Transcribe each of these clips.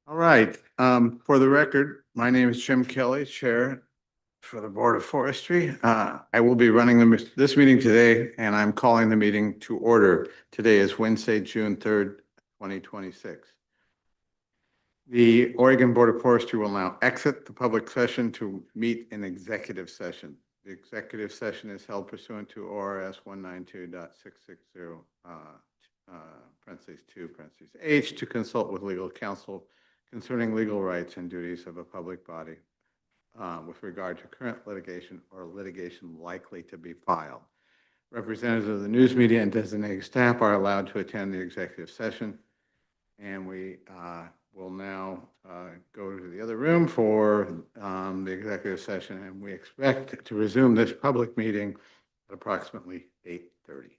All right, for the record, my name is Jim Kelly, Chair for the Board of Forestry. I will be running this meeting today, and I'm calling the meeting to order. Today is Wednesday, June 3rd, 2026. The Oregon Board of Forestry will now exit the public session to meet in executive session. The executive session is held pursuant to ORS 192.660, parentheses 2, parentheses H, to consult with legal counsel concerning legal rights and duties of a public body with regard to current litigation or litigation likely to be filed. Representatives of the news media and designated staff are allowed to attend the executive session. And we will now go to the other room for the executive session, and we expect to resume this public meeting at approximately 8:30.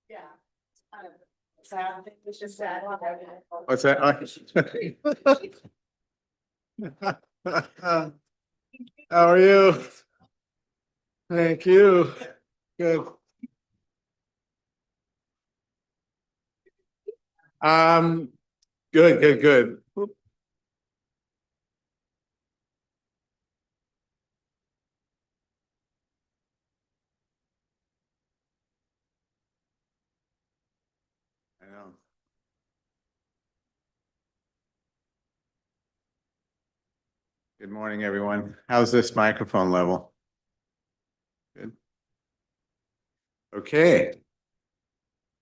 Yeah. Sad. It's just sad. What's that? How are you? Thank you. Good. Um, good. I know. Good morning, everyone. How's this microphone level? Good. Okay.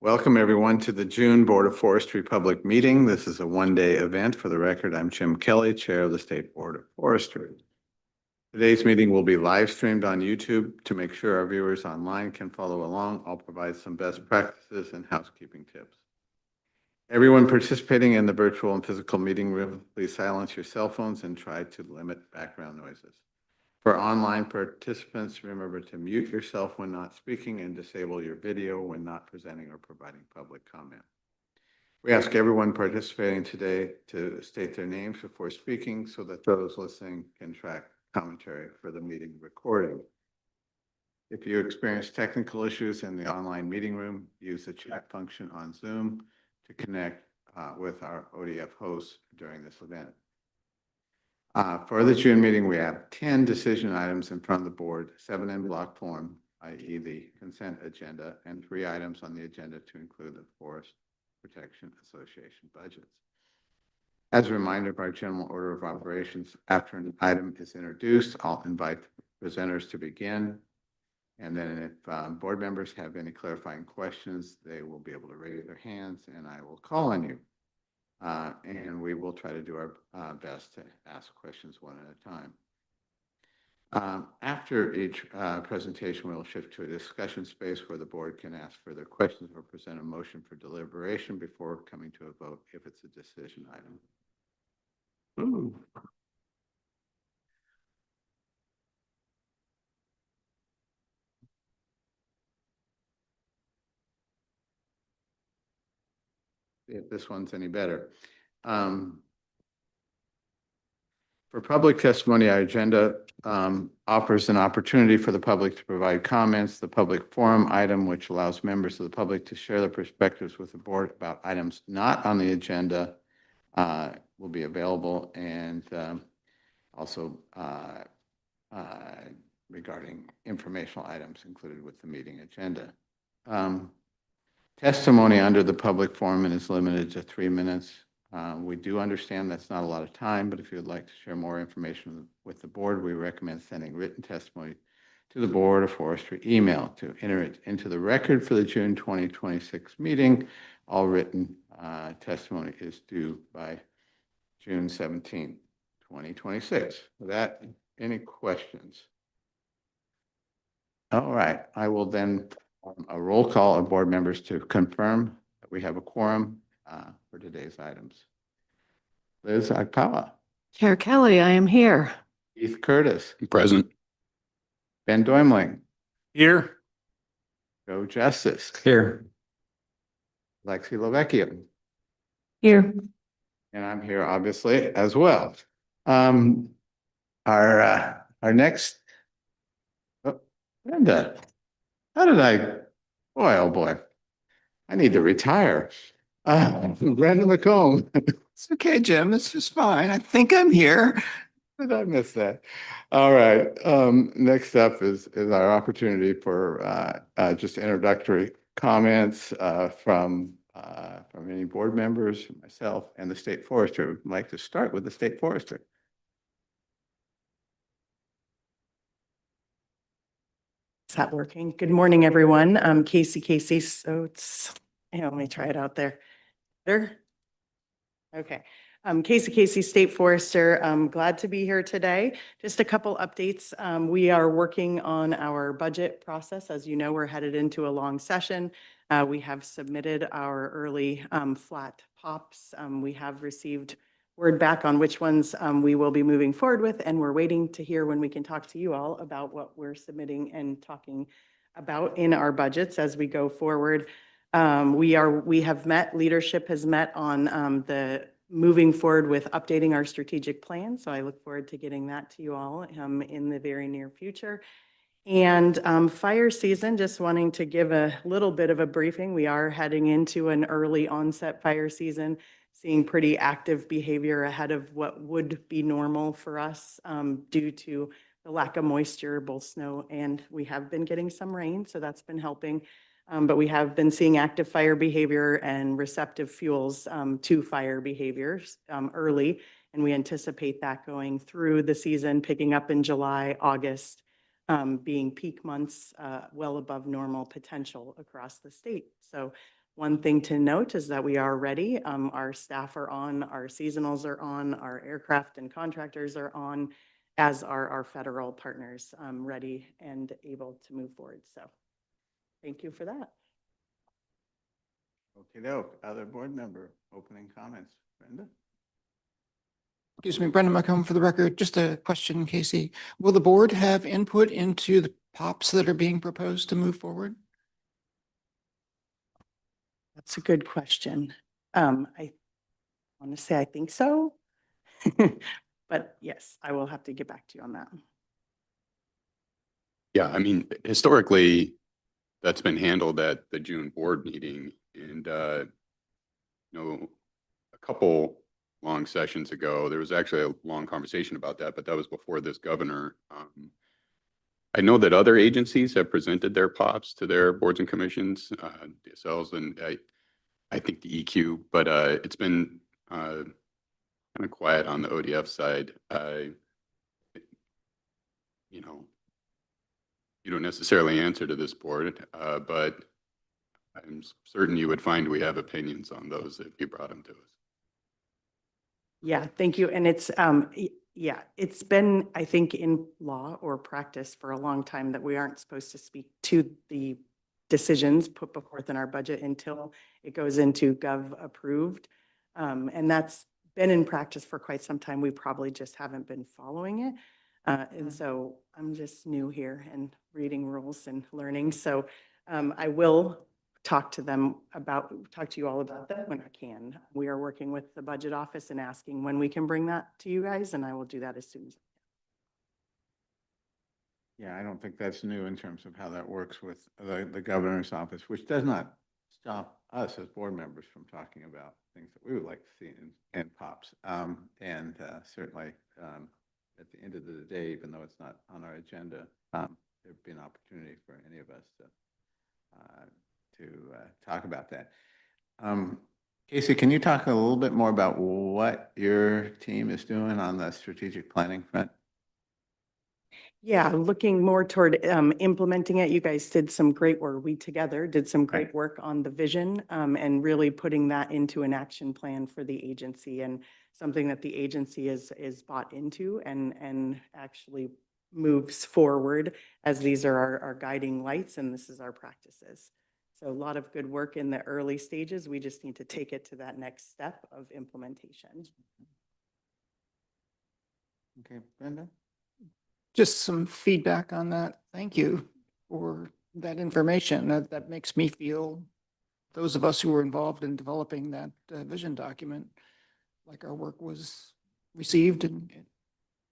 Welcome, everyone, to the June Board of Forestry public meeting. This is a one-day event. For the record, I'm Jim Kelly, Chair of the State Board of Forestry. Today's meeting will be live streamed on YouTube. To make sure our viewers online can follow along, I'll provide some best practices and housekeeping tips. Everyone participating in the virtual and physical meeting room, please silence your cell phones and try to limit background noises. For online participants, remember to mute yourself when not speaking and disable your video when not presenting or providing public comment. We ask everyone participating today to state their names before speaking so that those listening can track commentary for the meeting recording. If you experience technical issues in the online meeting room, use the chat function on Zoom to connect with our ODF hosts during this event. For the June meeting, we have 10 decision items in front of the board, 7 in block form, i.e. the consent agenda, and 3 items on the agenda to include the Forest Protection Association budgets. As a reminder of our general order of operations, after an item is introduced, I'll invite the presenters to begin. And then if board members have any clarifying questions, they will be able to raise their hands and I will call on you. And we will try to do our best to ask questions one at a time. After each presentation, we'll shift to a discussion space where the board can ask further questions or present a motion for deliberation before coming to a vote if it's a decision item. Ooh. If this one's any better. For public testimony, our agenda offers an opportunity for the public to provide comments. The public forum item, which allows members of the public to share their perspectives with the board about items not on the agenda, will be available, and also regarding informational items included with the meeting agenda. Testimony under the public forum is limited to 3 minutes. We do understand that's not a lot of time, but if you would like to share more information with the board, we recommend sending written testimony to the Board of Forestry email to enter it into the record for the June 2026 meeting. All written testimony is due by June 17, 2026. With that, any questions? All right, I will then a roll call of board members to confirm that we have a quorum for today's items. Liz Agpawa. Chair Kelly, I am here. Keith Curtis. Present. Ben Doimling. Here. Joe Justice. Here. Lexi Lovecchio. Here. And I'm here obviously as well. Our next, Brenda, how did I, boy, oh boy, I need to retire. Brenda McComb. It's okay, Jim. This is fine. I think I'm here. Did I miss that? All right. Next up is our opportunity for just introductory comments from any board members, myself, and the state forester. We'd like to start with the state forester. Is that working? Good morning, everyone. I'm Casey. So it's, let me try it out there. There. Okay. Casey, State Forester. I'm glad to be here today. Just a couple updates. We are working on our budget process. As you know, we're headed into a long session. We have submitted our early flat pops. We have received word back on which ones we will be moving forward with, and we're waiting to hear when we can talk to you all about what we're submitting and talking about in our budgets as we go forward. Leadership has met on the moving forward with updating our strategic plan. So I look forward to getting that to you all in the very near future. And fire season, just wanting to give a little bit of a briefing. We are heading into an early onset fire season, seeing pretty active behavior ahead of what would be normal for us due to the lack of moisture, both snow, and we have been getting some rain, so that's been helping. But we have been seeing active fire behavior and receptive fuels to fire behaviors early, and we anticipate that going through the season, picking up in July, August, being peak months well above normal potential across the state. So one thing to note is that we are ready. Our staff are on, our seasonals are on, our aircraft and contractors are on, as are our federal partners, ready and able to move forward. So thank you for that. Okay, other board member opening comments. Brenda? Excuse me, Brendan McComb for the record. Just a question, Casey. Will the board have input into the POPs that are being proposed to move forward? That's a good question. I want to say I think so. But yes, I will have to get back to you on that. Yeah, I mean, historically, that's been handled at the June board meeting, and a couple long sessions ago, there was actually a long conversation about that, but that was before this governor. I know that other agencies have presented their POPs to their boards and commissions, DSLs, and I think the EQ, but it's been kind of quiet on the ODF side. You don't necessarily answer to this board, but I'm certain you would find we have opinions on those if you brought them to us. Yeah, thank you. And it's, yeah, it's been, I think, in law or practice for a long time that we aren't supposed to speak to the decisions put forth in our budget until it goes into gov approved. And that's been in practice for quite some time. We probably just haven't been following it. And so I'm just new here and reading rules and learning. So I will talk to you all about that when I can. We are working with the budget office and asking when we can bring that to you guys, and I will do that as soon as. Yeah, I don't think that's new in terms of how that works with the governor's office, which does not stop us as board members from talking about things that we would like to see in POPs. Certainly at the end of the day, even though it's not on our agenda, there'd be an opportunity for any of us to talk about that. Casey, can you talk a little bit more about what your team is doing on the strategic planning front? Yeah, looking more toward implementing it. You guys did some great work. We together did some great work on the vision and really putting that into an action plan for the agency, and something that the agency is bought into and actually moves forward, as these are our guiding lights and this is our practices. So a lot of good work in the early stages. We just need to take it to that next step of implementation. Okay, Brenda? Just some feedback on that. Thank you for that information. That makes me feel, those of us who were involved in developing that vision document, like our work was received, and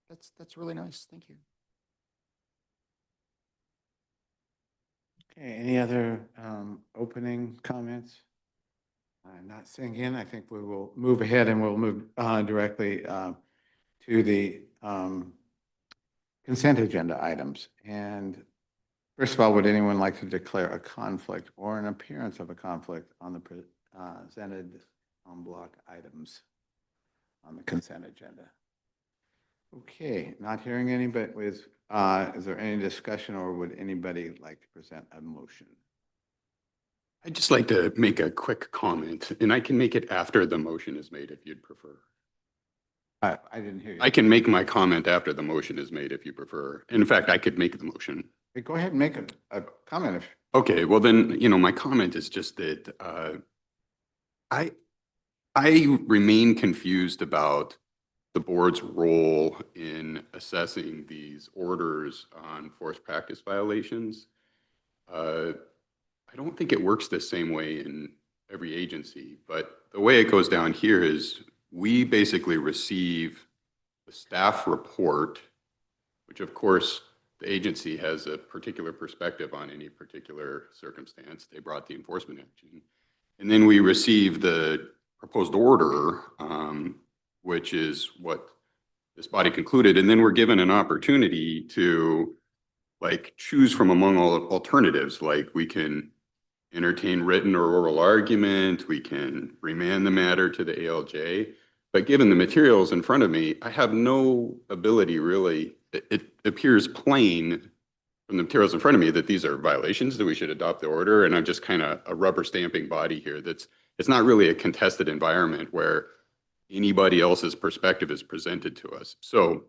that's really nice. Thank you. Okay, any other opening comments? Not seeing in, I think we will move ahead and we'll move directly to the consent agenda items. And first of all, would anyone like to declare a conflict or an appearance of a conflict on the presented en bloc items on the consent agenda? Okay, not hearing any, but is there any discussion, or would anybody like to present a motion? I'd just like to make a quick comment, and I can make it after the motion is made if you'd prefer. I didn't hear you. I can make my comment after the motion is made if you prefer. In fact, I could make the motion. Hey, go ahead and make a comment. If Okay, well then, my comment is just that I remain confused about the board's role in assessing these orders on forced practice violations. I don't think it works the same way in every agency, but the way it goes down here is we basically receive the staff report, which of course the agency has a particular perspective on any particular circumstance. They brought the enforcement action. And then we receive the proposed order, which is what this body concluded. And then we're given an opportunity to like choose from among all alternatives. Like we can entertain written or oral argument, we can remand the matter to the ALJ. But given the materials in front of me, I have no ability really. It appears plain from the materials in front of me that these are violations, that we should adopt the order. And I'm just kind of a rubber stamping body here. It's not really a contested environment where anybody else's perspective is presented to us. So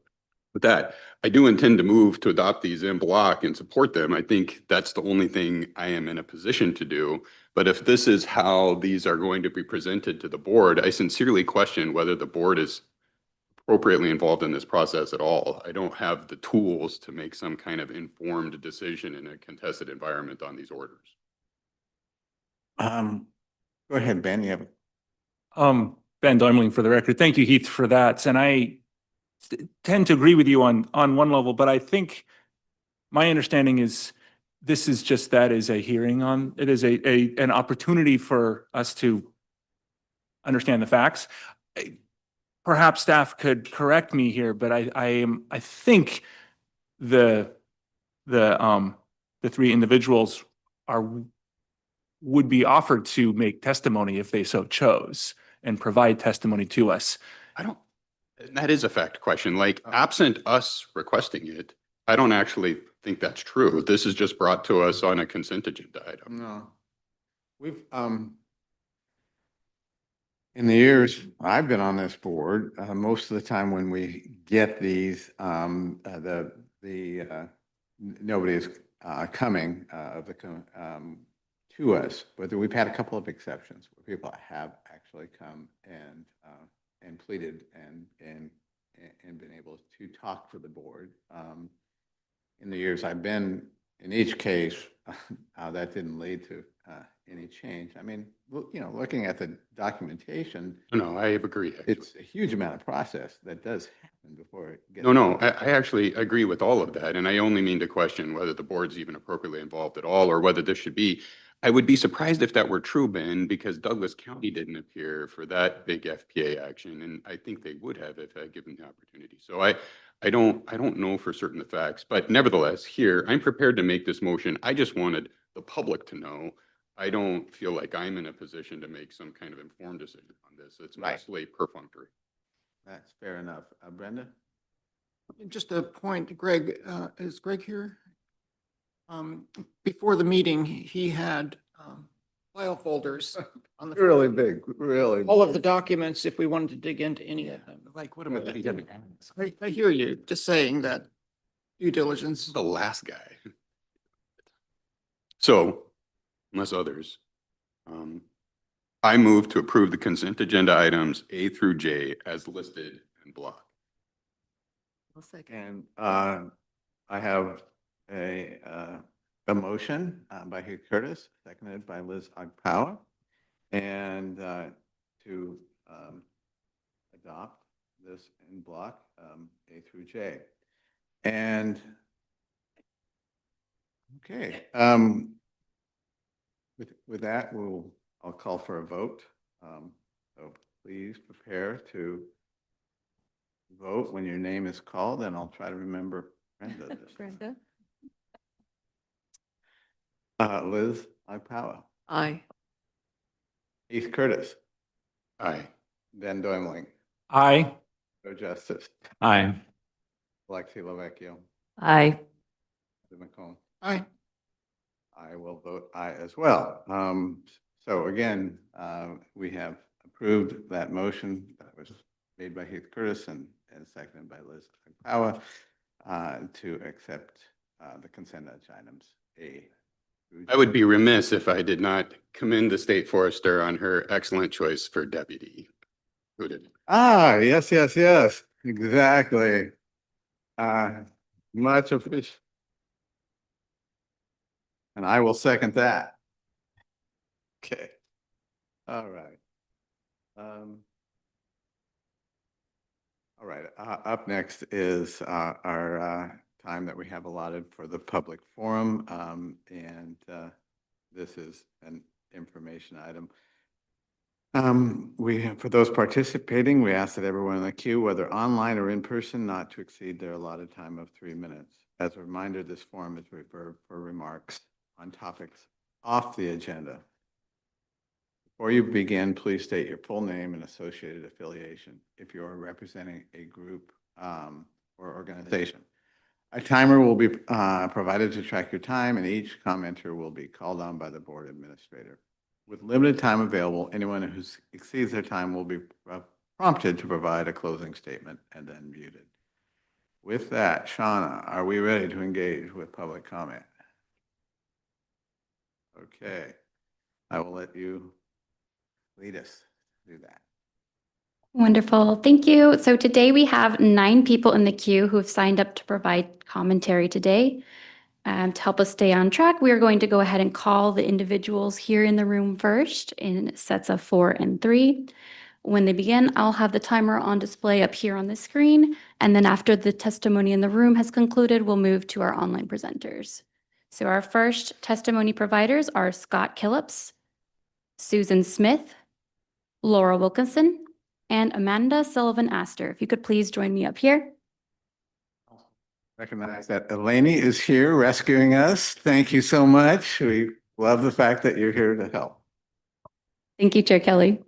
with that, I do intend to move to adopt these en bloc and support them. I think that's the only thing I am in a position to do. But if this is how these are going to be presented to the board, I sincerely question whether the board is appropriately involved in this process at all. I don't have the tools to make some kind of informed decision in a contested environment on these orders. Go ahead, Ben, you have. Ben Deumling for the record. Thank you, Heath, for that. And I tend to agree with you on one level, but I think my understanding is this is just that is a hearing on, it is an opportunity for us to understand the facts. Perhaps staff could correct me here, but I think the three individuals would be offered to make testimony if they so chose and provide testimony to us. That is a fact question. Like absent us requesting it, I don't actually think that's true. This is just brought to us on a consent agenda item. No. We've, in the years I've been on this board, most of the time when we get these, nobody is coming to us, but we've had a couple of exceptions where people have actually come and pleaded and been able to talk to the board. In the years I've been in each case, that didn't lead to any change. I mean, you know, looking at the documentation. No, I agree. Actually. It's a huge amount of process that does happen before it gets. No, I actually agree with all of that. And I only mean to question whether the board's even appropriately involved at all or whether this should be. I would be surprised if that were true, Ben, because Douglas County didn't appear for that big FPA action. And I think they would have if given the opportunity. So I don't know for certain the facts, but nevertheless, here, I'm prepared to make this motion. I just wanted the public to know. I don't feel like I'm in a position to make some kind of informed decision on this. It's mostly perfunctory. That's fair enough. Brenda? Just a point, Greg, is Greg here? Before the meeting, he had file folders on the. Really big, really. All of the documents, if we wanted to dig into any of them. Like, what am I? I hear you, just saying that due diligence. The last guy. So, unless others, I move to approve the consent agenda items A through J as listed in block. And I have a motion by Hugh Curtis, seconded by Liz Ogpower, and to adopt this in block A through J. And okay, with that, I'll call for a vote. So please prepare to vote when your name is called, and I'll try to remember Brenda this time. Brenda? Liz Ogpower, Aye. Heath Curtis, Aye. Ben Deumling, Aye. Joe Justice, Aye. Alexi Lovecchio, Aye. McComb. Aye. I will vote aye as well. So again, we have approved that motion that was made by Heath Curtis and seconded by Liz Ogpower to accept the consent items A. I would be remiss if I did not commend the state forester on her excellent choice for deputy. Who did? Ah, yes, exactly. Much appreciated. And I will second that. Okay. All right. All right, up next is our time that we have allotted for the public forum. And this is an information item. For those participating, we ask that everyone in the queue, whether online or in person, not to exceed their allotted time of 3 minutes. As a reminder, this forum is reserved for remarks on topics off the agenda. Before you begin, please state your full name and associated affiliation if you are representing a group or organization. A timer will be provided to track your time, and each commenter will be called on by the board administrator. With limited time available, anyone who exceeds their time will be prompted to provide a closing statement and then muted. With that, Shauna, are we ready to engage with public comment? Okay, I will let you lead us through that. Wonderful. Thank you. So today we have 9 people in the queue who have signed up to provide commentary today. To help us stay on track, we are going to go ahead and call the individuals here in the room first in sets of 4 and 3. When they begin, I'll have the timer on display up here on the screen. And then after the testimony in the room has concluded, we'll move to our online presenters. So our first testimony providers are Scott Killips, Susan Smith, Laura Wilkinson, and Amanda Sullivan Astor. If you could please join me up here. Recognize that Eleni is here rescuing us. Thank you so much. We love the fact that you're here to help. Thank you, Chair Kelly.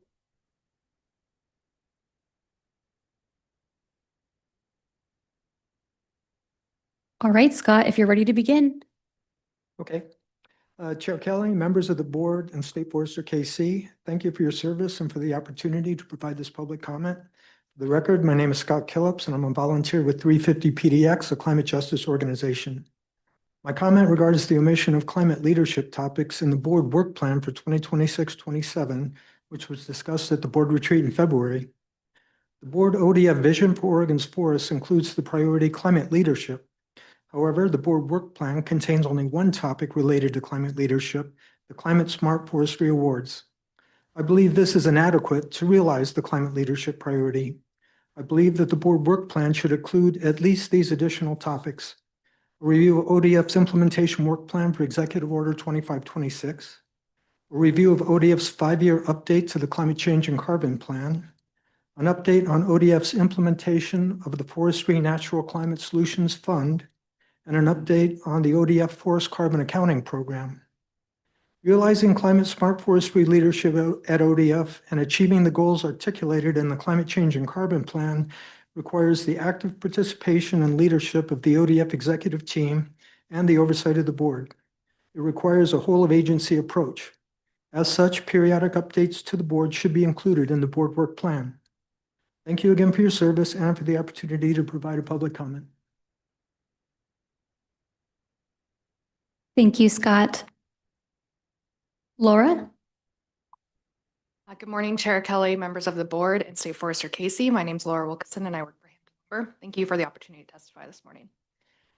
All right, Scott, if you're ready to begin. Okay. Chair Kelly, members of the board, and State Forester KC, thank you for your service and for the opportunity to provide this public comment. For the record, my name is Scott Killips, and I'm a volunteer with 350 PDX, a climate justice organization. My comment regards the omission of climate leadership topics in the board work plan for 2026-27, which was discussed at the board retreat in February. The board ODF vision for Oregon's forests includes the priority climate leadership. However, the board work plan contains only one topic related to climate leadership, the Climate Smart Forestry Awards. I believe this is inadequate to realize the climate leadership priority. I believe that the board work plan should include at least these additional topics: a review of ODF's implementation work plan for Executive Order 2526, a review of ODF's 5-year update to the Climate Change and Carbon Plan, an update on ODF's implementation of the Forestry Natural Climate Solutions Fund, and an update on the ODF Forest Carbon Accounting Program. Realizing climate smart forestry leadership at ODF and achieving the goals articulated in the Climate Change and Carbon Plan requires the active participation and leadership of the ODF executive team and the oversight of the board. It requires a whole-of-agency approach. As such, periodic updates to the board should be included in the board work plan. Thank you again for your service and for the opportunity to provide a public comment. Thank you, Scott. Laura? Good morning, Chair Kelly, members of the board, and State Forester KC. My name is Laura Wilkinson, and I work for Hampton. Thank you for the opportunity to testify this morning.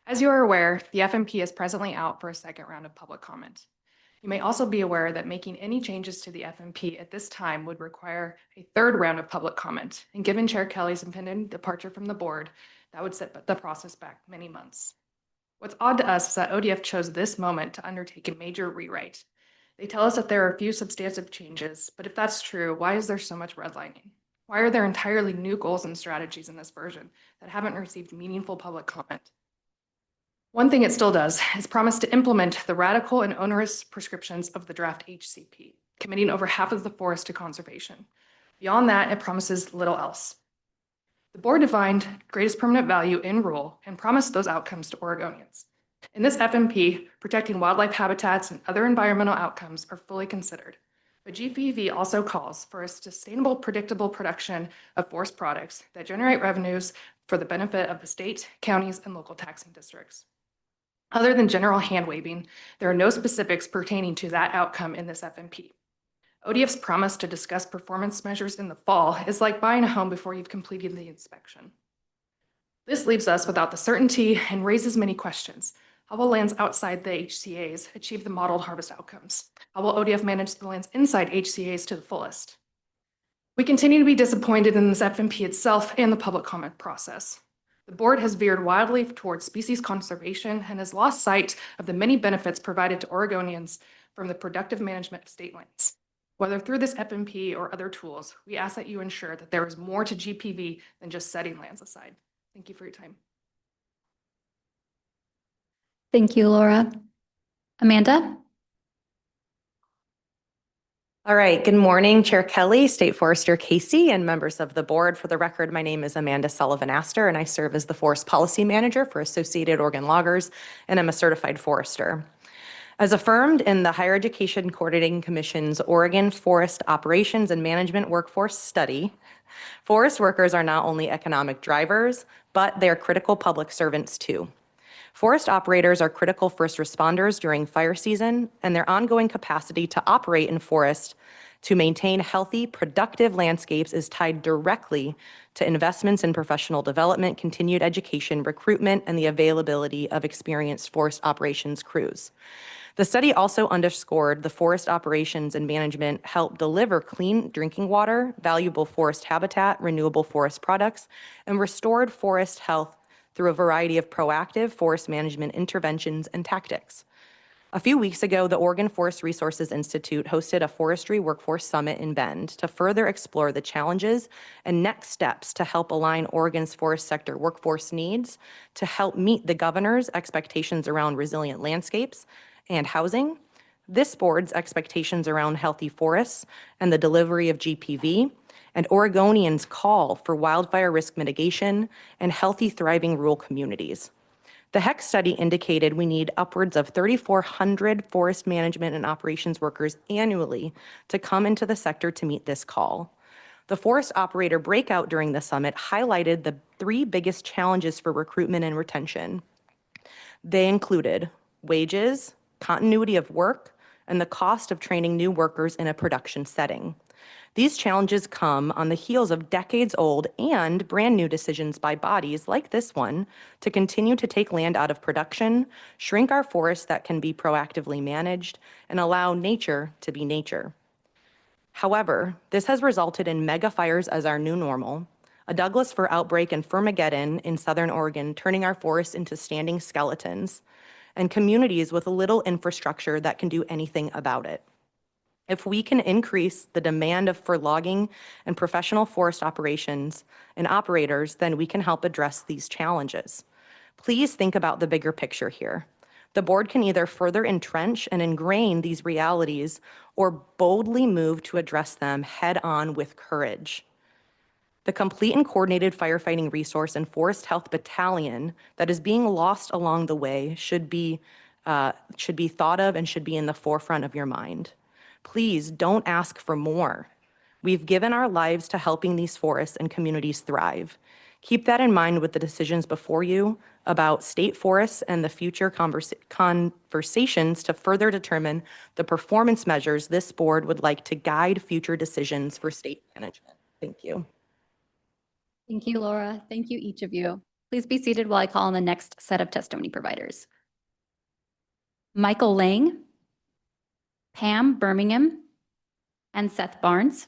As you are aware, the FMP is presently out for a second round of public comment. You may also be aware that making any changes to the FMP at this time would require a 3rd round of public comment. And given Chair Kelly's impending departure from the board, that would set the process back many months. What's odd to us is that ODF chose this moment to undertake a major rewrite. They tell us that there are a few substantive changes, but if that's true, why is there so much redlining? Why are there entirely new goals and strategies in this version that haven't received meaningful public comment? One thing it still does is promise to implement the radical and onerous prescriptions of the draft HCP, committing over half of the forest to conservation. Beyond that, it promises little else. The board defined greatest permanent value in rule and promised those outcomes to Oregonians. In this FMP, protecting wildlife habitats and other environmental outcomes are fully considered. But GPV also calls for a sustainable, predictable production of forest products that generate revenues for the benefit of the state, counties, and local taxing districts. Other than general hand-waving, there are no specifics pertaining to that outcome in this FMP. ODF's promise to discuss performance measures in the fall is like buying a home before you've completed the inspection. This leaves us without the certainty and raises many questions. How will lands outside the HCAs achieve the modeled harvest outcomes? How will ODF manage the lands inside HCAs to the fullest? We continue to be disappointed in this FMP itself and the public comment process. The board has veered wildly towards species conservation and has lost sight of the many benefits provided to Oregonians from the productive management of state lands. Whether through this FMP or other tools, we ask that you ensure that there is more to GPV than just setting lands aside. Thank you for your time. Thank you, Laura. Amanda? All right, good morning, Chair Kelly, State Forester Casey, and members of the board. For the record, my name is Amanda Sullivan-Astor, and I serve as the Forest Policy Manager for Associated Oregon Loggers, and I'm a certified forester. As affirmed in the Higher Education Coordinating Commission's Oregon Forest Operations and Management Workforce Study, forest workers are not only economic drivers, but they're critical public servants too. Forest operators are critical first responders during fire season, and their ongoing capacity to operate in forest to maintain healthy, productive landscapes is tied directly to investments in professional development, continued education, recruitment, and the availability of experienced forest operations crews. The study also underscored the forest operations and management help deliver clean drinking water, valuable forest habitat, renewable forest products, and restored forest health through a variety of proactive forest management interventions and tactics. A few weeks ago, the Oregon Forest Resources Institute hosted a forestry workforce summit in Bend to further explore the challenges and next steps to help align Oregon's forest sector workforce needs to help meet the governor's expectations around resilient landscapes and housing, this board's expectations around healthy forests and the delivery of GPV, and Oregonians' call for wildfire risk mitigation and healthy, thriving rural communities. The HEC study indicated we need upwards of 3,400 forest management and operations workers annually to come into the sector to meet this call. The forest operator breakout during the summit highlighted the 3 biggest challenges for recruitment and retention. They included wages, continuity of work, and the cost of training new workers in a production setting. These challenges come on the heels of decades-old and brand-new decisions by bodies like this one to continue to take land out of production, shrink our forests that can be proactively managed, and allow nature to be nature. However, this has resulted in mega fires as our new normal, a Douglas fir outbreak in Firmageddon in Southern Oregon turning our forests into standing skeletons, and communities with little infrastructure that can do anything about it. If we can increase the demand for logging and professional forest operations and operators, then we can help address these challenges. Please think about the bigger picture here. The board can either further entrench and ingrain these realities or boldly move to address them head on with courage. The complete and coordinated firefighting resource and forest health battalion that is being lost along the way should be thought of and should be in the forefront of your mind. Please don't ask for more. We've given our lives to helping these forests and communities thrive. Keep that in mind with the decisions before you about state forests and the future conversations to further determine the performance measures this board would like to guide future decisions for state management. Thank you. Thank you, Laura. Thank you, each of you. Please be seated while I call on the next set of testimony providers. Michael Lang, Pam Birmingham, and Seth Barnes.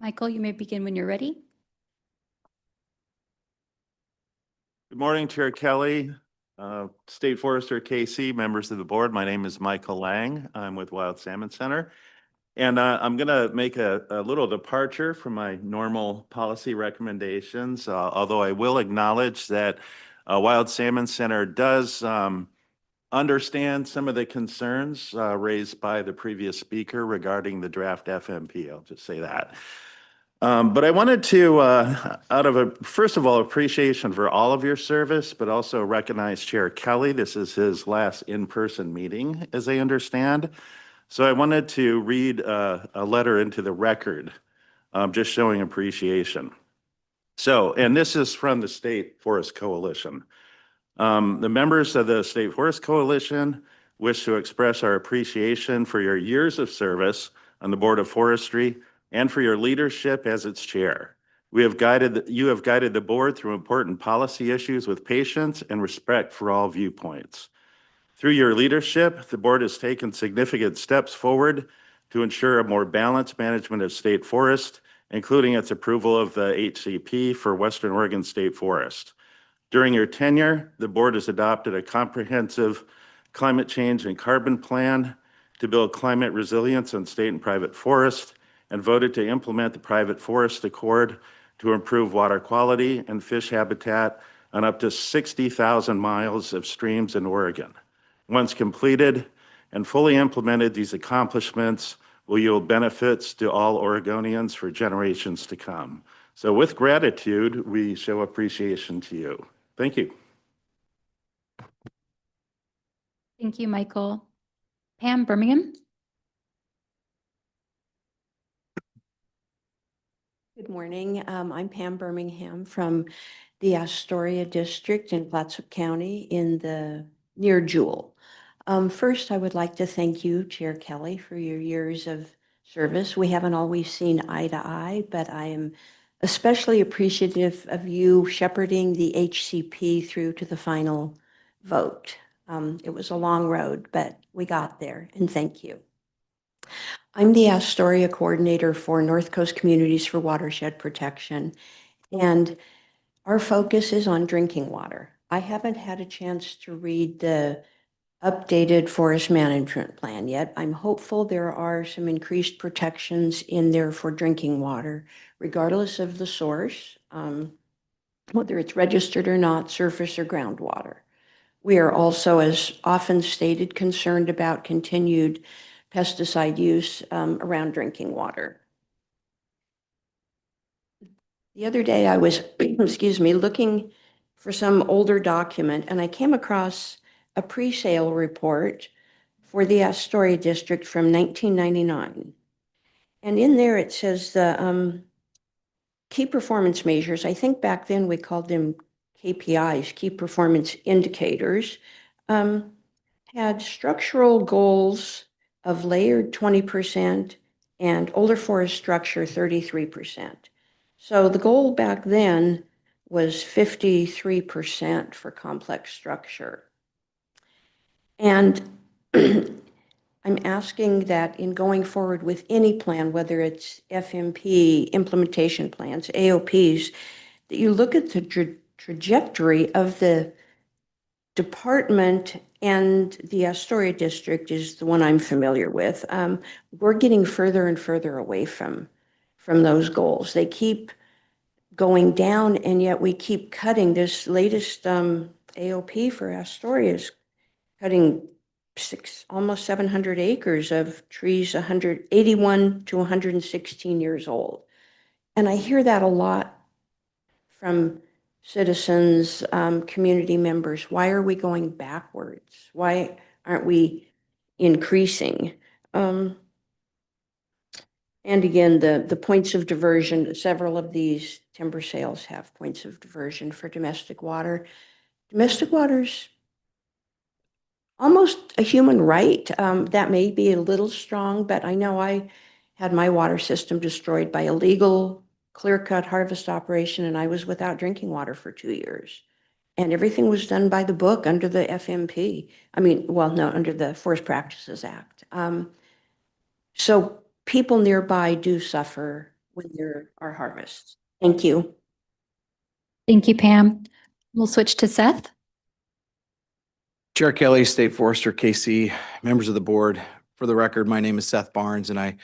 Michael, you may begin when you're ready. Good morning, Chair Kelly, State Forester Casey, members of the board. My name is Michael Lang. I'm with Wild Salmon Center. And I'm going to make a little departure from my normal policy recommendations, although I will acknowledge that Wild Salmon Center does understand some of the concerns raised by the previous speaker regarding the draft FMP. I'll just say that. But I wanted to, first of all, appreciation for all of your service, but also recognize Chair Kelly. This is his last in-person meeting, as I understand. So I wanted to read a letter into the record, just showing appreciation. So, and this is from the State Forest Coalition. The members of the State Forest Coalition wish to express our appreciation for your years of service on the Board of Forestry and for your leadership as its chair. You have guided the board through important policy issues with patience and respect for all viewpoints. Through your leadership, the board has taken significant steps forward to ensure a more balanced management of state forest, including its approval of the HCP for Western Oregon State Forest. During your tenure, the board has adopted a comprehensive climate change and carbon plan to build climate resilience on state and private forests, and voted to implement the Private Forest Accord to improve water quality and fish habitat on up to 60,000 miles of streams in Oregon. Once completed and fully implemented, these accomplishments will yield benefits to all Oregonians for generations to come. So with gratitude, we show appreciation to you. Thank you. Thank you, Michael. Pam Birmingham. Good morning. I'm Pam Birmingham from the Astoria District in Clatsop County near Jewel. First, I would like to thank you, Chair Kelly, for your years of service. We haven't always seen eye to eye, but I am especially appreciative of you shepherding the HCP through to the final vote. It was a long road, but we got there, and thank you. I'm the Astoria Coordinator for North Coast Communities for Watershed Protection, and our focus is on drinking water. I haven't had a chance to read the updated forest management plan yet. I'm hopeful there are some increased protections in there for drinking water, regardless of the source, whether it's registered or not, surface or groundwater. We are also, as often stated, concerned about continued pesticide use around drinking water. The other day I was, excuse me, looking for some older document, and I came across a pre-sale report for the Astoria District from 1999. And in there it says the key performance measures, I think back then we called them KPIs, key performance indicators, had structural goals of layered 20% and older forest structure 33%. So the goal back then was 53% for complex structure. And I'm asking that in going forward with any plan, whether it's FMP, implementation plans, AOPs, that you look at the trajectory of the department, and the Astoria District is the one I'm familiar with. We're getting further and further away from those goals. They keep going down, and yet we keep cutting. This latest AOP for Astoria is cutting almost 700 acres of trees, 181 to 116 years old. And I hear that a lot from citizens, community members. Why are we going backwards? Why aren't we increasing? And again, the points of diversion, several of these timber sales have points of diversion for domestic water. Domestic water's almost a human right. That may be a little strong, but I know I had my water system destroyed by illegal clear-cut harvest operation, and I was without drinking water for 2 years. And everything was done by the book under the FMP. I mean, well, no, under the Forest Practices Act. So people nearby do suffer when there are harvests. Thank you. Thank you, Pam. We'll switch to Seth. Chair Kelly, State Forester, KC, members of the board. For the record, my name is Seth Barnes, and I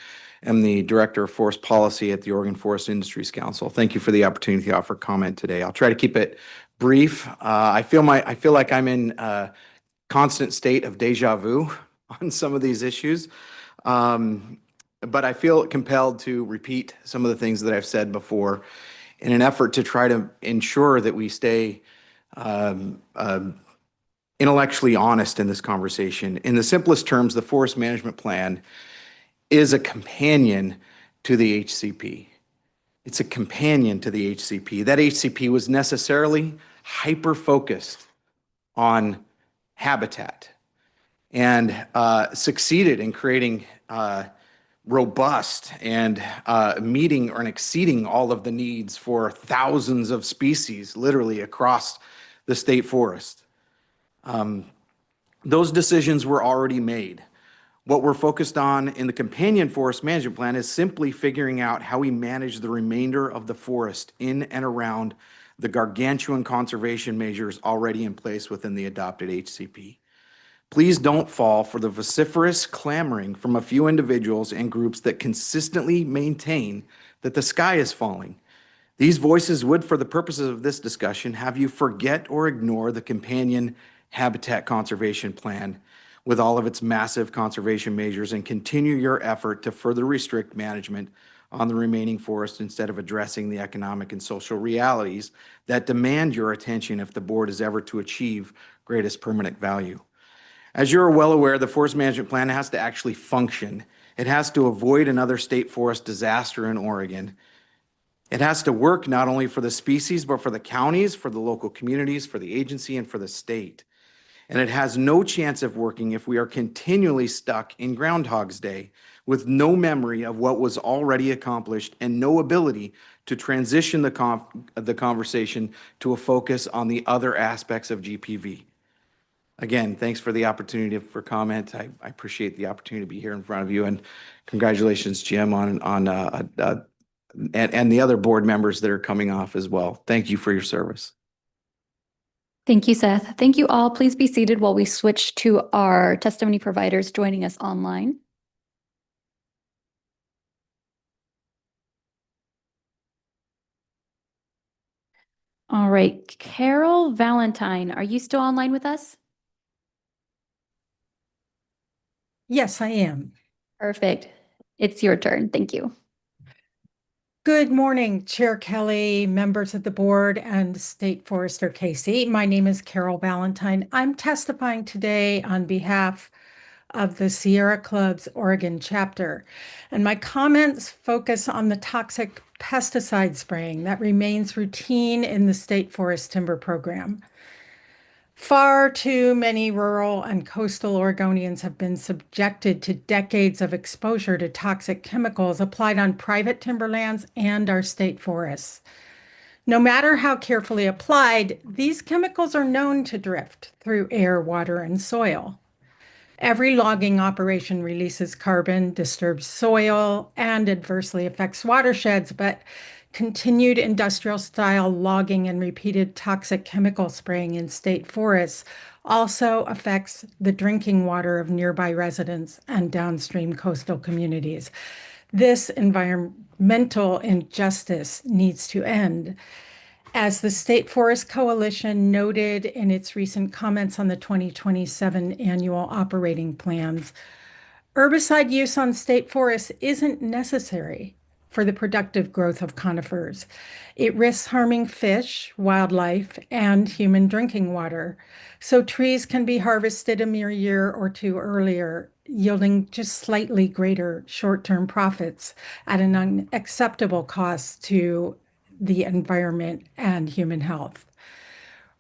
am the Director of Forest Policy at the Oregon Forest Industries Council. Thank you for the opportunity to offer comment today. I'll try to keep it brief. I feel like I'm in a constant state of deja vu on some of these issues, but I feel compelled to repeat some of the things that I've said before in an effort to try to ensure that we stay intellectually honest in this conversation. In the simplest terms, the Forest Management Plan is a companion to the HCP. It's a companion to the HCP. That HCP was necessarily hyper-focused on habitat and succeeded in creating robust and meeting or exceeding all of the needs for thousands of species, literally across the state forest. Those decisions were already made. What we're focused on in the companion forest management plan is simply figuring out how we manage the remainder of the forest in and around the gargantuan conservation measures already in place within the adopted HCP. Please don't fall for the vociferous clamoring from a few individuals and groups that consistently maintain that the sky is falling. These voices would, for the purposes of this discussion, have you forget or ignore the companion habitat conservation plan with all of its massive conservation measures and continue your effort to further restrict management on the remaining forest instead of addressing the economic and social realities that demand your attention if the board is ever to achieve greatest permanent value. As you're well aware, the forest management plan has to actually function. It has to avoid another state forest disaster in Oregon. It has to work not only for the species, but for the counties, for the local communities, for the agency, and for the state. And it has no chance of working if we are continually stuck in Groundhog's Day with no memory of what was already accomplished and no ability to transition the conversation to a focus on the other aspects of GPV. Again, thanks for the opportunity for comment. I appreciate the opportunity to be here in front of you, and congratulations, Jim, and the other board members that are coming off as well. Thank you for your service. Thank you, Seth. Thank you all. Please be seated while we switch to our testimony providers joining us online. All right, Carol Valentine, are you still online with us? Yes, I am. Perfect. It's your turn. Thank you. Good morning, Chair Kelly, members of the board, and State Forester Casey. My name is Carol Valentine. I'm testifying today on behalf of the Sierra Club's Oregon chapter, and my comments focus on the toxic pesticide spraying that remains routine in the state forest timber program. Far too many rural and coastal Oregonians have been subjected to decades of exposure to toxic chemicals applied on private timberlands and our state forests. No matter how carefully applied, these chemicals are known to drift through air, water, and soil. Every logging operation releases carbon, disturbs soil, and adversely affects watersheds, but continued industrial-style logging and repeated toxic chemical spraying in state forests also affects the drinking water of nearby residents and downstream coastal communities. This environmental injustice needs to end. As the State Forest Coalition noted in its recent comments on the 2027 annual operating plans, herbicide use on state forests isn't necessary for the productive growth of conifers. It risks harming fish, wildlife, and human drinking water. So trees can be harvested a mere year or two earlier, yielding just slightly greater short-term profits at an unacceptable cost to the environment and human health.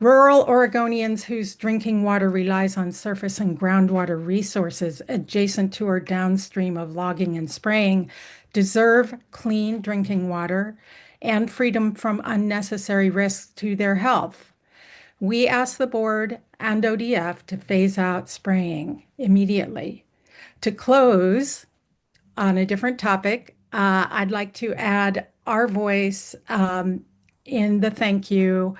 Rural Oregonians whose drinking water relies on surface and groundwater resources adjacent to or downstream of logging and spraying deserve clean drinking water and freedom from unnecessary risks to their health. We ask the board and ODF to phase out spraying immediately. To close, on a different topic, I'd like to add our voice in the thank you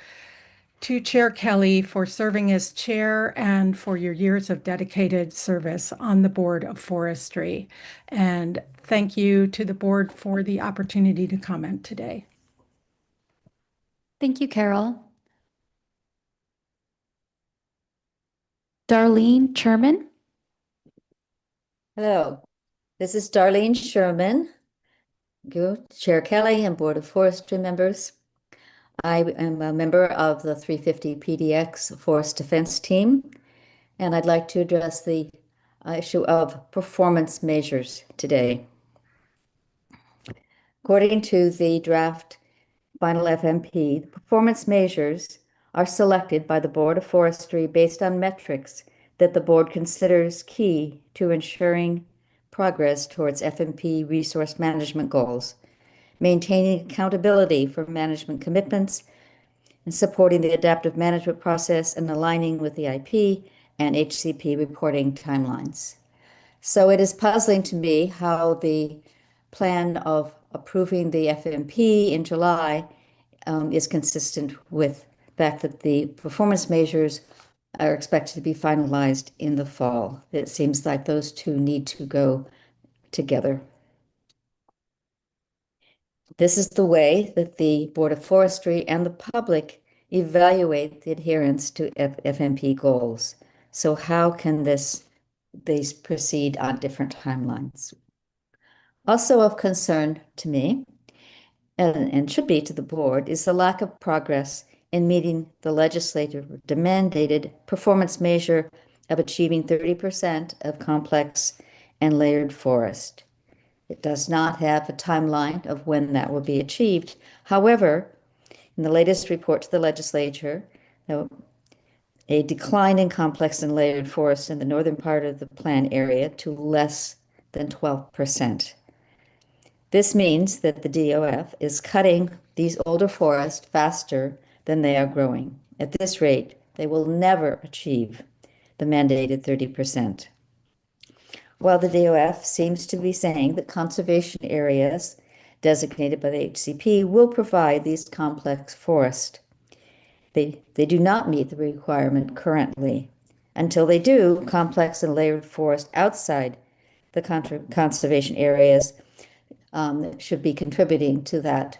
to Chair Kelly for serving as chair and for your years of dedicated service on the Board of Forestry. And thank you to the board for the opportunity to comment today. Thank you, Carol. Darlene Sherman. Hello, this is Darlene Sherman, Chair Kelly and Board of Forestry members. I am a member of the 350 PDX Forest Defense Team, and I'd like to address the issue of performance measures today. According to the draft final FMP, the performance measures are selected by the Board of Forestry based on metrics that the board considers key to ensuring progress towards FMP resource management goals, maintaining accountability for management commitments, and supporting the adaptive management process and aligning with the IP and HCP reporting timelines. So it is puzzling to me how the plan of approving the FMP in July is consistent with the fact that the performance measures are expected to be finalized in the fall. It seems like those two need to go together. This is the way that the Board of Forestry and the public evaluate the adherence to FMP goals. So how can these proceed on different timelines? Also of concern to me, and should be to the board, is the lack of progress in meeting the legislative mandated performance measure of achieving 30% of complex and layered forest. It does not have a timeline of when that will be achieved. However, in the latest report to the legislature, a decline in complex and layered forest in the northern part of the plan area to less than 12%. This means that the DOF is cutting these older forests faster than they are growing. At this rate, they will never achieve the mandated 30%. While the DOF seems to be saying that conservation areas designated by the HCP will provide these complex forests, they do not meet the requirement currently. Until they do, complex and layered forest outside the conservation areas should be contributing to that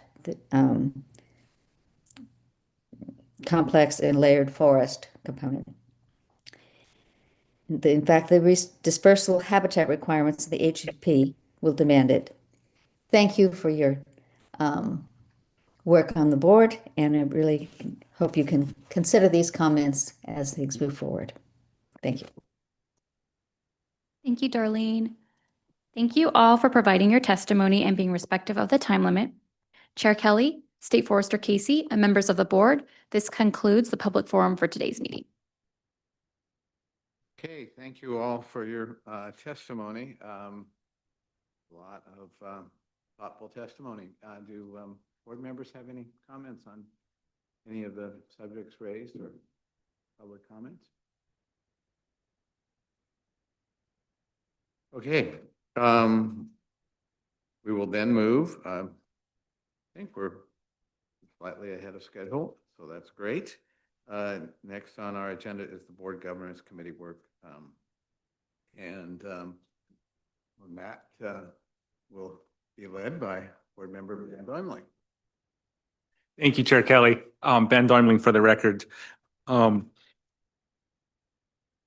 complex and layered forest component. In fact, the dispersal habitat requirements of the HCP will demand it. Thank you for your work on the board, and I really hope you can consider these comments as things move forward. Thank you. Thank you, Darlene. Thank you all for providing your testimony and being respectful of the time limit. Chair Kelly, State Forester Casey, and members of the board, this concludes the public forum for today's meeting. Okay, thank you all for your testimony. A lot of thoughtful testimony. Do board members have any comments on any of the subjects raised or public comments? Okay, we will then move. I think we're slightly ahead of schedule, so that's great. Next on our agenda is the Board Governance Committee work. And that will be led by Board Member Ben Doimling. Thank you, Chair Kelly. Ben Doimling for the record.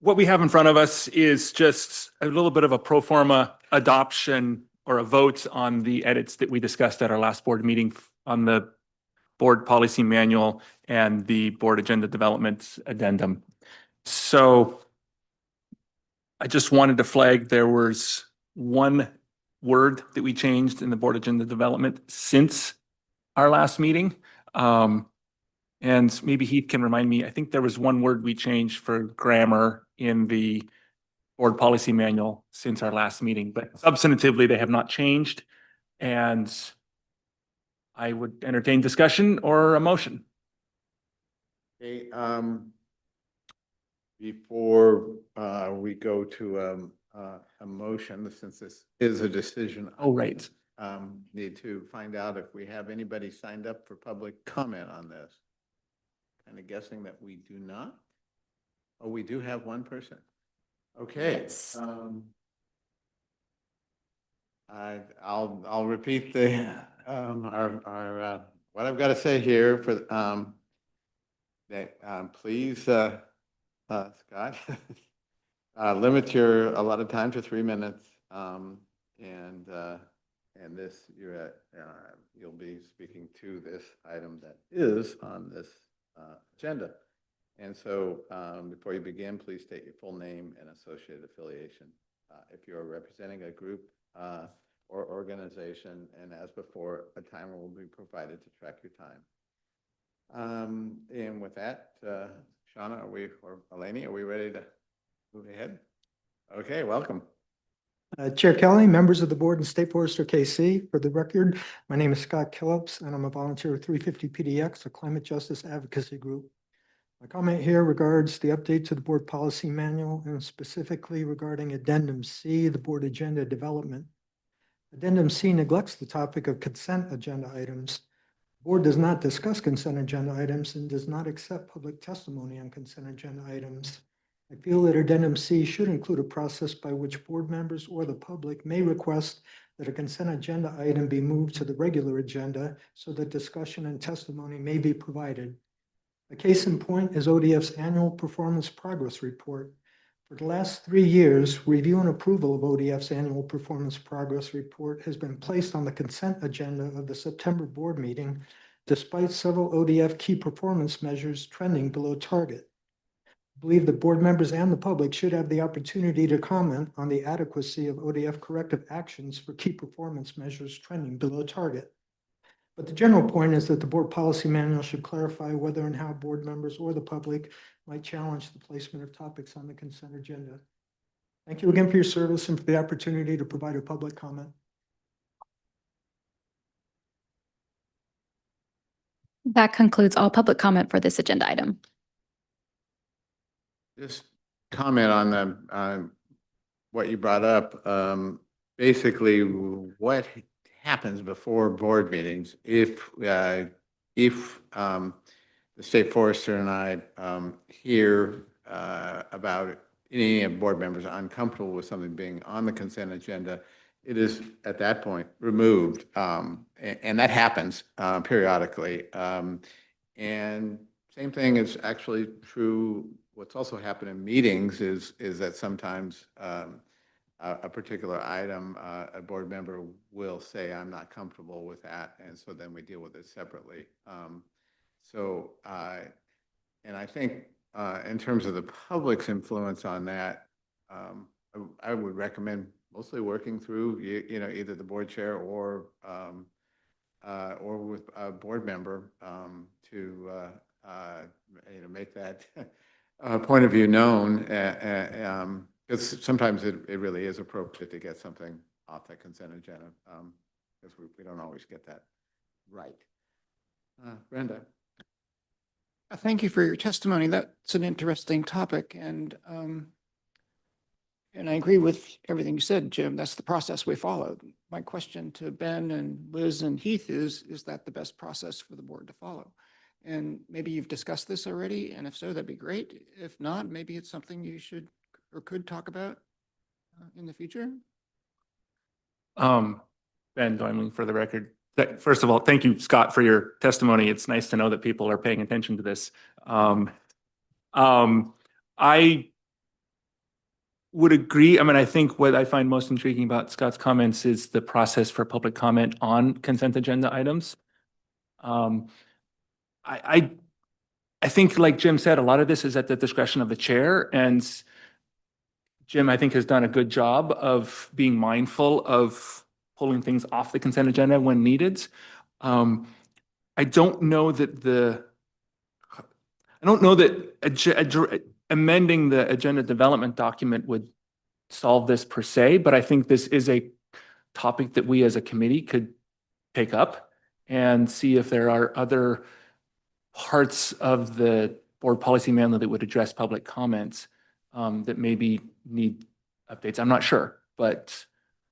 What we have in front of us is just a little bit of a pro forma adoption or a vote on the edits that we discussed at our last board meeting on the board policy manual and the board agenda development addendum. So I just wanted to flag there was one word that we changed in the board agenda development since our last meeting. And maybe Heath can remind me, I think there was one word we changed for grammar in the board policy manual since our last meeting, but substantively they have not changed. And I would entertain discussion or a motion. Okay, before we go to a motion, since this is a decision. Oh, right. Need to find out if we have anybody signed up for public comment on this. Kind of guessing that we do not. Oh, we do have one person. Okay. Yes. I'll repeat the what I've got to say here for that. Please, Scott, limit your allotted time to 3 minutes, and this you'll be speaking to this item that is on this agenda. And so before you begin, please state your full name and associated affiliation. If you're representing a group or organization, and as before, a timer will be provided to track your time. And with that, Shauna, or Eleni, are we ready to move ahead? Okay, welcome. Chair Kelly, members of the board and State Forester KC, for the record, my name is Scott Killups and I'm a volunteer with 350 PDX, a climate justice advocacy group. My comment here regards the update to the board policy manual and specifically regarding Addendum C, the board agenda development. Addendum C neglects the topic of consent agenda items. The board does not discuss consent agenda items and does not accept public testimony on consent agenda items. I feel that Addendum C should include a process by which board members or the public may request that a consent agenda item be moved to the regular agenda so that discussion and testimony may be provided. A case in point is ODF's annual performance progress report. For the last 3 years, review and approval of ODF's annual performance progress report has been placed on the consent agenda of the September board meeting, despite several ODF key performance measures trending below target. I believe the board members and the public should have the opportunity to comment on the adequacy of ODF corrective actions for key performance measures trending below target. But the general point is that the board policy manual should clarify whether and how board members or the public might challenge the placement of topics on the consent agenda. Thank you again for your service and for the opportunity to provide a public comment. That concludes all public comment for this agenda item. Just comment on what you brought up. Basically, what happens before board meetings if the state forester and I hear about any of board members uncomfortable with something being on the consent agenda, it is at that point removed, and that happens periodically. And same thing is actually true. What's also happened in meetings is that sometimes a particular item, a board member will say, I'm not comfortable with that. And so then we deal with it separately. And I think in terms of the public's influence on that, I would recommend mostly working through, either the board chair or with a board member to make that point of view known. Because sometimes it really is appropriate to get something off that consent agenda, because we don't always get that right. Brenda. Thank you for your testimony. That's an interesting topic, and I agree with everything you said, Jim. That's the process we followed. My question to Ben and Liz and Heath is that the best process for the board to follow? And maybe you've discussed this already, and if so, that'd be great. If not, maybe it's something you should or could talk about in the future. Ben Doimling, for the record. First of all, thank you, Scott, for your testimony. It's nice to know that people are paying attention to this. I would agree. I mean, I think what I find most intriguing about Scott's comments is the process for public comment on consent agenda items. I think, like Jim said, a lot of this is at the discretion of the chair, and Jim, I think, has done a good job of being mindful of pulling things off the consent agenda when needed. I don't know that amending the agenda development document would solve this per se, but I think this is a topic that we as a committee could take up and see if there are other parts of the board policy manual that would address public comments that maybe need updates. I'm not sure, but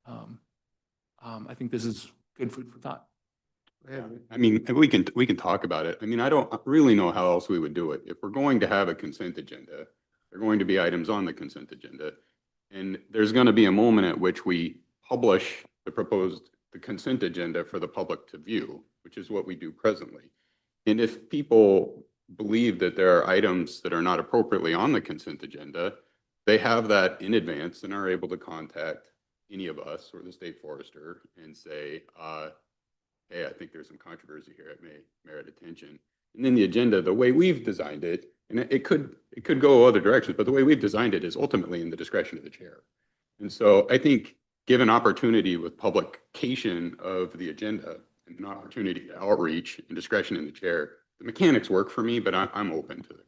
I think this is good food for thought. I mean, we can talk about it. I mean, I don't really know how else we would do it. If we're going to have a consent agenda, there are going to be items on the consent agenda, and there's going to be a moment at which we publish the consent agenda for the public to view, which is what we do presently. And if people believe that there are items that are not appropriately on the consent agenda, they have that in advance and are able to contact any of us or the state forester and say, hey, I think there's some controversy here. It may merit attention. And then the agenda, the way we've designed it, and it could go other directions, but the way we've designed it is ultimately in the discretion of the chair. And so I think given opportunity with publication of the agenda and an opportunity to outreach and discretion in the chair, the mechanics work for me, but I'm open to the.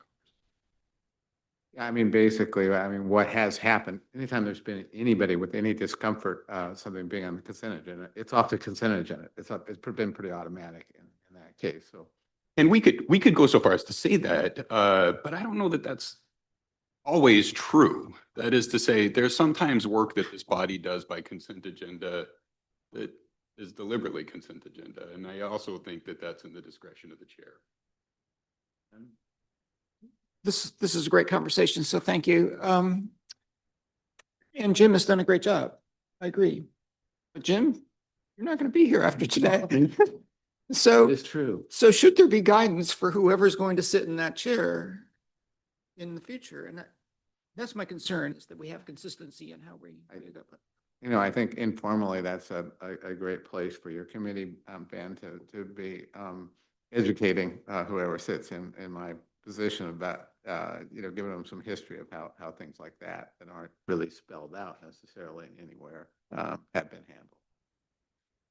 I mean, basically, I mean, what has happened, anytime there's been anybody with any discomfort, something being on the consent agenda, it's off the consent agenda. It's been pretty automatic in that case, so. And we could go so far as to say that, but I don't know that that's always true. That is to say, there's sometimes work that this body does by consent agenda that is deliberately consent agenda. And I also think that that's in the discretion of the chair. This is a great conversation, so thank you. And Jim has done a great job. I agree. But Jim, you're not going to be here after today. So It's true. So should there be guidance for whoever's going to sit in that chair in the future? And that's my concern, is that we have consistency in how we do that. You know, I think informally, that's a great place for your committee, Ben, to be educating whoever sits in my position about, you know, giving them some history of how things like that aren't really spelled out necessarily anywhere have been handled.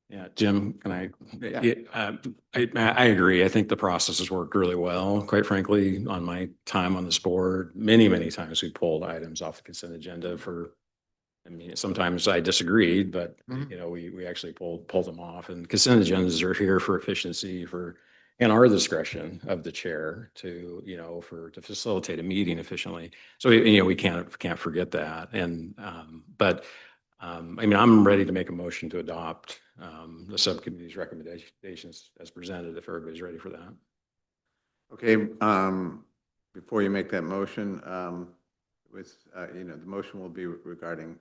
Yeah, Jim, can I? Yeah. I agree. I think the process has worked really well. Quite frankly, on my time on this board, many times we pulled items off the consent agenda for, I mean, sometimes I disagreed, but you know, we actually pulled them off, and consent agendas are here for efficiency, and our discretion of the chair to, you know, to facilitate a meeting efficiently. So, you know, we can't forget that. And, I mean, I'm ready to make a motion to adopt the subcommittee's recommendations as presented, if everybody's ready for that. Okay, before you make that motion, you know, the motion will be regarding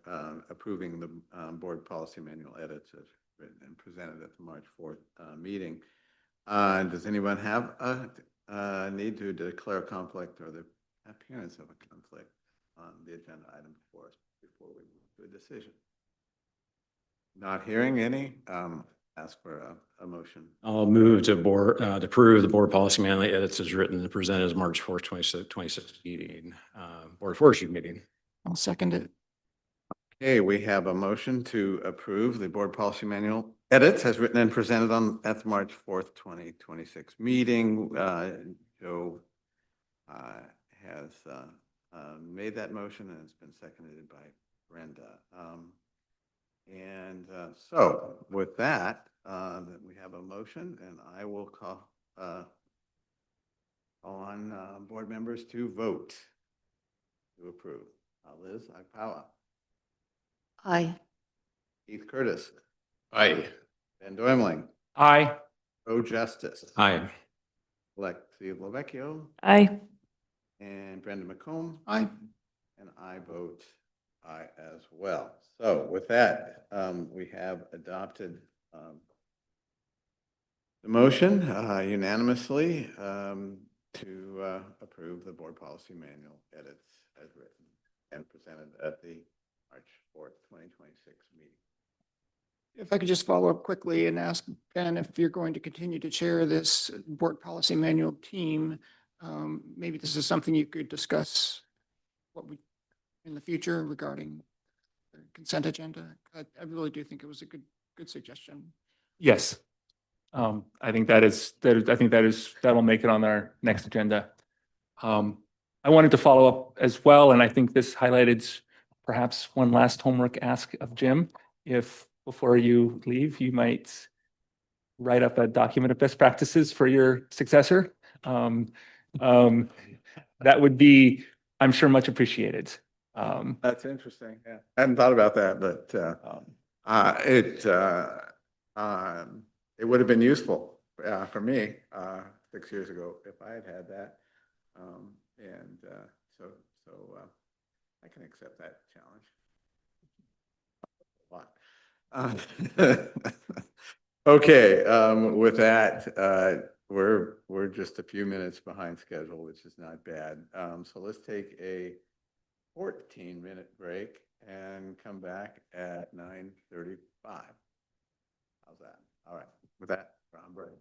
approving the board policy manual edits as written and presented at the March 4th meeting. Does anyone have a need to declare a conflict or the appearance of a conflict on the agenda item before us before we move to a decision? Not hearing any, ask for a motion. I'll move to approve the board policy manual edits as written and presented as March 4th, 2026 meeting, board forestry meeting. I'll second it. Okay, we have a motion to approve the board policy manual edits as written and presented at the March 4th, 2026 meeting. Joe has made that motion, and it's been seconded by Brenda. So with that, we have a motion, and I will call on board members to vote to approve. Liz Agpawa. Aye. Keith Curtis. Aye. Ben Doimling. Aye. Joe Justice. Aye. Lexi Lovecchio. Aye. And Brenda McComb. Aye. And I vote aye as well. So with that, we have adopted the motion unanimously to approve the board policy manual edits as written and presented at the March 4th, 2026 meeting. If I could just follow up quickly and ask Ben, if you're going to continue to chair this board policy manual team, maybe this is something you could discuss in the future regarding the consent agenda. I really do think it was a good suggestion. Yes. I think that'll make it on our next agenda. I wanted to follow up as well, and I think this highlighted perhaps one last homework ask of Jim. If before you leave, you might write up a document of best practices for your successor. That would be, I'm sure, much appreciated. That's interesting. Yeah, I hadn't thought about that, but it would have been useful for me 6 years ago if I had that, so I can accept that challenge. Okay, with that, we're just a few minutes behind schedule, which is not bad. So let's take a 14-minute break and come back at 9:35. How's that? All right. With that, round break.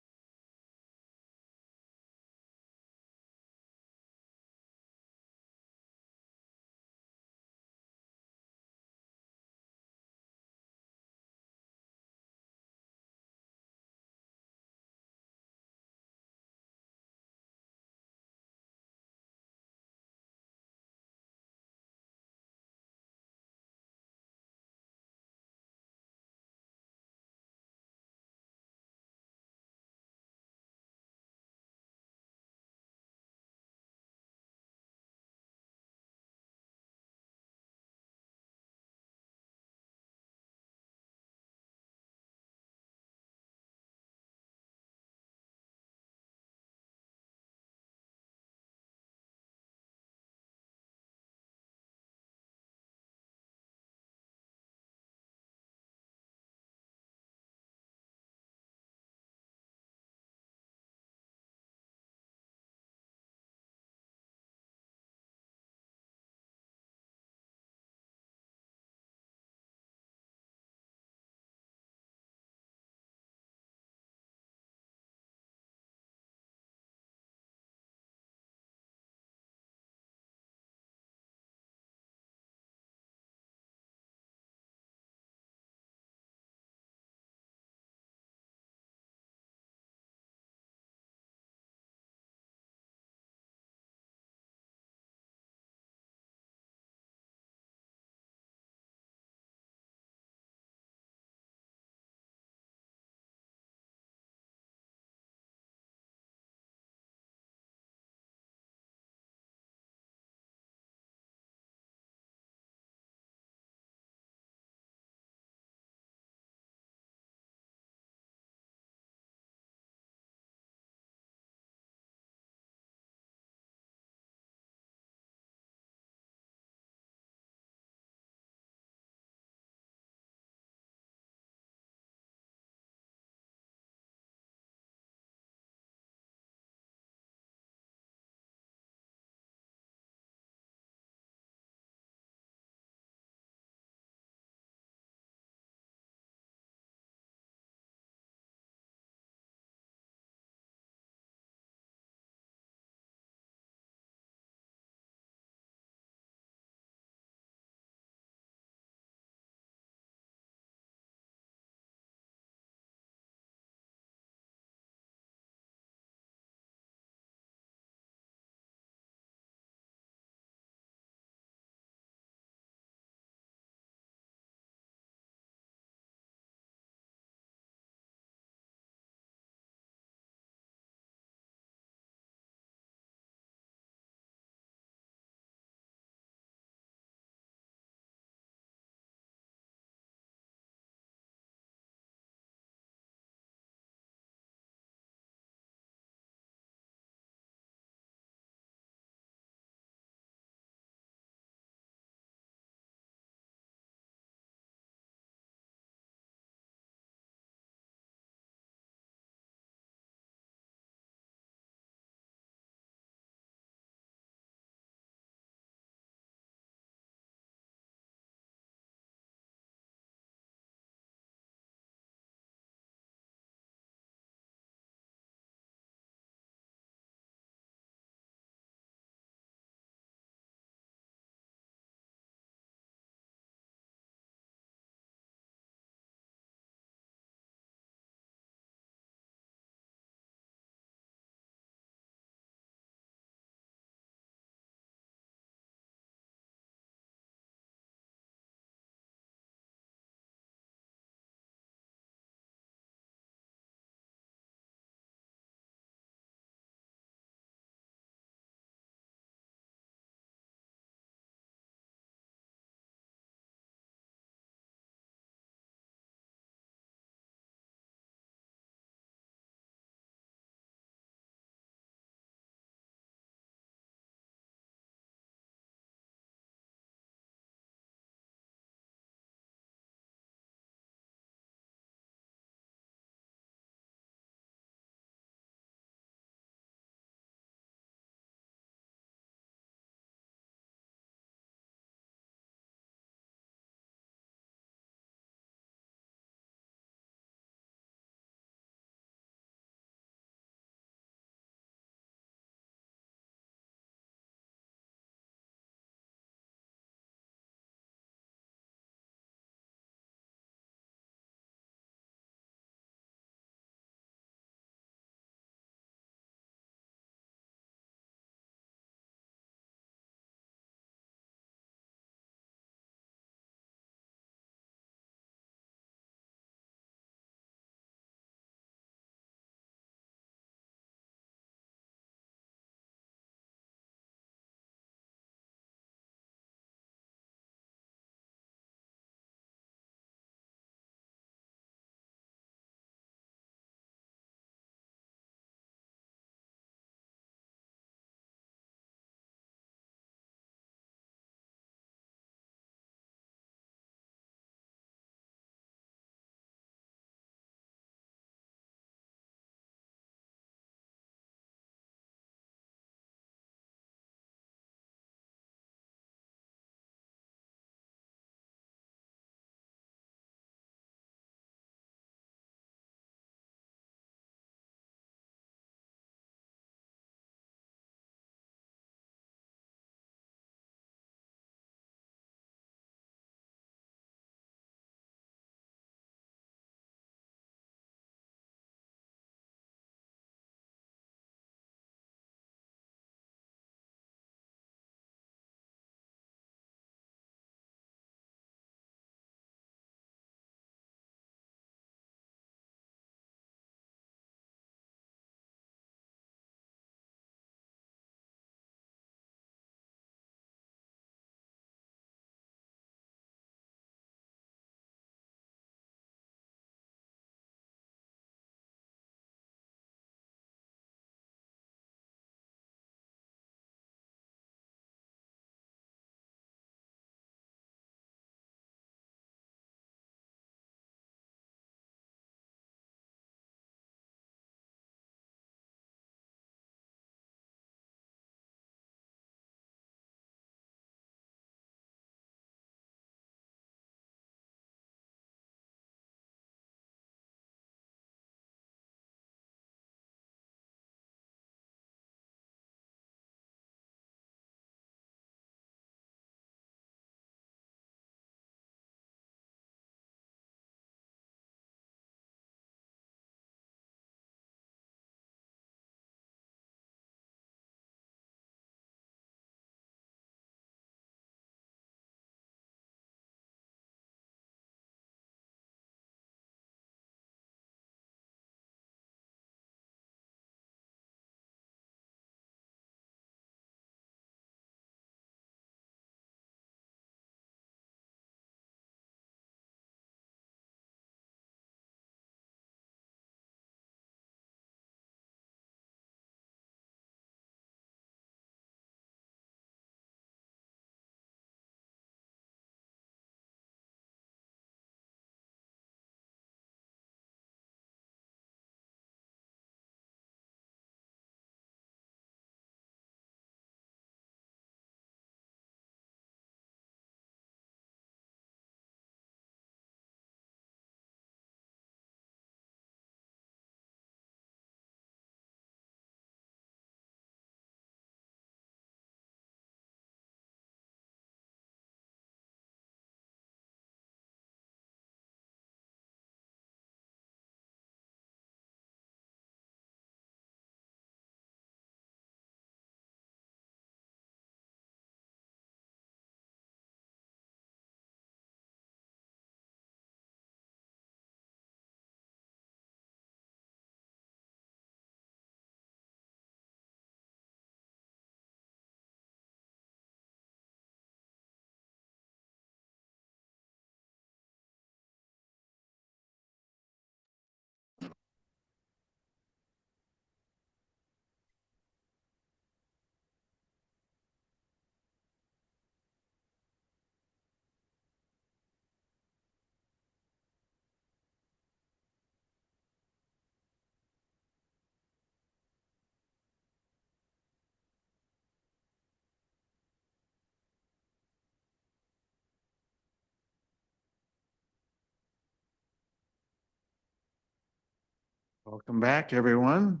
Welcome back, everyone.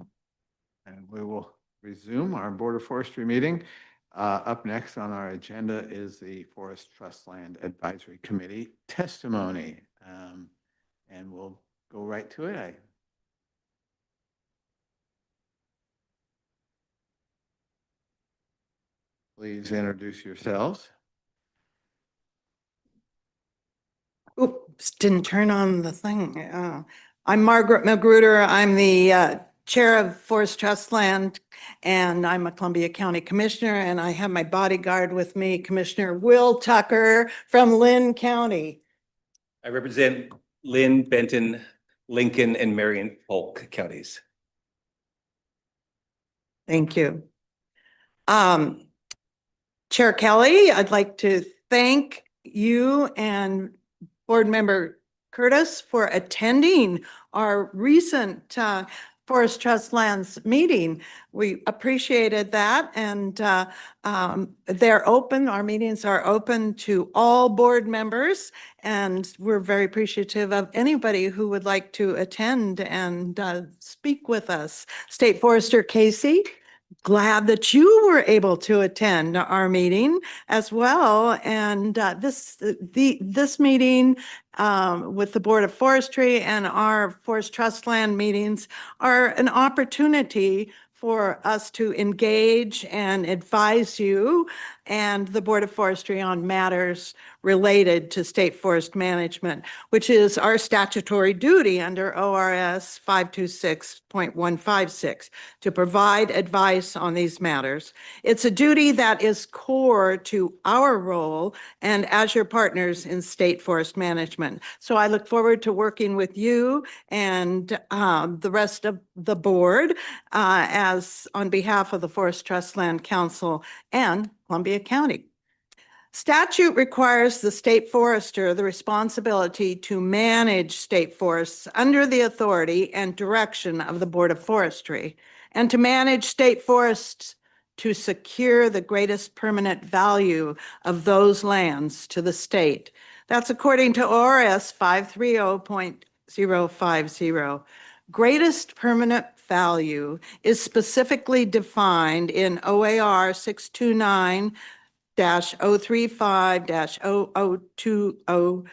And we will resume our Board of Forestry meeting. Up next on our agenda is the Forest Trust Land Advisory Committee testimony. And we'll go right to it. Please introduce yourselves. Oops, didn't turn on the thing. I'm Margaret Magruder. I'm the Chair of Forest Trust Land, and I'm a Columbia County Commissioner, and I have my bodyguard with me, Commissioner Will Tucker from Lynn County. I represent Lynn, Benton, Lincoln, and Marion Polk counties. Thank you. Chair Kelly, I'd like to thank you and Board Member Curtis for attending our recent Forest Trust Lands meeting. We appreciated that, and they're open. Our meetings are open to all board members, and we're very appreciative of anybody who would like to attend and speak with us. State Forester Casey, glad that you were able to attend our meeting as well. And this meeting with the Board of Forestry and our Forest Trust Land meetings are an opportunity for us to engage and advise you and the Board of Forestry on matters related to state forest management, which is our statutory duty under ORS 526.156 to provide advice on these matters. It's a duty that is core to our role and as your partners in state forest management. So I look forward to working with you and the rest of the board as on behalf of the Forest Trust Land Council and Columbia County. Statute requires the state forester the responsibility to manage state forests under the authority and direction of the Board of Forestry, and to manage state forests to secure the greatest permanent value of those lands to the state. That's according to ORS 530.050. Greatest permanent value is specifically defined in OAR 629-035-0020.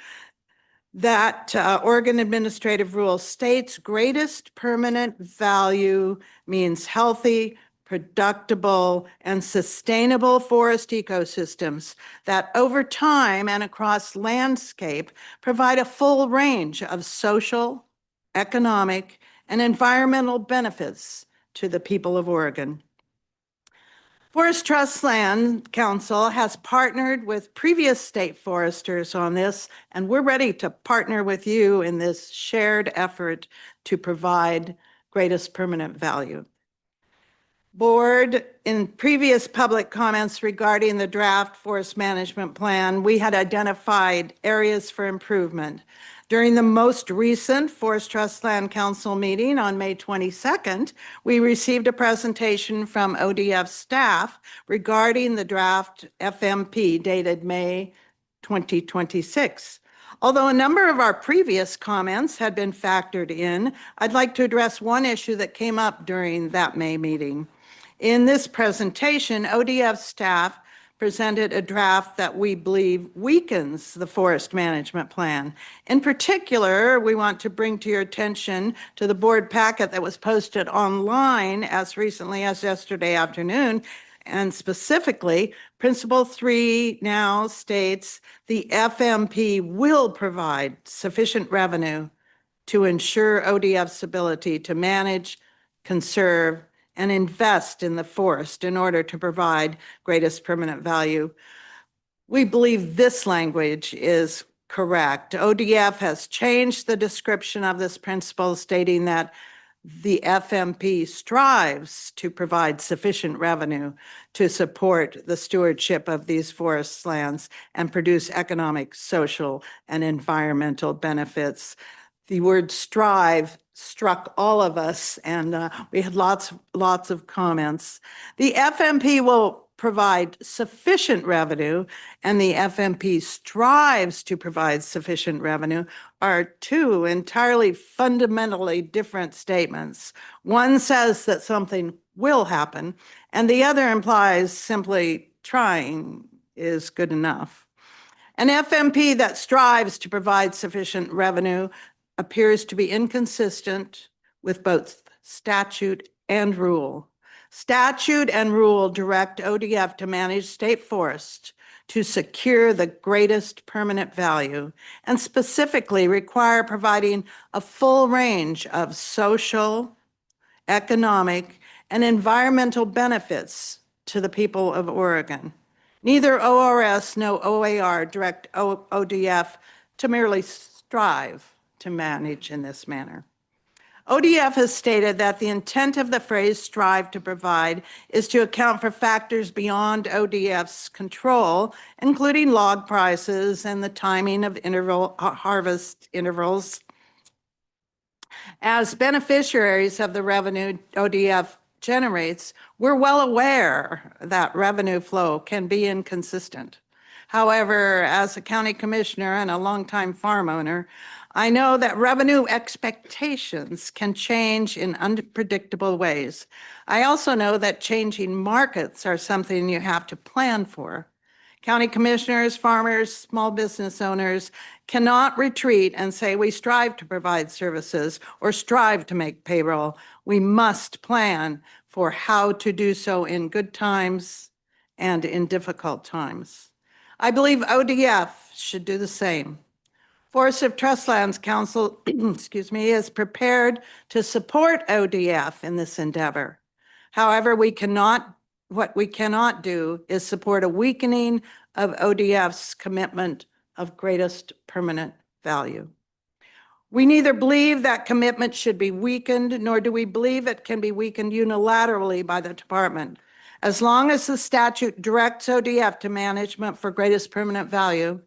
That Oregon Administrative Rule states greatest permanent value means healthy, productible, and sustainable forest ecosystems that over time and across landscape provide a full range of social, economic, and environmental benefits to the people of Oregon. Forest Trust Land Council has partnered with previous state foresters on this, and we're ready to partner with you in this shared effort to provide greatest permanent value. Board, in previous public comments regarding the draft forest management plan, we had identified areas for improvement. During the most recent Forest Trust Land Council meeting on May 22nd, we received a presentation from ODF staff regarding the draft FMP dated May 2026. Although a number of our previous comments had been factored in, I'd like to address one issue that came up during that May meeting. In this presentation, ODF staff presented a draft that we believe weakens the forest management plan. In particular, we want to bring to your attention to the board packet that was posted online as recently as yesterday afternoon. And specifically, Principle 3 now states the FMP will provide sufficient revenue to ensure ODF's ability to manage, conserve, and invest in the forest in order to provide greatest permanent value. We believe this language is correct. ODF has changed the description of this principle, stating that the FMP strives to provide sufficient revenue to support the stewardship of these forest lands and produce economic, social, and environmental benefits. The word strive struck all of us, and we had lots of comments. The FMP will provide sufficient revenue and the FMP strives to provide sufficient revenue are two entirely fundamentally different statements. One says that something will happen, and the other implies simply trying is good enough. An FMP that strives to provide sufficient revenue appears to be inconsistent with both statute and rule. Statute and rule direct ODF to manage state forests to secure the greatest permanent value, and specifically require providing a full range of social, economic, and environmental benefits to the people of Oregon. Neither ORS nor OAR direct ODF to merely strive to manage in this manner. ODF has stated that the intent of the phrase strive to provide is to account for factors beyond ODF's control, including log prices and the timing of harvest intervals. As beneficiaries of the revenue ODF generates, we're well aware that revenue flow can be inconsistent. However, as a county commissioner and a longtime farm owner, I know that revenue expectations can change in unpredictable ways. I also know that changing markets are something you have to plan for. County commissioners, farmers, small business owners cannot retreat and say we strive to provide services or strive to make payroll. We must plan for how to do so in good times and in difficult times. I believe ODF should do the same. Forest of Trustlands Council, is prepared to support ODF in this endeavor. However, what we cannot do is support a weakening of ODF's commitment of greatest permanent value. We neither believe that commitment should be weakened, nor do we believe it can be weakened unilaterally by the department. As long as the statute directs ODF to management for greatest permanent value,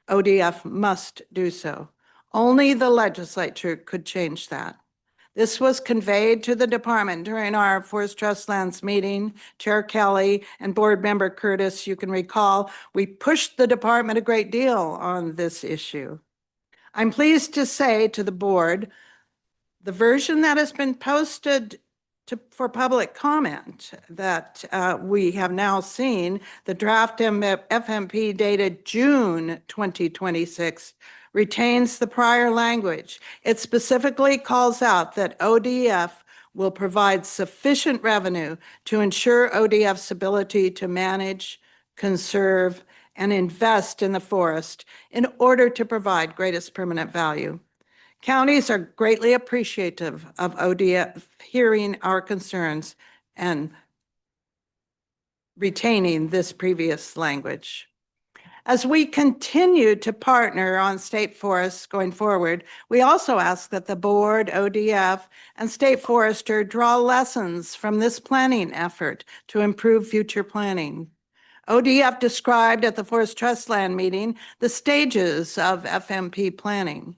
ODF must do so. Only the legislature could change that. This was conveyed to the department during our Forest Trust Lands meeting. Chair Kelly and Board Member Curtis, you can recall, we pushed the department a great deal on this issue. I'm pleased to say to the board, the version that has been posted for public comment that we have now seen, the draft FMP dated June 2026, retains the prior language. It specifically calls out that ODF will provide sufficient revenue to ensure ODF's ability to manage, conserve, and invest in the forest in order to provide greatest permanent value. Counties are greatly appreciative of ODF hearing our concerns and retaining this previous language. As we continue to partner on state forests going forward, we also ask that the board, ODF, and state forester draw lessons from this planning effort to improve future planning. ODF described at the Forest Trust Land meeting the stages of FMP planning.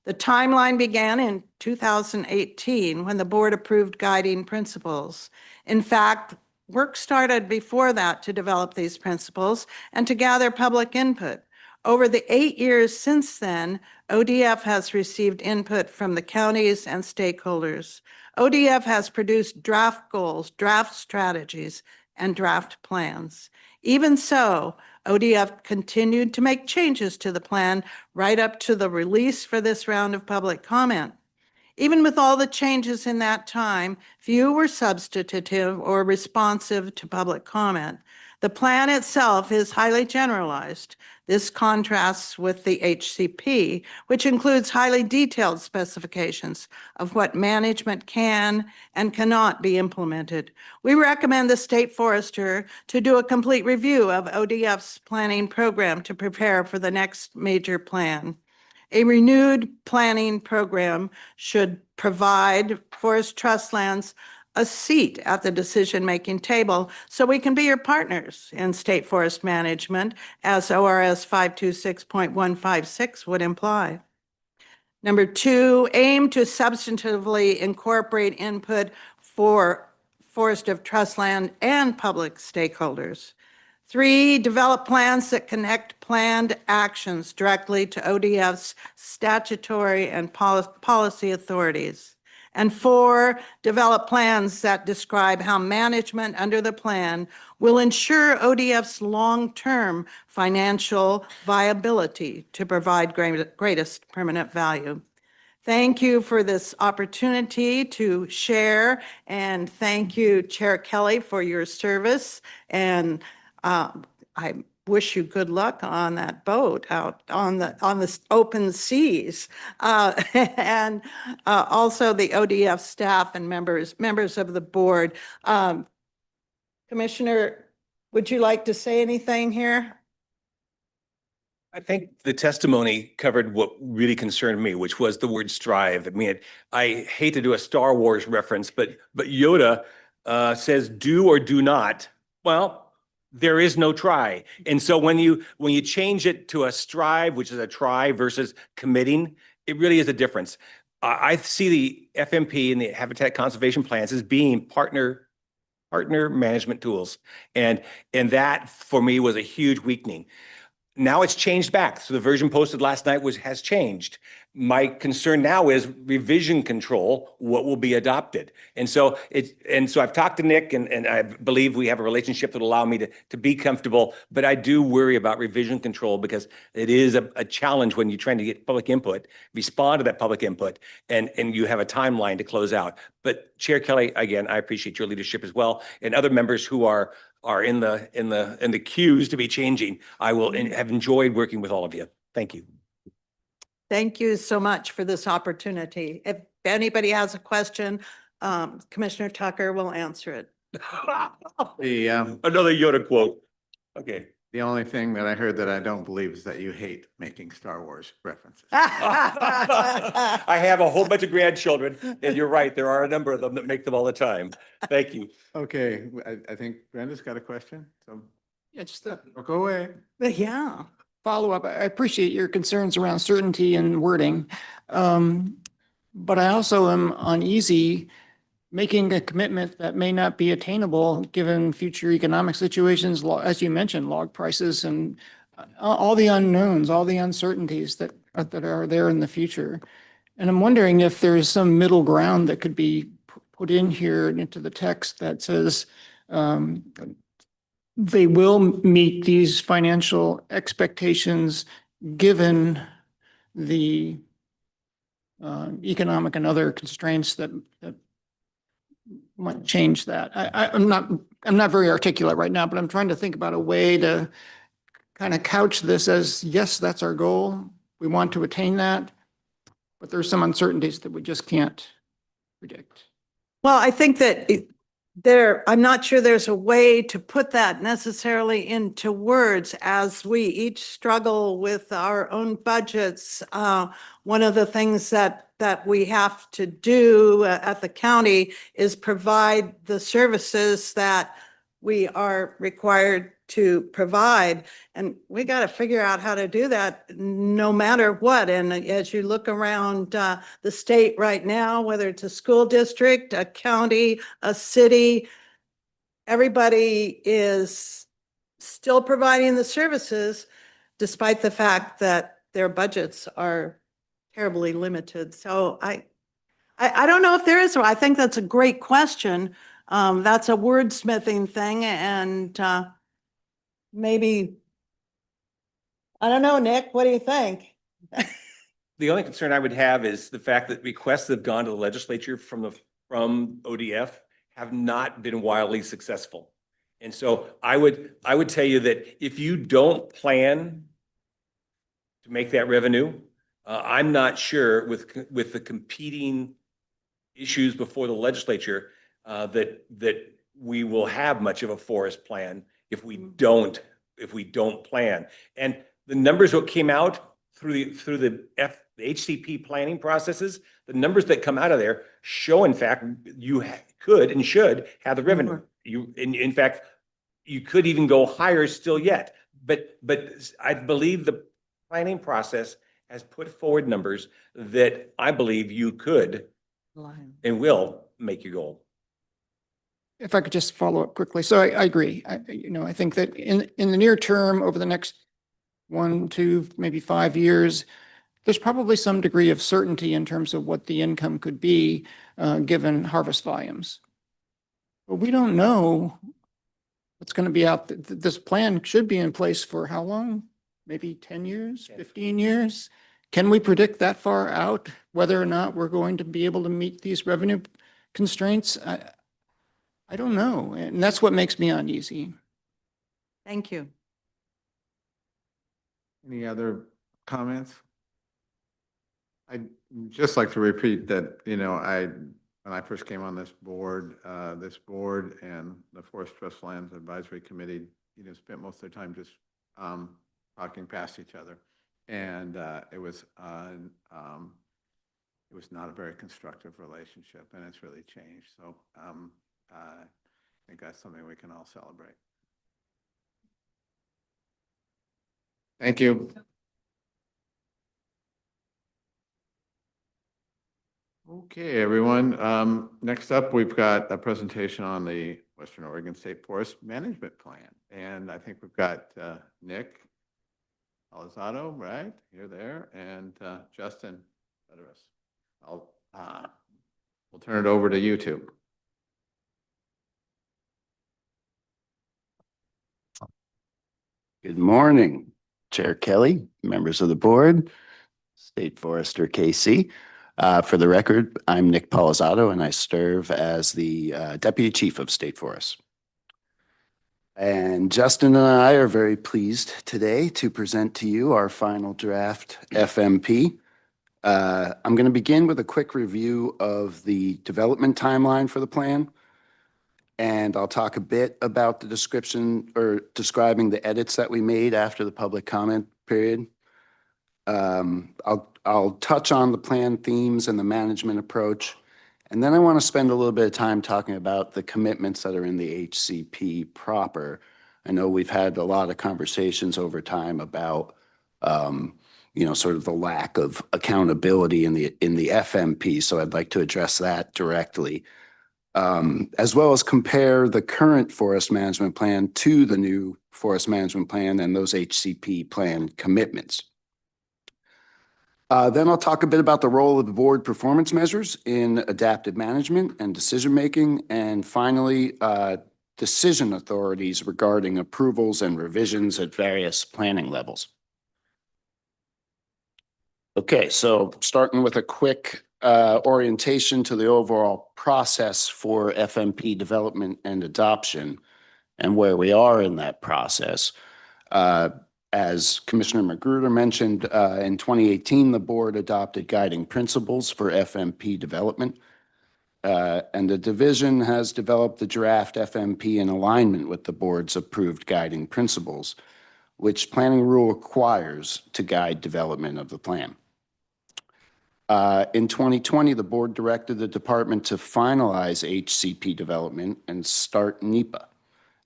The timeline began in 2018 when the board approved guiding principles. In fact, work started before that to develop these principles and to gather public input. Over the 8 years since then, ODF has received input from the counties and stakeholders. ODF has produced draft goals, draft strategies, and draft plans. Even so, ODF continued to make changes to the plan right up to the release for this round of public comment. Even with all the changes in that time, few were substantive or responsive to public comment. The plan itself is highly generalized. This contrasts with the HCP, which includes highly detailed specifications of what management can and cannot be implemented. We recommend the state forester to do a complete review of ODF's planning program to prepare for the next major plan. A renewed planning program should provide Forest Trust Lands a seat at the decision-making table so we can be your partners in state forest management, as ORS 526.156 would imply. Number 2, aim to substantively incorporate input forest of trust land and public stakeholders. 3, develop plans that connect planned actions directly to ODF's statutory and policy authorities. And 4, develop plans that describe how management under the plan will ensure ODF's long-term financial viability to provide greatest permanent value. Thank you for this opportunity to share, and thank you, Chair Kelly, for your service. And I wish you good luck on that boat out on the open seas, and also the ODF staff and members of the board. Commissioner, would you like to say anything here? I think the testimony covered what really concerned me, which was the word strive. I mean, I hate to do a Star Wars reference, but Yoda says do or do not. Well, there is no try. And so when you change it to a strive, which is a try versus committing, it really is a difference. I see the FMP and the Habitat Conservation Plans as being partner management tools. And that for me was a huge weakening. Now it's changed back. So the version posted last night has changed. My concern now is revision control, what will be adopted. And so I've talked to Nick, and I believe we have a relationship that will allow me to be comfortable, but I do worry about revision control because it is a challenge when you're trying to get public input, respond to that public input, and you have a timeline to close out. But Chair Kelly, again, I appreciate your leadership as well, and other members who are in the queues to be changing. I will have enjoyed working with all of you. Thank you. Thank you so much for this opportunity. If anybody has a question, Commissioner Tucker will answer it. Another Yoda quote. Okay. The only thing that I heard that I don't believe is that you hate making Star Wars references. I have a whole bunch of grandchildren, and you're right, there are a number of them that make them all the time. Thank you. Okay, I think Brenda's got a question, so Yeah, just don't go away. Yeah. follow up. I appreciate your concerns around certainty and wording. But I also am uneasy making a commitment that may not be attainable given future economic situations, as you mentioned, log prices and all the unknowns, all the uncertainties that are there in the future. And I'm wondering if there's some middle ground that could be put in here into the text that says they will meet these financial expectations given the economic and other constraints that might change that. I'm not very articulate right now, but I'm trying to think about a way to kind of couch this as, yes, that's our goal. We want to attain that, but there's some uncertainties that we just can't predict. Well, I think that I'm not sure there's a way to put that necessarily into words as we each struggle with our own budgets. One of the things that we have to do at the county is provide the services that we are required to provide. And we got to figure out how to do that no matter what. And as you look around the state right now, whether it's a school district, a county, a city, everybody is still providing the services despite the fact that their budgets are terribly limited. So I don't know if there is, I think that's a great question. That's a wordsmithing thing, and maybe, I don't know, Nick, what do you think? The only concern I would have is the fact that requests that have gone to the legislature from ODF have not been wildly successful. And so I would tell you that if you don't plan to make that revenue, I'm not sure with the competing issues before the legislature that we will have much of a forest plan if we don't plan. And the numbers that came out through the HCP planning processes, the numbers that come out of there show, in fact, you could and should have the revenue. In fact, you could even go higher still yet. But I believe the planning process has put forward numbers that I believe you could and will make your goal. If I could just follow up quickly. So I agree. I think that in the near term, over the next 1, 2, maybe 5 years, there's probably some degree of certainty in terms of what the income could be, given harvest volumes. But we don't know what's going to be out. This plan should be in place for how long? Maybe 10 years, 15 years? Can we predict that far out whether or not we're going to be able to meet these revenue constraints? I don't know. And that's what makes me uneasy. Thank you. Any other comments? I'd just like to repeat that, when I first came on this board and the Forest Trust Lands Advisory Committee, spent most of their time just talking past each other. And it was not a very constructive relationship, and it's really changed. So I think that's something we can all celebrate. Thank you. Okay, everyone. Next up, we've got a presentation on the Western Oregon State Forest Management Plan. And I think we've got Nick Alzado, right? You're there. And Justin Federis. We'll turn it over to you two. Good morning, Chair Kelly, members of the board, State Forester KC. For the record, I'm Nick Palisato, and I serve as the Deputy Chief of State Forests. And Justin and I are very pleased today to present to you our final draft FMP. I'm going to begin with a quick review of the development timeline for the plan. And I'll talk a bit about the description or describing the edits that we made after the public comment period. I'll touch on the plan themes and the management approach. And then I want to spend a little bit of time talking about the commitments that are in the HCP proper. I know we've had a lot of conversations over time about, sort of the lack of accountability in the FMP. So I'd like to address that directly. As well as compare the current forest management plan to the new forest management plan and those HCP plan commitments. Then I'll talk a bit about the role of the board performance measures in adaptive management and decision-making. And finally, decision authorities regarding approvals and revisions at various planning levels. Okay, so starting with a quick orientation to the overall process for FMP development and adoption and where we are in that process. As Commissioner Magruder mentioned, in 2018, the board adopted guiding principles for FMP development. And the division has developed the draft FMP in alignment with the board's approved guiding principles, which planning rule requires to guide development of the plan. In 2020, the board directed the department to finalize HCP development and start NEPA,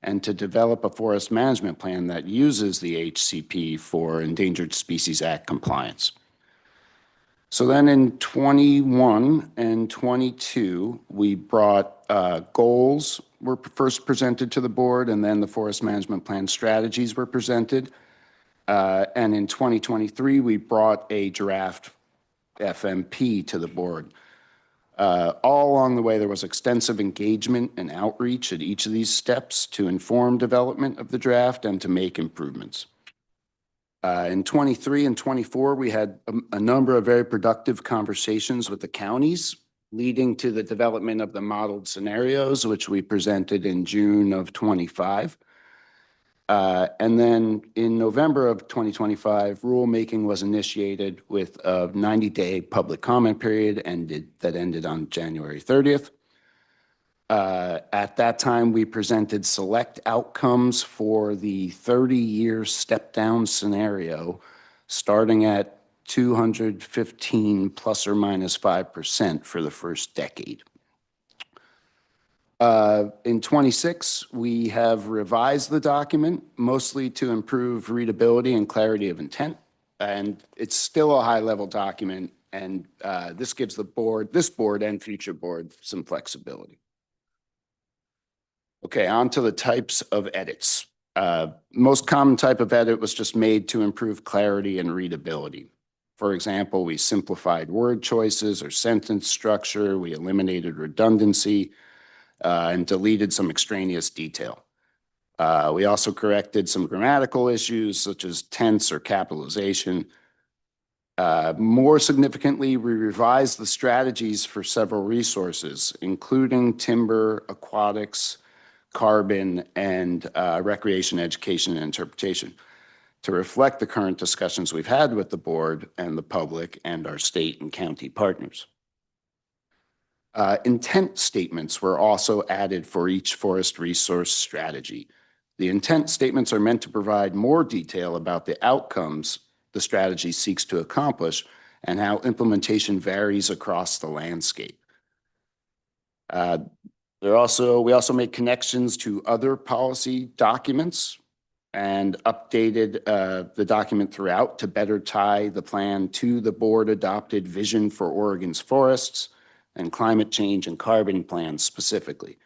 and to develop a forest management plan that uses the HCP for Endangered Species Act compliance. So then in 21 and 22, we brought goals were first presented to the board, and then the forest management plan strategies were presented. And in 2023, we brought a draft FMP to the board. All along the way, there was extensive engagement and outreach at each of these steps to inform development of the draft and to make improvements. In 23 and 24, we had a number of very productive conversations with the counties, leading to the development of the modeled scenarios, which we presented in June of 25. And then in November of 2025, rulemaking was initiated with a 90-day public comment period that ended on January 30th. At that time, we presented select outcomes for the 30-year step-down scenario, starting at 215 plus or minus 5% for the first decade. In 26, we have revised the document mostly to improve readability and clarity of intent. And it's still a high-level document, and this gives this board and future board some flexibility. Okay, on to the types of edits. Most common type of edit was just made to improve clarity and readability. For example, we simplified word choices or sentence structure, we eliminated redundancy, and deleted some extraneous detail. We also corrected some grammatical issues such as tense or capitalization. More significantly, we revised the strategies for several resources, including timber, aquatics, carbon, and recreation, education, and interpretation, to reflect the current discussions we've had with the board and the public and our state and county partners. Intent statements were also added for each forest resource strategy. The intent statements are meant to provide more detail about the outcomes the strategy seeks to accomplish and how implementation varies across the landscape. We also made connections to other policy documents and updated the document throughout to better tie the plan to the board-adopted vision for Oregon's forests and climate change and carbon plans specifically.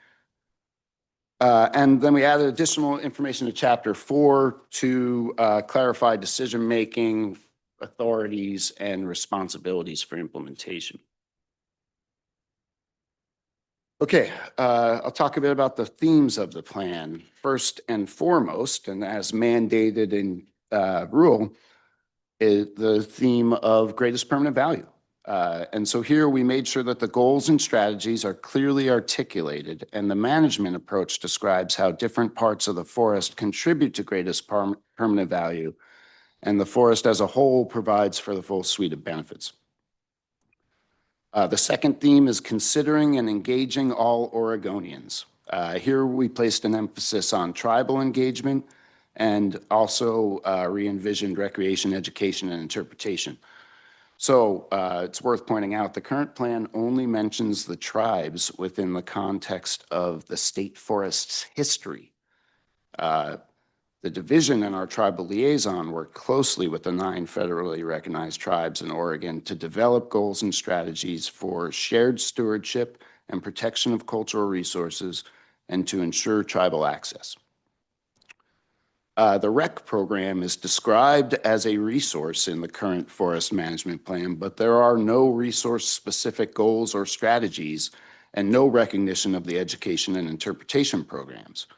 And then we added additional information to Chapter 4 to clarify decision-making authorities and responsibilities for implementation. Okay, I'll talk a bit about the themes of the plan. First and foremost, and as mandated in rule, is the theme of greatest permanent value. And so here we made sure that the goals and strategies are clearly articulated, and the management approach describes how different parts of the forest contribute to greatest permanent value, and the forest as a whole provides for the full suite of benefits. The second theme is considering and engaging all Oregonians. Here we placed an emphasis on tribal engagement and also re-envisioned recreation, education, and interpretation. So it's worth pointing out the current plan only mentions the tribes within the context of the state forest's history. The division and our tribal liaison work closely with the 9 federally recognized tribes in Oregon to develop goals and strategies for shared stewardship and protection of cultural resources and to ensure tribal access. The REC program is described as a resource in the current forest management plan, but there are no resource-specific goals or strategies and no recognition of the education and interpretation programs.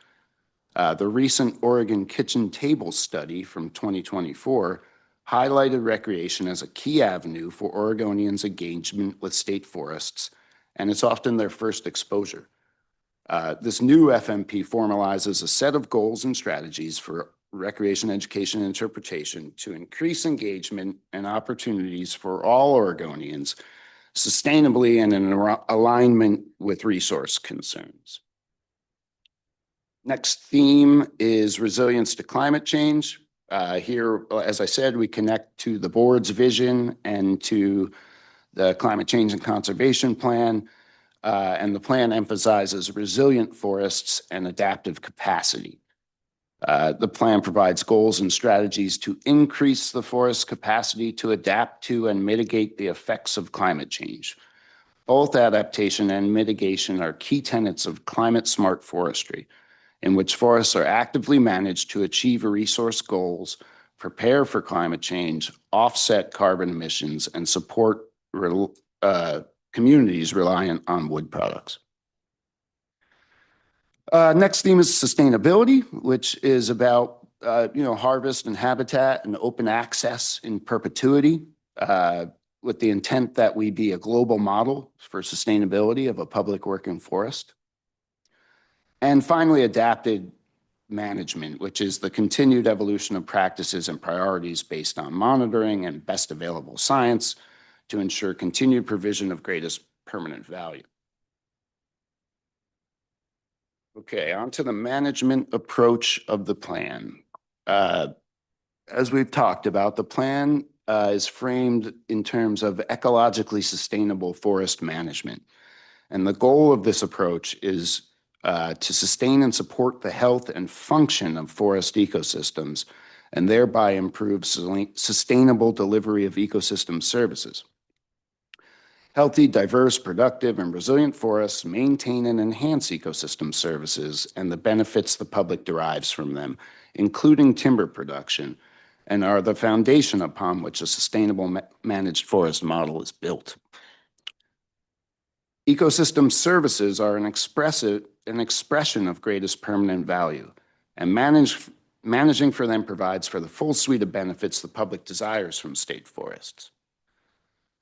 The recent Oregon Kitchen Table study from 2024 highlighted recreation as a key avenue for Oregonians' engagement with state forests, and it's often their first exposure. This new FMP formalizes a set of goals and strategies for recreation, education, and interpretation to increase engagement and opportunities for all Oregonians sustainably and in alignment with resource concerns. Next theme is resilience to climate change. Here, as I said, we connect to the board's vision and to the climate change and conservation plan. And the plan emphasizes resilient forests and adaptive capacity. The plan provides goals and strategies to increase the forest's capacity to adapt to and mitigate the effects of climate change. Both adaptation and mitigation are key tenets of climate-smart forestry, in which forests are actively managed to achieve resource goals, prepare for climate change, offset carbon emissions, and support communities reliant on wood products. Next theme is sustainability, which is about harvest and habitat and open access in perpetuity, with the intent that we be a global model for sustainability of a public working forest. And finally, adapted management, which is the continued evolution of practices and priorities based on monitoring and best available science to ensure continued provision of greatest permanent value. Okay, on to the management approach of the plan. As we've talked about, the plan is framed in terms of ecologically sustainable forest management. And the goal of this approach is to sustain and support the health and function of forest ecosystems and thereby improve sustainable delivery of ecosystem services. Healthy, diverse, productive, and resilient forests maintain and enhance ecosystem services and the benefits the public derives from them, including timber production, and are the foundation upon which a sustainable managed forest model is built. Ecosystem services are an expression of greatest permanent value, and managing for them provides for the full suite of benefits the public desires from state forests.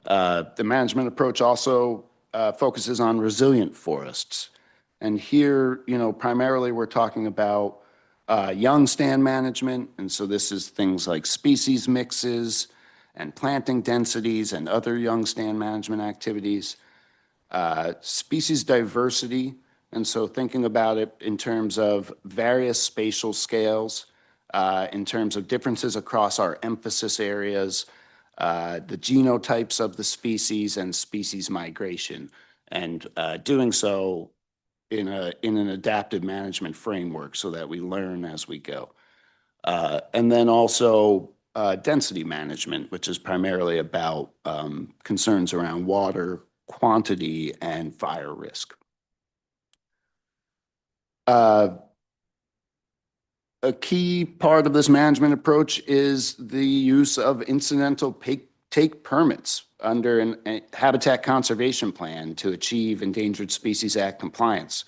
The management approach also focuses on resilient forests. And here, primarily we're talking about young stand management. And so this is things like species mixes and planting densities and other young stand management activities. Species diversity. And so thinking about it in terms of various spatial scales, in terms of differences across our emphasis areas, the genotypes of the species and species migration, and doing so in an adaptive management framework so that we learn as we go. And then also density management, which is primarily about concerns around water quantity and fire risk. A key part of this management approach is the use of incidental take permits under a habitat conservation plan to achieve Endangered Species Act compliance.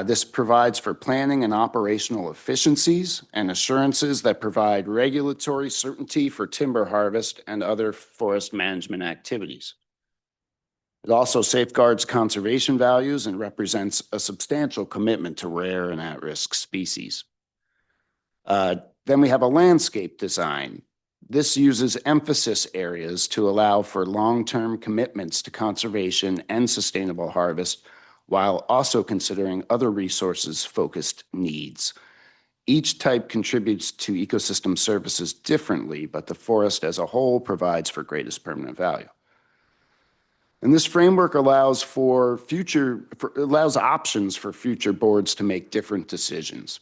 This provides for planning and operational efficiencies and assurances that provide regulatory certainty for timber harvest and other forest management activities. It also safeguards conservation values and represents a substantial commitment to rare and at-risk species. Then we have a landscape design. This uses emphasis areas to allow for long-term commitments to conservation and sustainable harvest, while also considering other resources-focused needs. Each type contributes to ecosystem services differently, but the forest as a whole provides for greatest permanent value. And this framework allows options for future boards to make different decisions.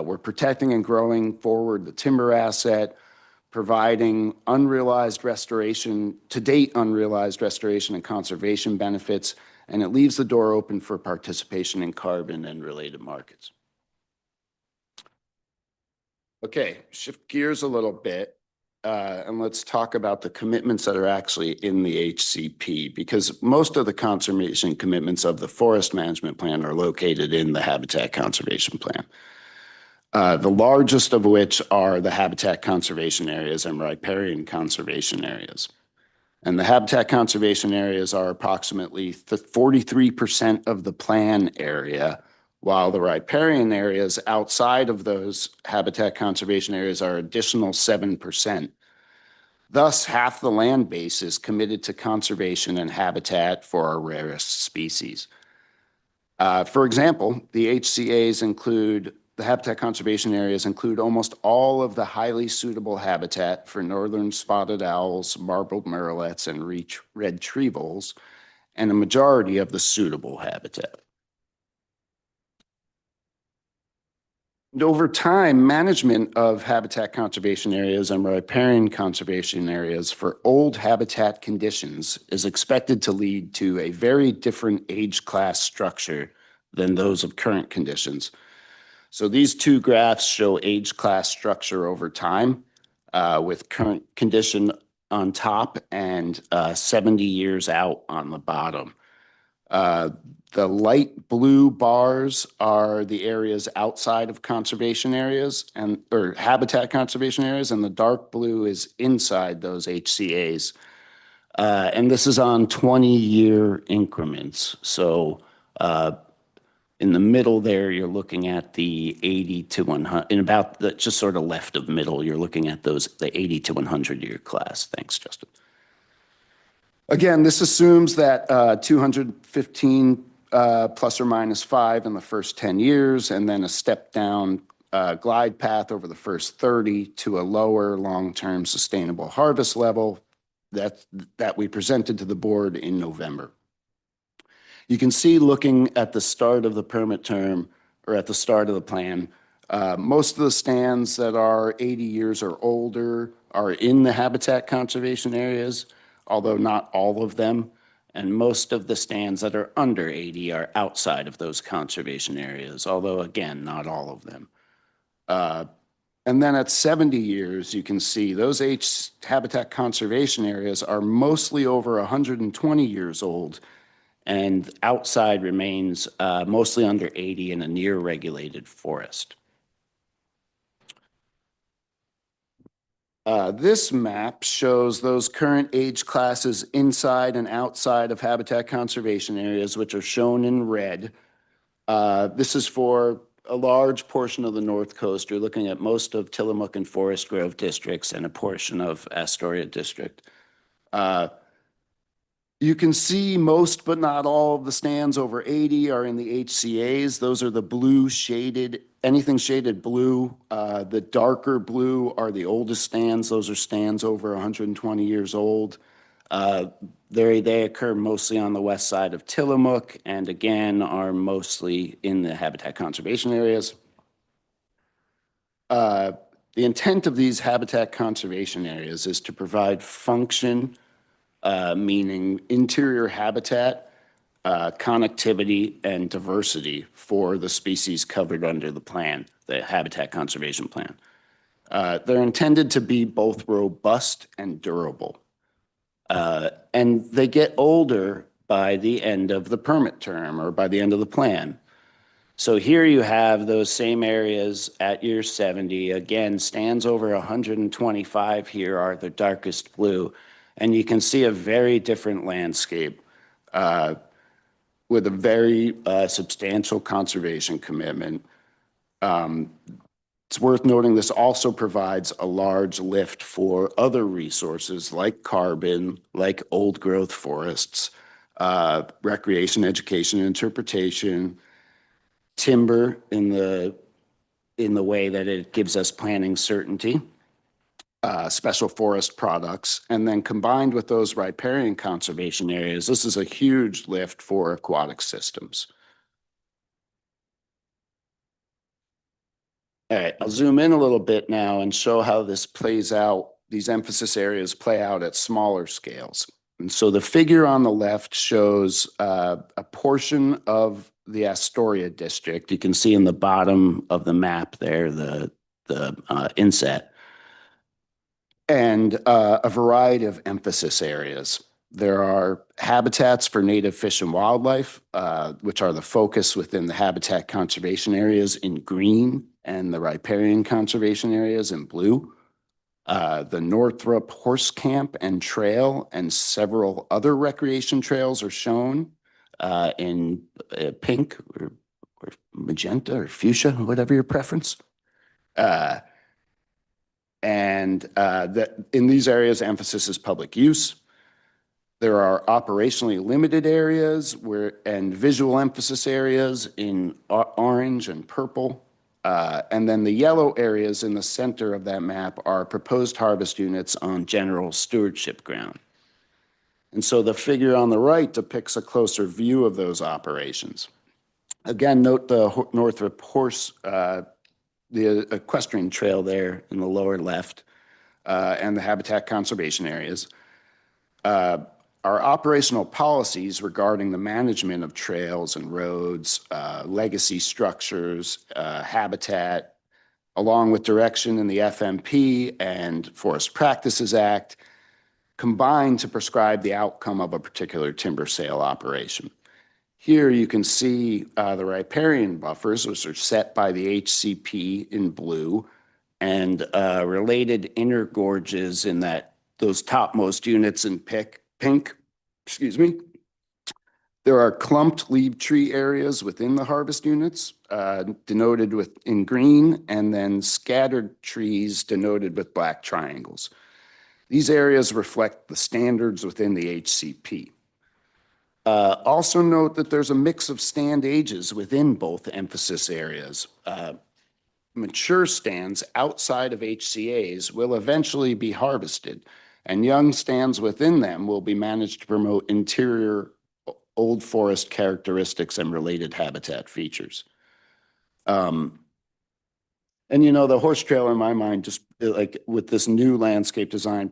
We're protecting and growing forward the timber asset, providing unrealized restoration, to date unrealized restoration and conservation benefits, and it leaves the door open for participation in carbon and related markets. Okay, shift gears a little bit, and let's talk about the commitments that are actually in the HCP, because most of the conservation commitments of the Forest Management Plan are located in the Habitat Conservation Plan. The largest of which are the habitat conservation areas and riparian conservation areas. And the habitat conservation areas are approximately 43% of the plan area, while the riparian areas outside of those habitat conservation areas are additional 7%. Thus, half the land base is committed to conservation and habitat for our rarest species. For example, the HCAs include the habitat conservation areas include almost all of the highly suitable habitat for northern spotted owls, marbled murrelets, and red tree voles, and a majority of the suitable habitat. And over time, management of habitat conservation areas and riparian conservation areas for old habitat conditions is expected to lead to a very different age class structure than those of current conditions. So these two graphs show age class structure over time with current condition on top and 70 years out on the bottom. The light blue bars are the areas outside of conservation areas or habitat conservation areas, and the dark blue is inside those HCAs. And this is on 20-year increments. So in the middle there, you're looking at the 80 to 100, and about the just sort of left of middle, you're looking at the 80 to 100-year class. Thanks, Justin. Again, this assumes that 215 plus or minus 5 in the first 10 years, and then a step down glide path over the first 30 to a lower long-term sustainable harvest level that we presented to the board in November. You can see, looking at the start of the permit term or at the start of the plan, most of the stands that are 80 years or older are in the habitat conservation areas, although not all of them. And most of the stands that are under 80 are outside of those conservation areas, although again, not all of them. And then at 70 years, you can see those habitat conservation areas are mostly over 120 years old, and outside remains mostly under 80 in a near regulated forest. This map shows those current age classes inside and outside of habitat conservation areas, which are shown in red. This is for a large portion of the North Coast. You're looking at most of Tillamook and Forest Grove districts and a portion of Astoria district. You can see most, but not all of the stands over 80 are in the HCAs. Those are the blue shaded, anything shaded blue. The darker blue are the oldest stands. Those are stands over 120 years old. They occur mostly on the west side of Tillamook and again are mostly in the habitat conservation areas. The intent of these habitat conservation areas is to provide function, meaning interior habitat, connectivity, and diversity for the species covered under the plan, the Habitat Conservation Plan. They're intended to be both robust and durable. And they get older by the end of the permit term or by the end of the plan. So here you have those same areas at year 70. Again, stands over 125 here are the darkest blue. And you can see a very different landscape with a very substantial conservation commitment. It's worth noting this also provides a large lift for other resources like carbon, like old growth forests, recreation, education, and interpretation, timber in the way that it gives us planning certainty, special forest products, and then combined with those riparian conservation areas, this is a huge lift for aquatic systems. All right, I'll zoom in a little bit now and show how this plays out. These emphasis areas play out at smaller scales. And so the figure on the left shows a portion of the Astoria district. You can see in the bottom of the map there, the inset, and a variety of emphasis areas. There are habitats for native fish and wildlife, which are the focus within the habitat conservation areas in green, and the riparian conservation areas in blue. The Northrop Horse Camp and Trail and several other recreation trails are shown in pink or magenta or fuchsia, whatever your preference. In these areas, emphasis is public use. There are operationally limited areas and visual emphasis areas in orange and purple. And then the yellow areas in the center of that map are proposed harvest units on general stewardship ground. And so the figure on the right depicts a closer view of those operations. Again, note the Northrop Horse, the equestrian trail there in the lower left, and the habitat conservation areas. Our operational policies regarding the management of trails and roads, legacy structures, habitat, along with direction in the FMP and Forest Practices Act, combine to prescribe the outcome of a particular timber sale operation. Here you can see the riparian buffers, which are set by the HCP in blue, and related inner gorges in those topmost units in pink, excuse me. There are clumped leaf tree areas within the harvest units, denoted in green, and then scattered trees denoted with black triangles. These areas reflect the standards within the HCP. Also note that there's a mix of stand ages within both emphasis areas. Mature stands outside of HCAs will eventually be harvested, and young stands within them will be managed to promote interior old forest characteristics and related habitat features. And the horse trail in my mind, just like with this new landscape design,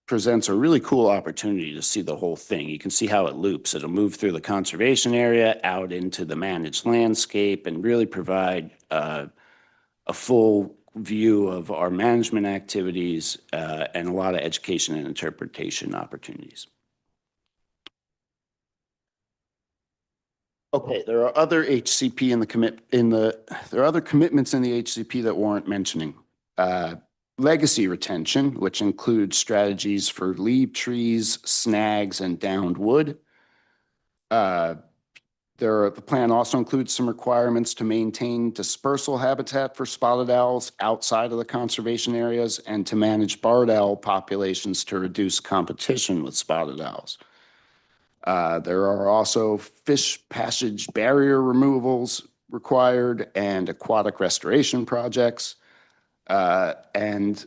presents a really cool opportunity to see the whole thing. You can see how it loops. It'll move through the conservation area out into the managed landscape and really provide a full view of our management activities and a lot of education and interpretation opportunities. Okay, there are other HCP there are other commitments in the HCP that warrant mentioning. Legacy retention, which includes strategies for leave trees, snags, and downed wood. The plan also includes some requirements to maintain dispersal habitat for spotted owls outside of the conservation areas and to manage barred owl populations to reduce competition with spotted owls. There are also fish passage barrier removals required and aquatic restoration projects and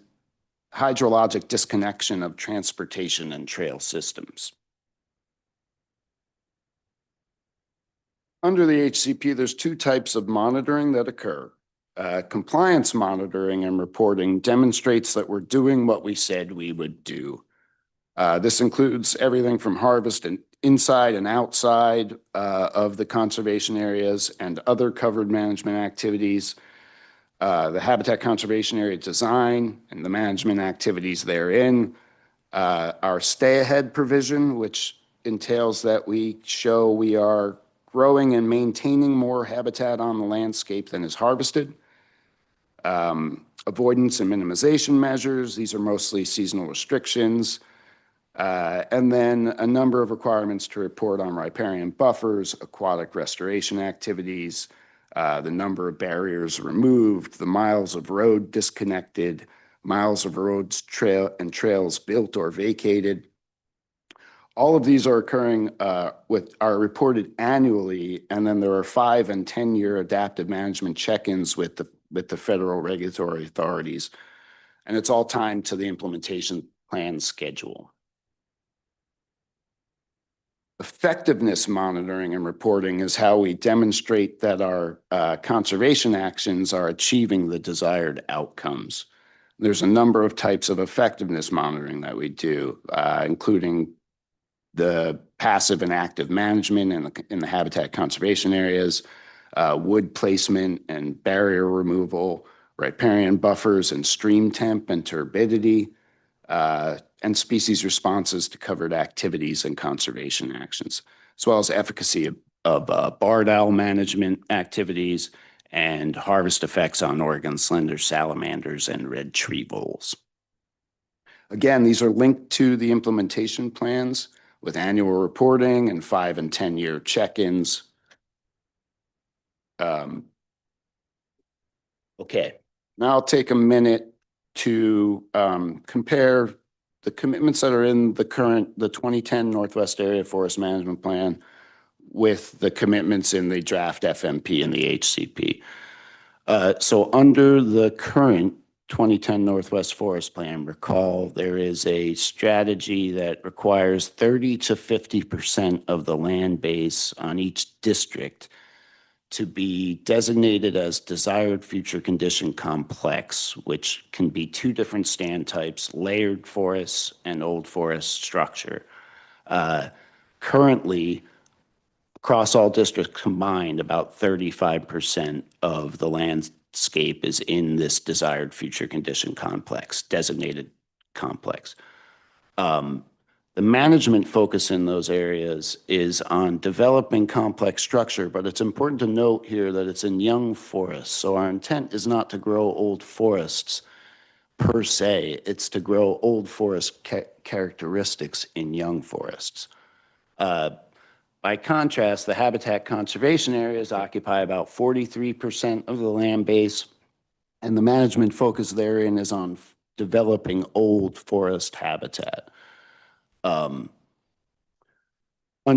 hydrologic disconnection of transportation and trail systems. Under the HCP, there's two types of monitoring that occur. Compliance monitoring and reporting demonstrates that we're doing what we said we would do. This includes everything from harvest and inside and outside of the conservation areas and other covered management activities, the habitat conservation area design and the management activities therein, our stay ahead provision, which entails that we show we are growing and maintaining more habitat on the landscape than is harvested. Avoidance and minimization measures, these are mostly seasonal restrictions. And then a number of requirements to report on riparian buffers, aquatic restoration activities, the number of barriers removed, the miles of road disconnected, miles of roads trails built or vacated. All of these are occurring are reported annually, and then there are 5- and 10-year adaptive management check-ins with the federal regulatory authorities, and it's all timed to the implementation plan schedule. Effectiveness monitoring and reporting is how we demonstrate that our conservation actions are achieving the desired outcomes. There's a number of types of effectiveness monitoring that we do, including the passive and active management in the habitat conservation areas, wood placement and barrier removal, riparian buffers and stream temp and turbidity, and species responses to covered activities and conservation actions, as well as efficacy of barred owl management activities and harvest effects on Oregon slender salamanders and red tree voles. Again, these are linked to the implementation plans with annual reporting and 5- and 10-year check-ins. Okay, now I'll take a minute to compare the commitments that are in the 2010 Northwest Area Forest Management Plan with the commitments in the draft FMP and the HCP. So under the current 2010 Northwest Forest Plan, recall there is a strategy that requires 30 to 50% of the land base on each district to be designated as desired future condition complex, which can be two different stand types, layered forests and old forest structure. Currently, across all districts combined, about 35% of the landscape is in this desired future condition complex, designated complex. The management focus in those areas is on developing complex structure, but it's important to note here that it's in young forests. So our intent is not to grow old forests per se, it's to grow old forest characteristics in young forests. By contrast, the habitat conservation areas occupy about 43% of the land base, and the management focus therein is on developing old forest habitat. Under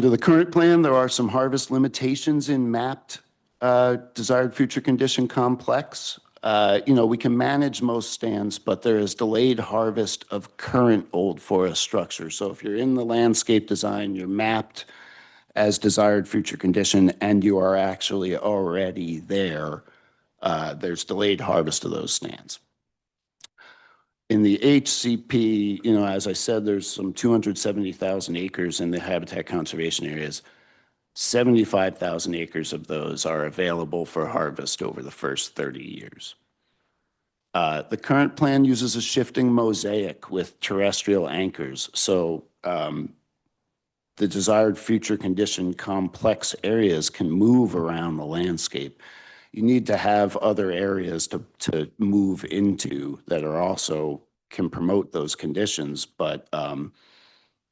the current plan, there are some harvest limitations in mapped desired future condition complex. We can manage most stands, but there is delayed harvest of current old forest structure. So if you're in the landscape design, you're mapped as desired future condition, and you are actually already there, there's delayed harvest of those stands. In the HCP, you know, as I said, there's some 270,000 acres in the habitat conservation areas. 75,000 acres of those are available for harvest over the first 30 years. The current plan uses a shifting mosaic with terrestrial anchors. So the desired future condition complex areas can move around the landscape. You need to have other areas to move into that are also can promote those conditions, but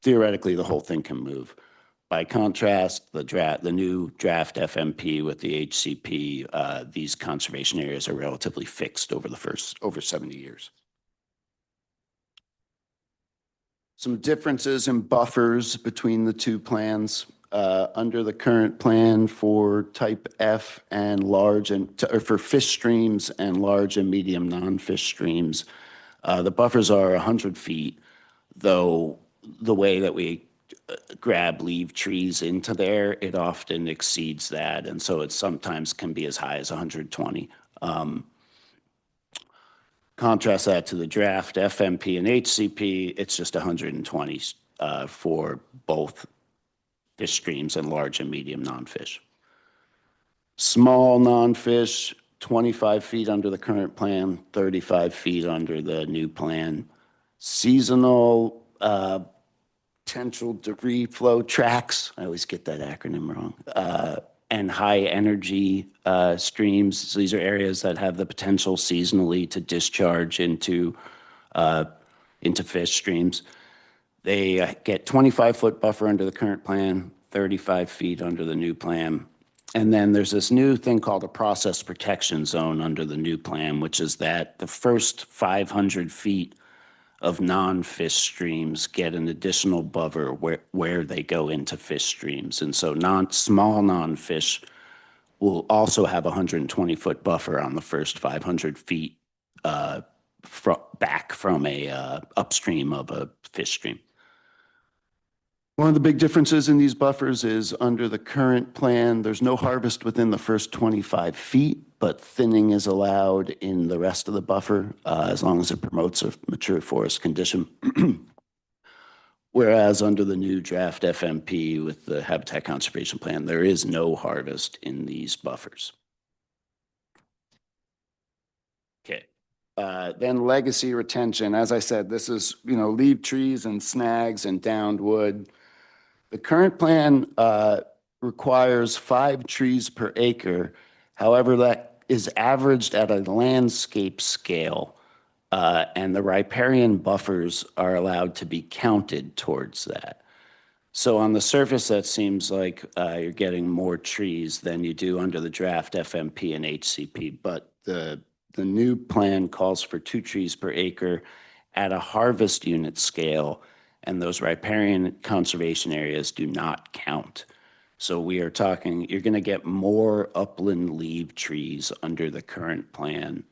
theoretically the whole thing can move. By contrast, the new draft FMP with the HCP, these conservation areas are relatively fixed over over 70 years. Some differences in buffers between the two plans. Under the current plan for type F and large or for fish streams and large and medium non-fish streams, the buffers are 100 feet, though the way that we grab leave trees into there, it often exceeds that. And so it sometimes can be as high as 120. Contrast that to the draft FMP and HCP, it's just 120 for both fish streams and large and medium non-fish. Small non-fish, 25 feet under the current plan, 35 feet under the new plan. Seasonal potential debris flow tracks, I always get that acronym wrong, and high energy streams. So these are areas that have the potential seasonally to discharge into fish streams. They get 25-foot buffer under the current plan, 35 feet under the new plan. And then there's this new thing called a process protection zone under the new plan, which is that the first 500 feet of non-fish streams get an additional buffer where they go into fish streams. And so small non-fish will also have a 120-foot buffer on the first 500 feet back from a upstream of a fish stream. One of the big differences in these buffers is under the current plan, there's no harvest within the first 25 feet, but thinning is allowed in the rest of the buffer as long as it promotes a mature forest condition. Whereas under the new draft FMP with the Habitat Conservation Plan, there is no harvest in these buffers. Okay. Then legacy retention. As I said, this is, leave trees and snags and downed wood. The current plan requires 5 trees per acre. However, that is averaged at a landscape scale, and the riparian buffers are allowed to be counted towards that. So on the surface, that seems like you're getting more trees than you do under the draft FMP and HCP, but the new plan calls for 2 trees per acre at a harvest unit scale, and those riparian conservation areas do not count. So we are talking, you're going to get more upland leaf trees under the current plan,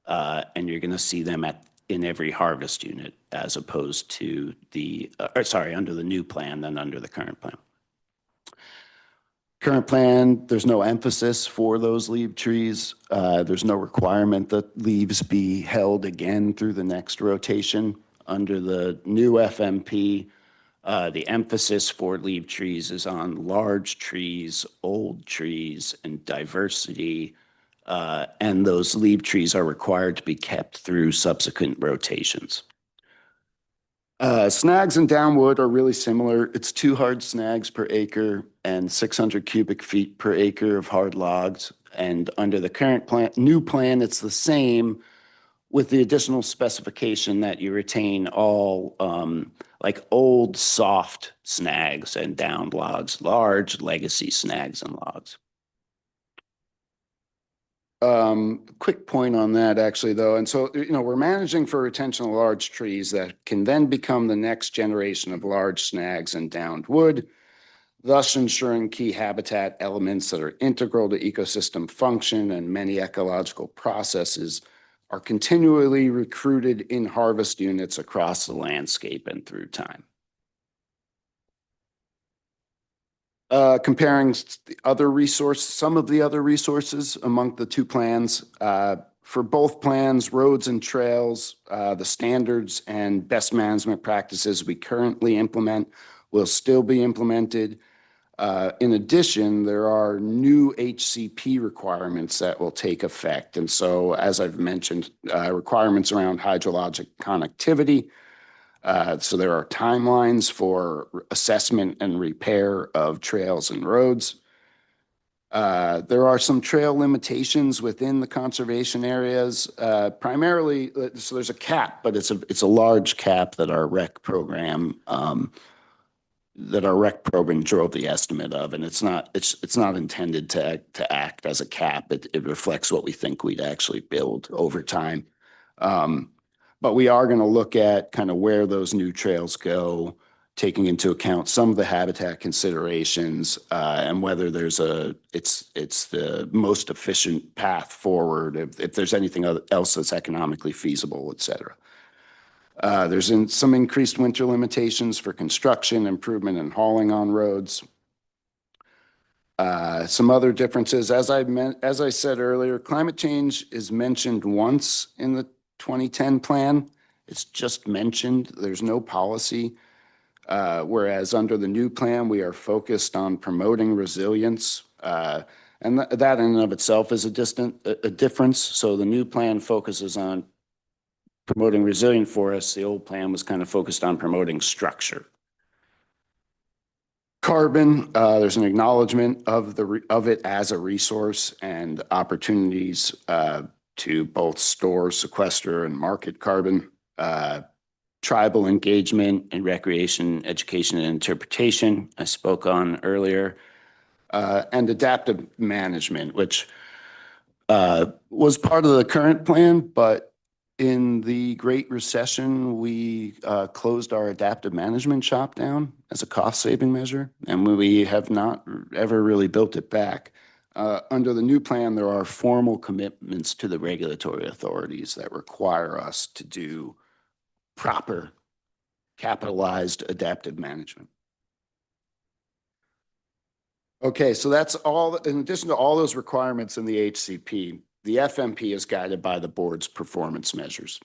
and you're going to see them in every harvest unit as opposed to under the new plan than under the current plan. Current plan, there's no emphasis for those leaf trees. There's no requirement that leaves be held again through the next rotation. Under the new FMP, the emphasis for leaf trees is on large trees, old trees, and diversity. And those leaf trees are required to be kept through subsequent rotations. Snags and downwood are really similar. It's 2 hard snags per acre and 600 cubic feet per acre of hard logs. And under the current new plan, it's the same, with the additional specification that you retain all like old soft snags and downed logs, large legacy snags and logs. Quick point on that actually though. And so, we're managing for retention of large trees that can then become the next generation of large snags and downed wood, thus ensuring key habitat elements that are integral to ecosystem function and many ecological processes are continually recruited in harvest units across the landscape and through time. Comparing the other some of the other resources among the two plans. For both plans, roads and trails, the standards and best management practices we currently implement will still be implemented. In addition, there are new HCP requirements that will take effect. And so, as I've mentioned, requirements around hydrologic connectivity. So there are timelines for assessment and repair of trails and roads. There are some trail limitations within the conservation areas, primarily, so there's a cap, but it's a large cap that our rec program drove the estimate of, and it's not intended to act as a cap. It reflects what we think we'd actually build over time. But we are going to look at kind of where those new trails go, taking into account some of the habitat considerations, and whether it's the most efficient path forward, if there's anything else that's economically feasible, et cetera. There's some increased winter limitations for construction, improvement, and hauling on roads. Some other differences, as I said earlier, climate change is mentioned once in the 2010 plan. It's just mentioned. There's no policy. Whereas under the new plan, we are focused on promoting resilience. And that in and of itself is a difference. So the new plan focuses on promoting resilient forests. The old plan was kind of focused on promoting structure. Carbon, there's an acknowledgement of it as a resource and opportunities to both store, sequester, and market carbon. Tribal engagement and recreation, education, and interpretation, I spoke on earlier. And adaptive management, which was part of the current plan, but in the Great Recession, we closed our adaptive management shop down as a cost-saving measure, and we have not ever really built it back. Under the new plan, there are formal commitments to the regulatory authorities that require us to do proper capitalized adaptive management. Okay, so that's all. In addition to all those requirements in the HCP, the FMP is guided by the board's performance measures.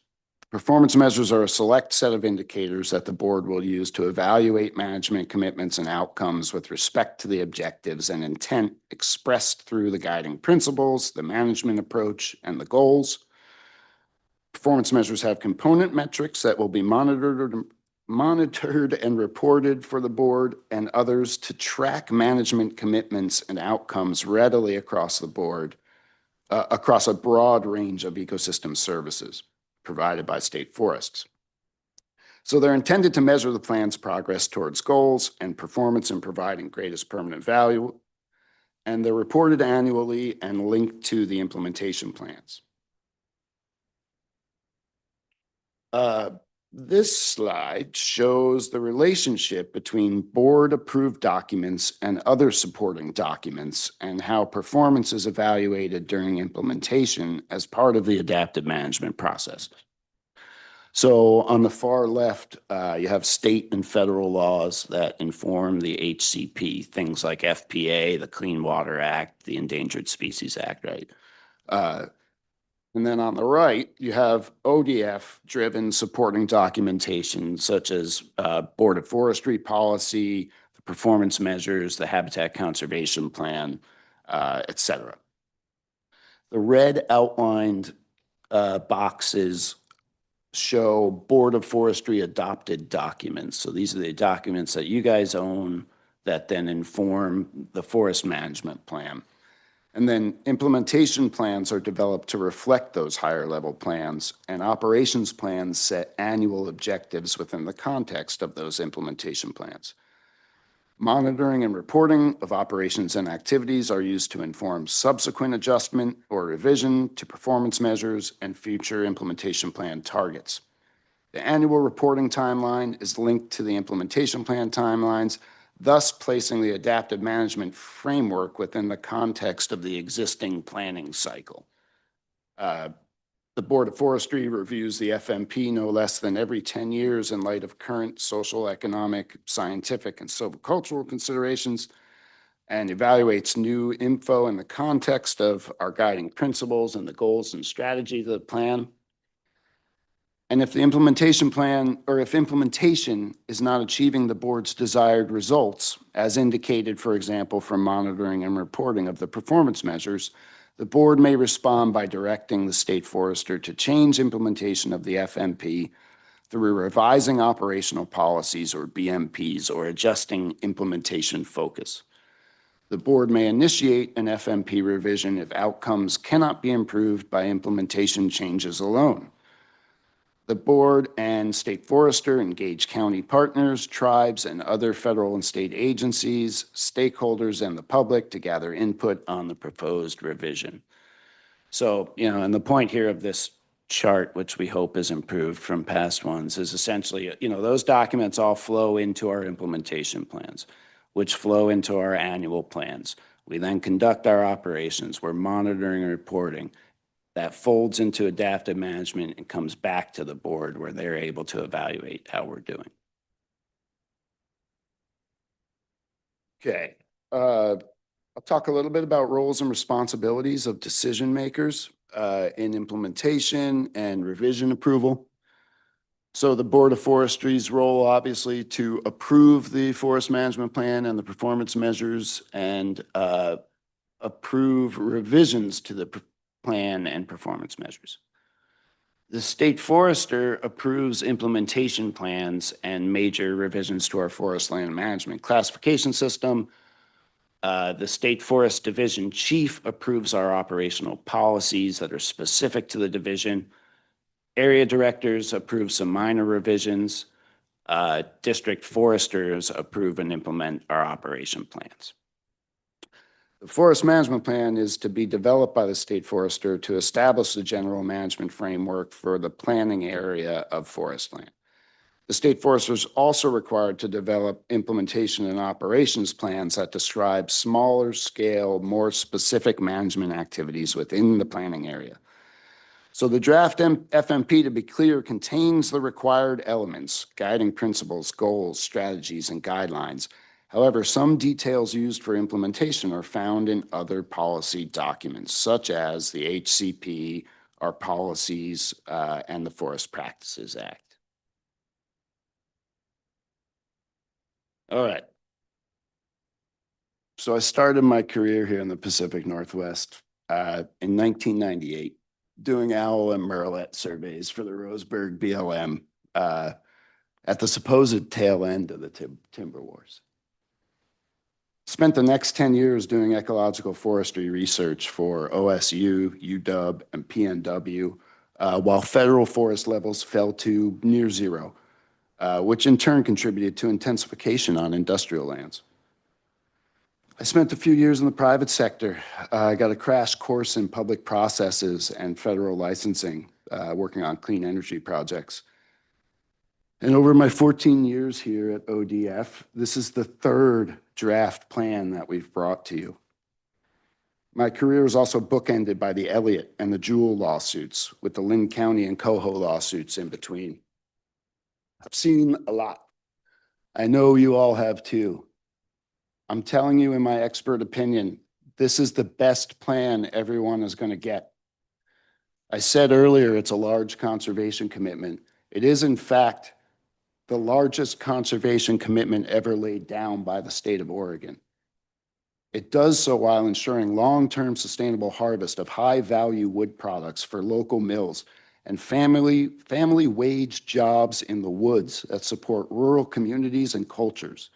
Performance measures are a select set of indicators that the board will use to evaluate management commitments and outcomes with respect to the objectives and intent expressed through the guiding principles, the management approach, and the goals. Performance measures have component metrics that will be monitored and reported for the board and others to track management commitments and outcomes readily across the board, across a broad range of ecosystem services provided by state forests. So they're intended to measure the plan's progress towards goals and performance in providing greatest permanent value, and they're reported annually and linked to the implementation plans. This slide shows the relationship between board-approved documents and other supporting documents and how performance is evaluated during implementation as part of the adaptive management process. So on the far left, you have state and federal laws that inform the HCP, things like FPA, the Clean Water Act, the Endangered Species Act, right? And then on the right, you have ODF-driven supporting documentation, such as Board of Forestry policy, the performance measures, the habitat conservation plan, et cetera. The red outlined boxes show Board of Forestry adopted documents. So these are the documents that you guys own that then inform the forest management plan. And then implementation plans are developed to reflect those higher level plans, and operations plans set annual objectives within the context of those implementation plans. Monitoring and reporting of operations and activities are used to inform subsequent adjustment or revision to performance measures and future implementation plan targets. The annual reporting timeline is linked to the implementation plan timelines, thus placing the adaptive management framework within the context of the existing planning cycle. The Board of Forestry reviews the FMP no less than every 10 years in light of current social, economic, scientific, and silvicultural considerations. and evaluates new info in the context of our guiding principles and the goals and strategies of the plan. And if the implementation plan, or if implementation is not achieving the board's desired results, as indicated, for example, from monitoring and reporting of the performance measures, the board may respond by directing the state forester to change implementation of the FMP through revising operational policies or BMPs or adjusting implementation focus. The board may initiate an FMP revision if outcomes cannot be improved by implementation changes alone. The board and state forester engage county partners, tribes, and other federal and state agencies, stakeholders, and the public to gather input on the proposed revision. So, and the point here of this chart, which we hope is improved from past ones, is essentially, those documents all flow into our implementation plans, which flow into our annual plans. We then conduct our operations. We're monitoring and reporting. That folds into adaptive management and comes back to the board where they're able to evaluate how we're doing. Okay. I'll talk a little bit about roles and responsibilities of decision makers in implementation and revision approval. So the Board of Forestry's role, obviously, to approve the forest management plan and the performance measures and approve revisions to the plan and performance measures. The state forester approves implementation plans and major revisions to our forest land management classification system. The State Forest Division Chief approves our operational policies that are specific to the division. Area directors approve some minor revisions. District foresters approve and implement our operation plans. The forest management plan is to be developed by the state forester to establish the general management framework for the planning area of forest land. The state forester is also required to develop implementation and operations plans that describe smaller scale, more specific management activities within the planning area. So the draft FMP, to be clear, contains the required elements, guiding principles, goals, strategies, and guidelines. However, some details used for implementation are found in other policy documents, such as the HCP, our policies, and the Forest Practices Act. All right. So I started my career here in the Pacific Northwest in 1998, doing owl and murrelet surveys for the Roseburg BLM at the supposed tail end of the timber wars. Spent the next 10 years doing ecological forestry research for OSU, UW, and PNW, while federal forest levels fell to near zero, which in turn contributed to intensification on industrial lands. I spent a few years in the private sector. I got a crash course in public processes and federal licensing, working on clean energy projects. And over my 14 years here at ODF, this is the third draft plan that we've brought to you. My career was also bookended by the Elliott and the Jewell lawsuits, with the Lynn County and Coho lawsuits in between. I've seen a lot. I know you all have too. I'm telling you, in my expert opinion, this is the best plan everyone is going to get. I said earlier, it's a large conservation commitment. It is, in fact, the largest conservation commitment ever laid down by the state of Oregon. It does so while ensuring long-term sustainable harvest of high-value wood products for local mills and family wage jobs in the woods that support rural communities and cultures.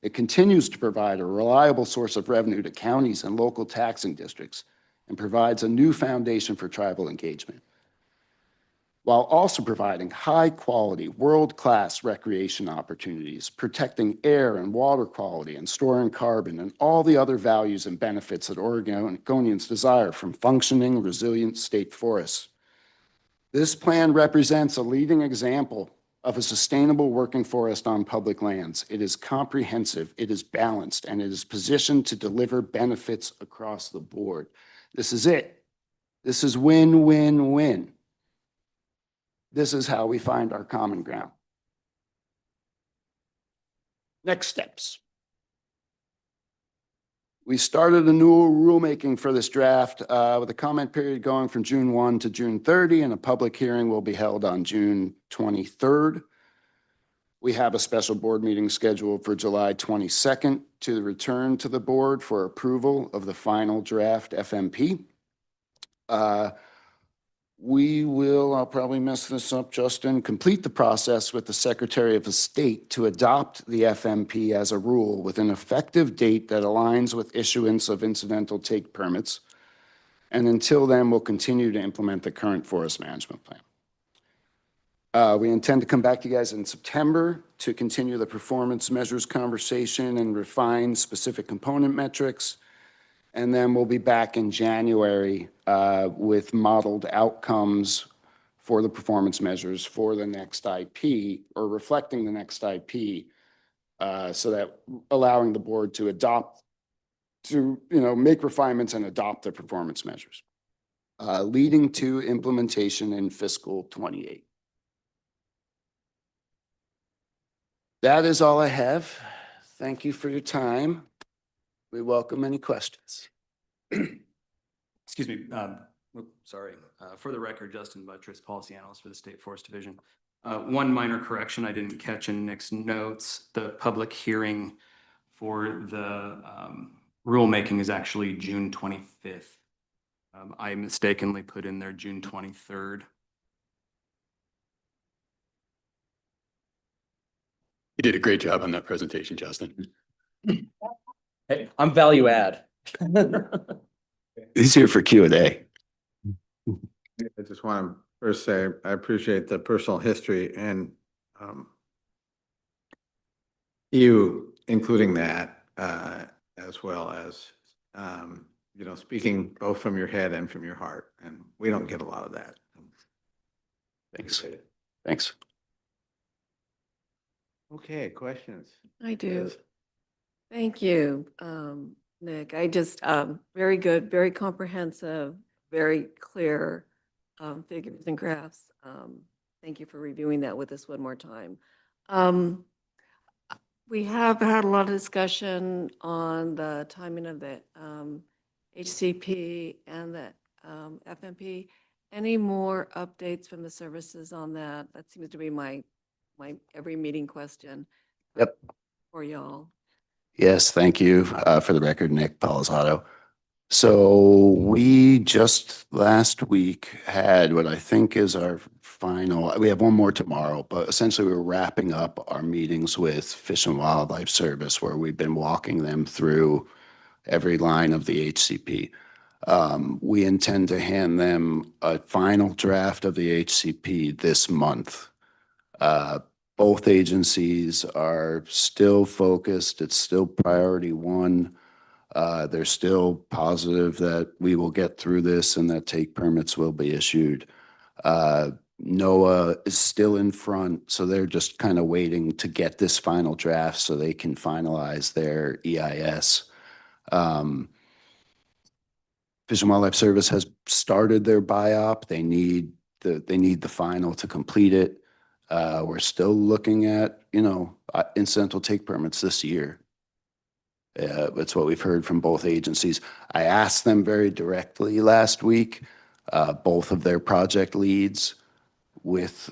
It continues to provide a reliable source of revenue to counties and local taxing districts and provides a new foundation for tribal engagement, while also providing high-quality, world-class recreation opportunities, protecting air and water quality, and storing carbon, and all the other values and benefits that Oregonians desire from functioning, resilient state forests. This plan represents a leading example of a sustainable working forest on public lands. It is comprehensive, it is balanced, and it is positioned to deliver benefits across the board. This is it. This is win, win, win. This is how we find our common ground. Next steps. We started a new rulemaking for this draft with a comment period going from June 1 to June 30, and a public hearing will be held on June 23rd. We have a special board meeting scheduled for July 22nd to return to the board for approval of the final draft FMP. We will, I'll probably mess this up, Justin, complete the process with the Secretary of State to adopt the FMP as a rule with an effective date that aligns with issuance of incidental take permits. And until then, we'll continue to implement the current forest management plan. We intend to come back to you guys in September to continue the performance measures conversation and refine specific component metrics. And then we'll be back in January with modeled outcomes for the performance measures for the next IP, or reflecting the next IP, so that allowing the board to adopt, to make refinements and adopt the performance measures, leading to implementation in fiscal 28. That is all I have. Thank you for your time. We welcome any questions. Excuse me. Sorry. For the record, Justin Buttress, Policy Analyst for the State Forest Division. One minor correction I didn't catch in Nick's notes. The public hearing for the rulemaking is actually June 25th. I mistakenly put in there June 23rd. You did a great job on that presentation, Justin. Hey, I'm value add. He's here for Q&A. I just want to first say, I appreciate the personal history and you including that as well as, speaking both from your head and from your heart. And we don't get a lot of that. Thanks. Thanks. Okay, questions? I do. Thank you, Nick. I just, very good, very comprehensive, very clear figures and graphs. Thank you for reviewing that with us one more time. We have had a lot of discussion on the timing of the HCP and the FMP. Any more updates from the services on that? That seems to be my every meeting question. Yep. For y'all. Yes, thank you. For the record, Nick Palazzotto. So we just last week had what I think is our final, we have one more tomorrow, but essentially we're wrapping up our meetings with Fish and Wildlife Service, where we've been walking them through every line of the HCP. We intend to hand them a final draft of the HCP this month. Both agencies are still focused. It's still priority one. They're still positive that we will get through this and that take permits will be issued. NOAA is still in front, so they're just kind of waiting to get this final draft so they can finalize their EIS. Fish and Wildlife Service has started their BIOP. They need the final to complete it. We're still looking at, incidental take permits this year. That's what we've heard from both agencies. I asked them very directly last week, both of their project leads with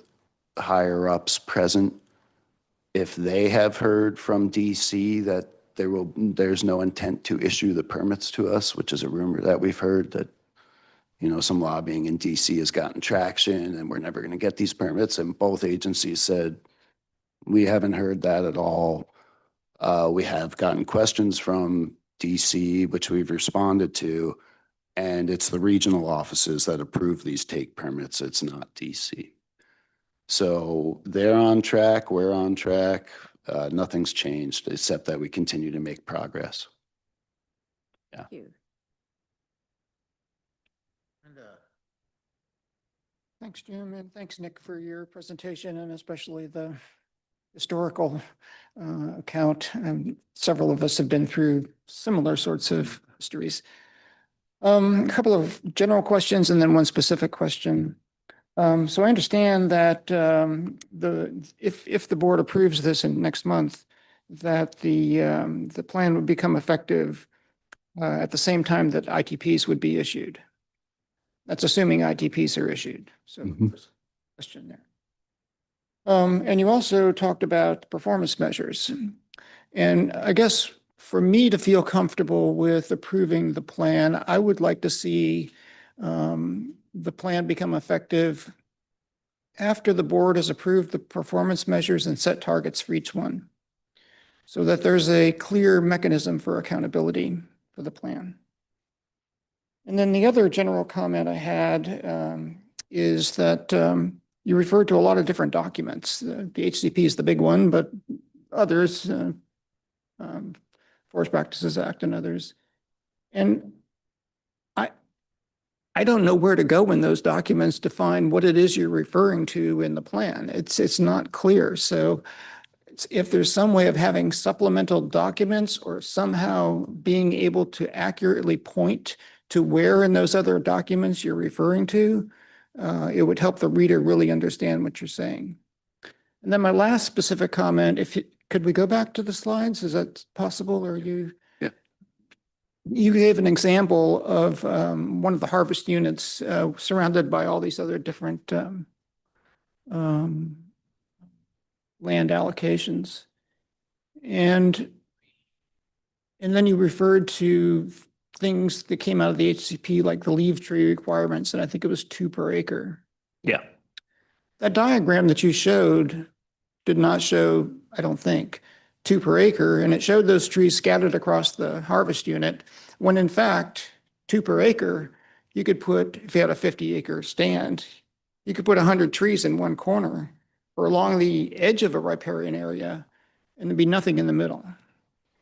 higher ups present, if they have heard from DC that there's no intent to issue the permits to us, which is a rumor that we've heard that some lobbying in DC has gotten traction and we're never going to get these permits. And both agencies said, we haven't heard that at all. We have gotten questions from DC, which we've responded to, and it's the regional offices that approve these take permits. It's not DC. So they're on track. We're on track. Nothing's changed except that we continue to make progress. Yeah. Thank you. Thanks, Jim, and thanks, Nick, for your presentation and especially the historical account. Several of us have been through similar sorts of histories. A couple of general questions and then one specific question. So I understand that if the board approves this in next month, that the plan would become effective at the same time that ITPs would be issued. That's assuming ITPs are issued. So there's a question there. And you also talked about performance measures. And I guess for me to feel comfortable with approving the plan, I would like to see the plan become effective after the board has approved the performance measures and set targets for each one, so that there's a clear mechanism for accountability for the plan. And then the other general comment I had is that you referred to a lot of different documents. The HCP is the big one, but others, Forest Practices Act and others. And I don't know where to go in those documents to find what it is you're referring to in the plan. It's not clear. So if there's some way of having supplemental documents or somehow being able to accurately point to where in those other documents you're referring to, it would help the reader really understand what you're saying. And then my last specific comment, could we go back to the slides? Is that possible, or you? Yeah. You gave an example of one of the harvest units surrounded by all these other different land allocations. And then you referred to things that came out of the HCP, like the leaf tree requirements, and I think it was 2 per acre. Yeah. That diagram that you showed did not show, I don't think, 2 per acre, and it showed those trees scattered across the harvest unit, when in fact, 2 per acre, you could put, if you had a 50-acre stand, you could put 100 trees in one corner or along the edge of a riparian area, and there'd be nothing in the middle.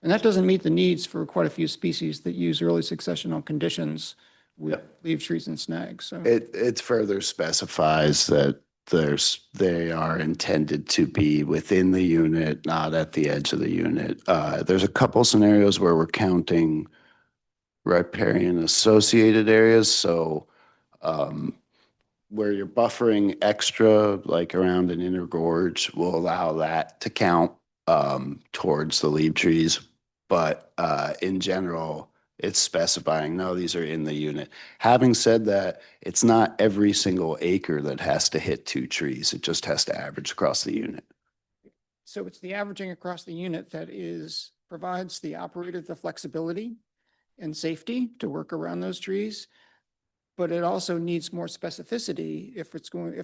And that doesn't meet the needs for quite a few species that use early successional conditions with leaf trees and snags. So It further specifies that they are intended to be within the unit, not at the edge of the unit. There's a couple scenarios where we're counting riparian associated areas. So where you're buffering extra, like around an inner gorge, will allow that to count towards the leaf trees. But in general, it's specifying, no, these are in the unit. Having said that, it's not every single acre that has to hit 2 trees. It just has to average across the unit. So it's the averaging across the unit that provides the operator the flexibility and safety to work around those trees. But it also needs more specificity if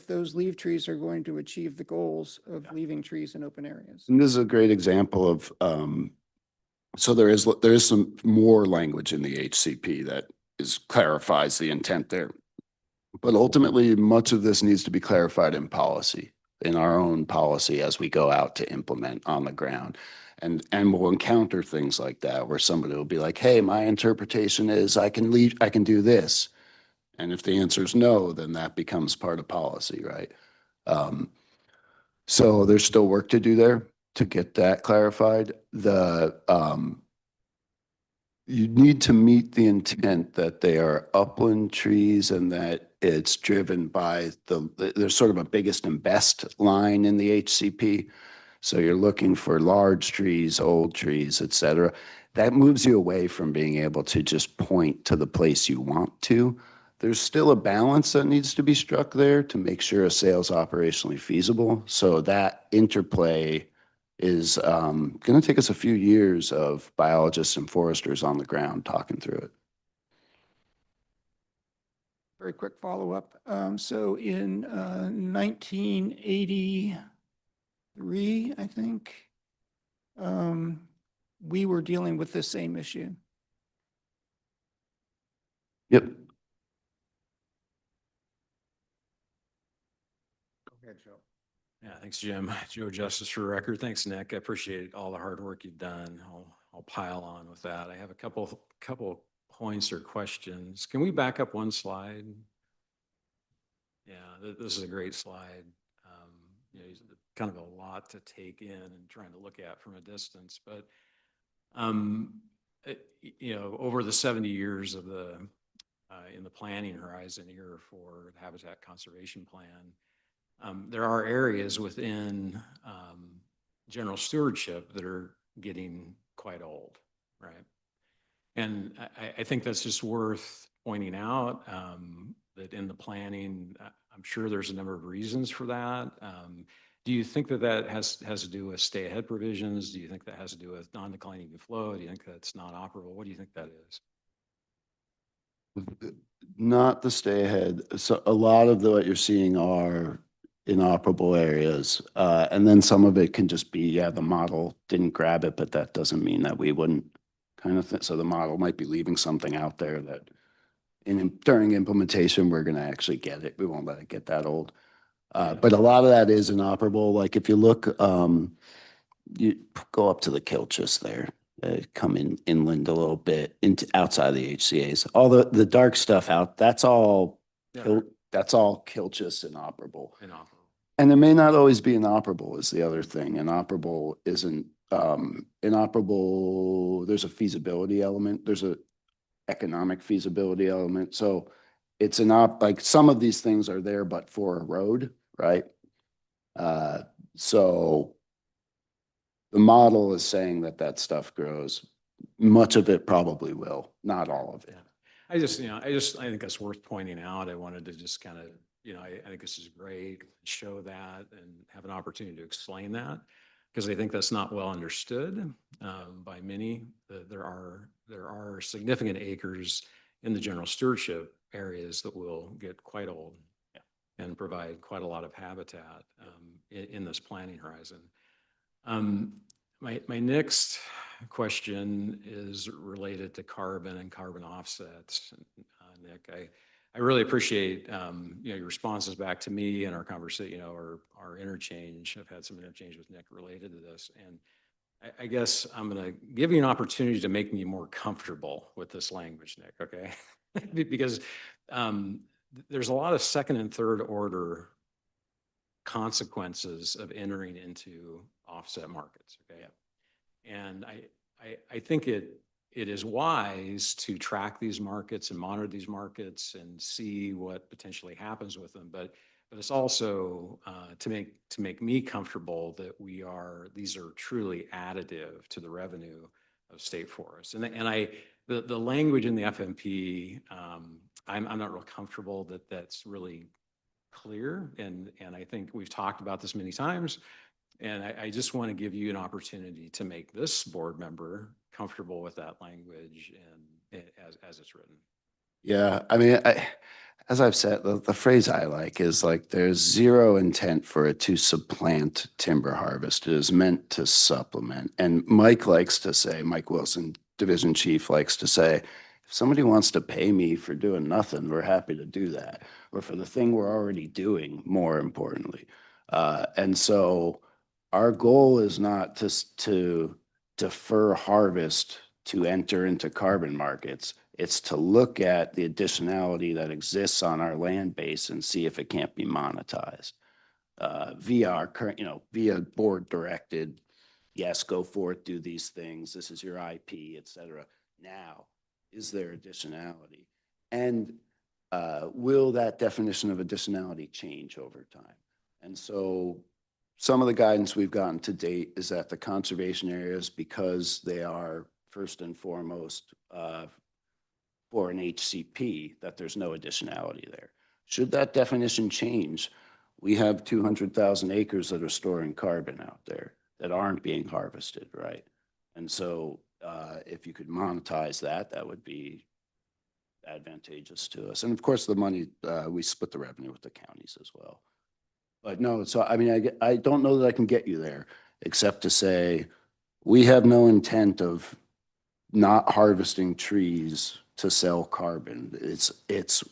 those leaf trees are going to achieve the goals of leaving trees in open areas. And this is a great example of, so there is some more language in the HCP that clarifies the intent there. But ultimately, much of this needs to be clarified in policy, in our own policy as we go out to implement on the ground. And we'll encounter things like that where somebody will be like, hey, my interpretation is I can do this. And if the answer is no, then that becomes part of policy, right? So there's still work to do there to get that clarified. You need to meet the intent that they are upland trees and that it's driven by there's sort of a biggest and best line in the HCP. So you're looking for large trees, old trees, et cetera. That moves you away from being able to just point to the place you want to. There's still a balance that needs to be struck there to make sure a sale is operationally feasible. So that interplay is going to take us a few years of biologists and foresters on the ground talking through it. Very quick follow-up. So in 1983, I think, we were dealing with this same issue. Yep. Go ahead, Joe. Yeah, thanks, Jim. Joe Justice for the record. Thanks, Nick. I appreciate all the hard work you've done. I'll pile on with that. I have a couple points or questions. Can we back up one slide? Yeah, this is a great slide. You know, kind of a lot to take in and trying to look at from a distance, but you know, over the 70 years of in the planning horizon here for the Habitat Conservation Plan, there are areas within general stewardship that are getting quite old, right? And I think that's just worth pointing out, that in the planning, I'm sure there's a number of reasons for that. Do you think that that has to do with stay ahead provisions? Do you think that has to do with non-declining flow? Do you think that's not operable? What do you think that is? Not the stay ahead. So a lot of what you're seeing are inoperable areas. And then some of it can just be, yeah, the model didn't grab it, but that doesn't mean that we wouldn't kind of think. So the model might be leaving something out there that during implementation, we're going to actually get it. We won't let it get that old. But a lot of that is inoperable. Like if you look, you go up to the Kilchis there, come inland a little bit into outside the HCA's. All the dark stuff out, that's all Kilchis inoperable. And it may not always be inoperable is the other thing. Inoperable isn't inoperable. There's a feasibility element. There's a economic feasibility element. So it's like some of these things are there, but for a road, right? So the model is saying that that stuff grows. Much of it probably will, not all of it. I think that's worth pointing out. I wanted to just kind of, I think this is great, show that and have an opportunity to explain that, because I think that's not well understood by many. There are significant acres in the general stewardship areas that will get quite old and provide quite a lot of habitat in this planning horizon. My next question is related to carbon and carbon offsets. Nick, I really appreciate your responses back to me and our conversation, our interchange. I've had some interchange with Nick related to this, and I guess I'm going to give you an opportunity to make me more comfortable with this language, Nick. Okay, because there's a lot of second and third order consequences of entering into offset markets. Okay, and I think it is wise to track these markets and monitor these markets and see what potentially happens with them. But it's also to make me comfortable that these are truly additive to the revenue of state forests. And the language in the FMP, I'm not real comfortable that that's really clear. And I think we've talked about this many times. And I just want to give you an opportunity to make this board member comfortable with that language and as it's written. Yeah, I mean, as I've said, the phrase I like is like there's zero intent for it to supplant timber harvest. It is meant to supplement. And Mike Wilson, Division Chief, likes to say, if somebody wants to pay me for doing nothing, we're happy to do that. Or for the thing we're already doing, more importantly. And so our goal is not to defer harvest to enter into carbon markets. It's to look at the additionality that exists on our land base and see if it can't be monetized via our current, via board directed, yes, go forth, do these things. This is your IP, et cetera. Now, is there additionality? And will that definition of additionality change over time? And so some of the guidance we've gotten to date is that the conservation areas, because they are first and foremost for an HCP, that there's no additionality there. Should that definition change, we have 200,000 acres that are storing carbon out there that aren't being harvested, right? And so if you could monetize that, that would be advantageous to us. And of course, the money, we split the revenue with the counties as well. But no, so I mean, I don't know that I can get you there, except to say we have no intent of not harvesting trees to sell carbon.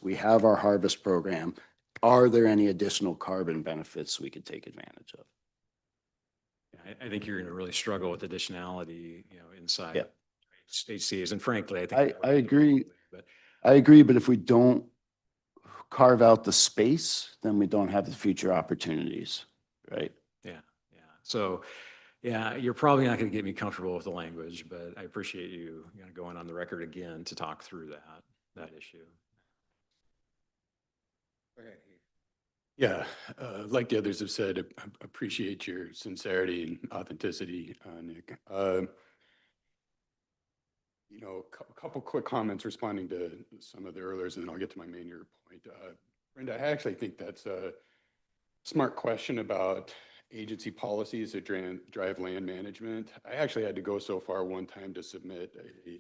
We have our harvest program. Are there any additional carbon benefits we could take advantage of? I think you're going to really struggle with additionality, inside HCA's, and frankly, I think I agree. I agree, but if we don't carve out the space, then we don't have the future opportunities, right? Yeah. So, you're probably not going to get me comfortable with the language, but I appreciate you going on the record again to talk through that issue. Yeah, like the others have said, appreciate your sincerity and authenticity, Nick. A couple quick comments responding to some of the earliers, and then I'll get to my main point. Brenda, I actually think that's a smart question about agency policies that drive land management. I actually had to go so far one time to submit a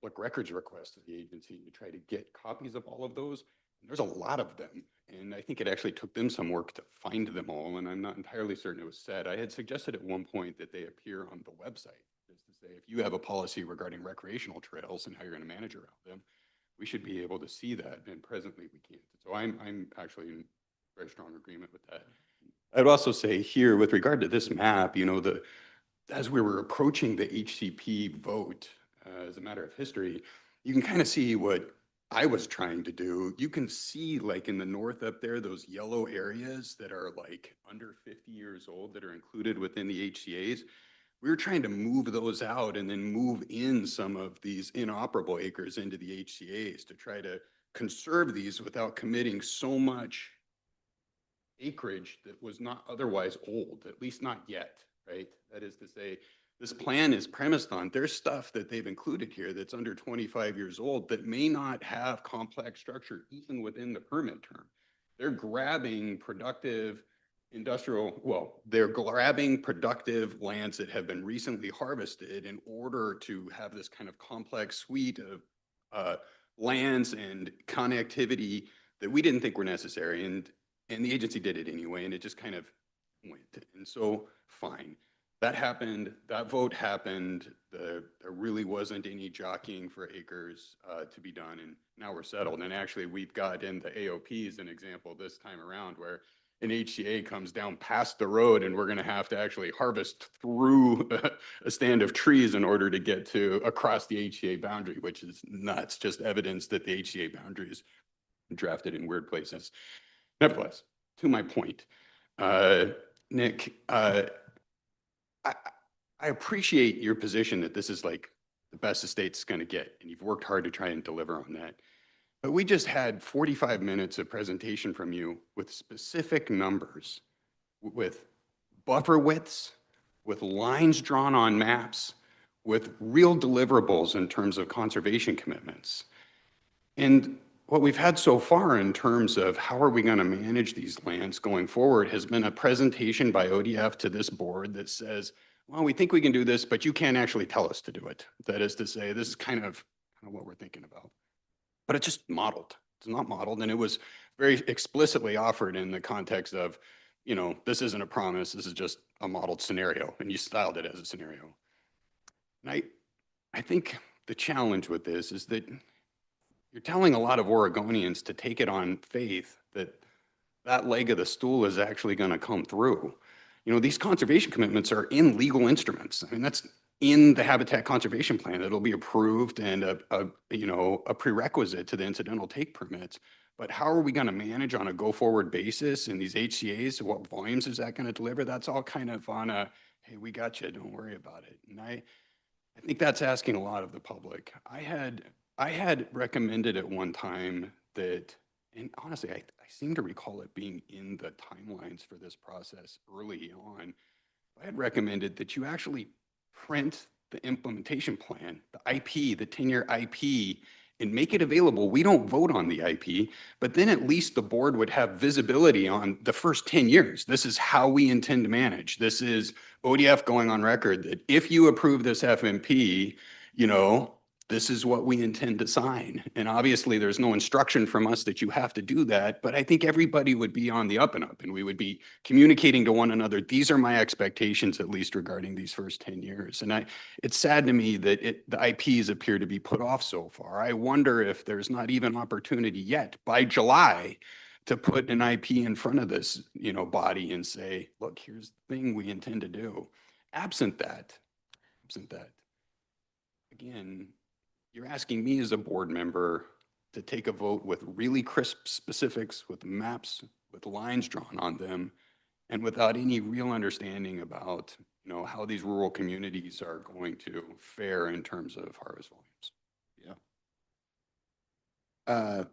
public records request to the agency to try to get copies of all of those. There's a lot of them, and I think it actually took them some work to find them all, and I'm not entirely certain it was said. I had suggested at one point that they appear on the website, just to say, if you have a policy regarding recreational trails and how you're going to manage around them, we should be able to see that, and presently we can't. So I'm actually in very strong agreement with that. I'd also say here, with regard to this map, as we were approaching the HCP vote, as a matter of history, you can kind of see what I was trying to do. You can see, like in the north up there, those yellow areas that are like under 50 years old that are included within the HCAs. We were trying to move those out and then move in some of these inoperable acres into the HCAs to try to conserve these without committing so much acreage that was not otherwise old, at least not yet, right? That is to say, this plan is premised on, there's stuff that they've included here that's under 25 years old that may not have complex structure even within the permit term. They're grabbing productive they're grabbing productive lands that have been recently harvested in order to have this kind of complex suite of lands and connectivity that we didn't think were necessary. And the agency did it anyway, and it just kind of went. And so, fine. That happened, that vote happened, there really wasn't any jockeying for acres to be done, and now we're settled. And actually, we've got in the AOPs an example this time around where an HCA comes down past the road and we're gonna have to actually harvest through a stand of trees in order to get to across the HCA boundary, which is nuts, just evidence that the HCA boundary is drafted in weird places. Nevertheless, to my point, Nick, I appreciate your position that this is like the best the state's going to get, and you've worked hard to try and deliver on that. But we just had 45 minutes of presentation from you with specific numbers, with buffer widths, with lines drawn on maps, with real deliverables in terms of conservation commitments. And what we've had so far in terms of how are we going to manage these lands going forward has been a presentation by ODF to this board that says, well, we think we can do this, but you can't actually tell us to do it. That is to say, this is kind of what we're thinking about. But it's just modeled. It's not modeled, and it was very explicitly offered in the context of, this isn't a promise, this is just a modeled scenario, and you styled it as a scenario. And I think the challenge with this is that you're telling a lot of Oregonians to take it on faith that that leg of the stool is actually going to come through. These conservation commitments are in legal instruments. I mean, that's in the Habitat Conservation Plan. It'll be approved and a prerequisite to the incidental take permits. But how are we going to manage on a go-forward basis in these HCAs? What volumes is that going to deliver? That's all kind of on a, hey, we got you, don't worry about it. And I think that's asking a lot of the public. I had recommended at one time that, and honestly, I seem to recall it being in the timelines for this process early on. I had recommended that you actually print the implementation plan, the IP, the 10-year IP, and make it available. We don't vote on the IP, but then at least the board would have visibility on the first 10 years. This is how we intend to manage. This is ODF going on record that if you approve this FMP, this is what we intend to sign. And obviously there's no instruction from us that you have to do that, but I think everybody would be on the up and up, and we would be communicating to one another. These are my expectations, at least regarding these first 10 years. And it's sad to me that the IPs appear to be put off so far. I wonder if there's not even opportunity yet by July to put an IP in front of this, body and say, look, here's the thing we intend to do. Absent that, again, you're asking me as a board member to take a vote with really crisp specifics, with maps, with lines drawn on them, and without any real understanding about, how these rural communities are going to fare in terms of harvest volumes. Yeah.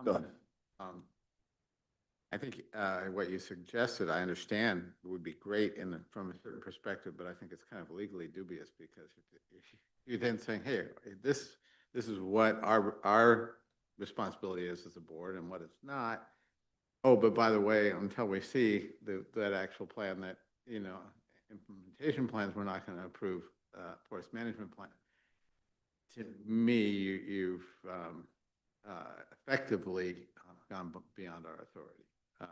Go ahead. I think what you suggested, I understand, would be great from a certain perspective, but I think it's kind of legally dubious because you then saying, hey, this is what our responsibility is as a board and what it's not. Oh, but by the way, until we see that actual plan, that, you know, implementation plans, we're not going to approve forest management plan. To me, you've effectively gone beyond our authority. I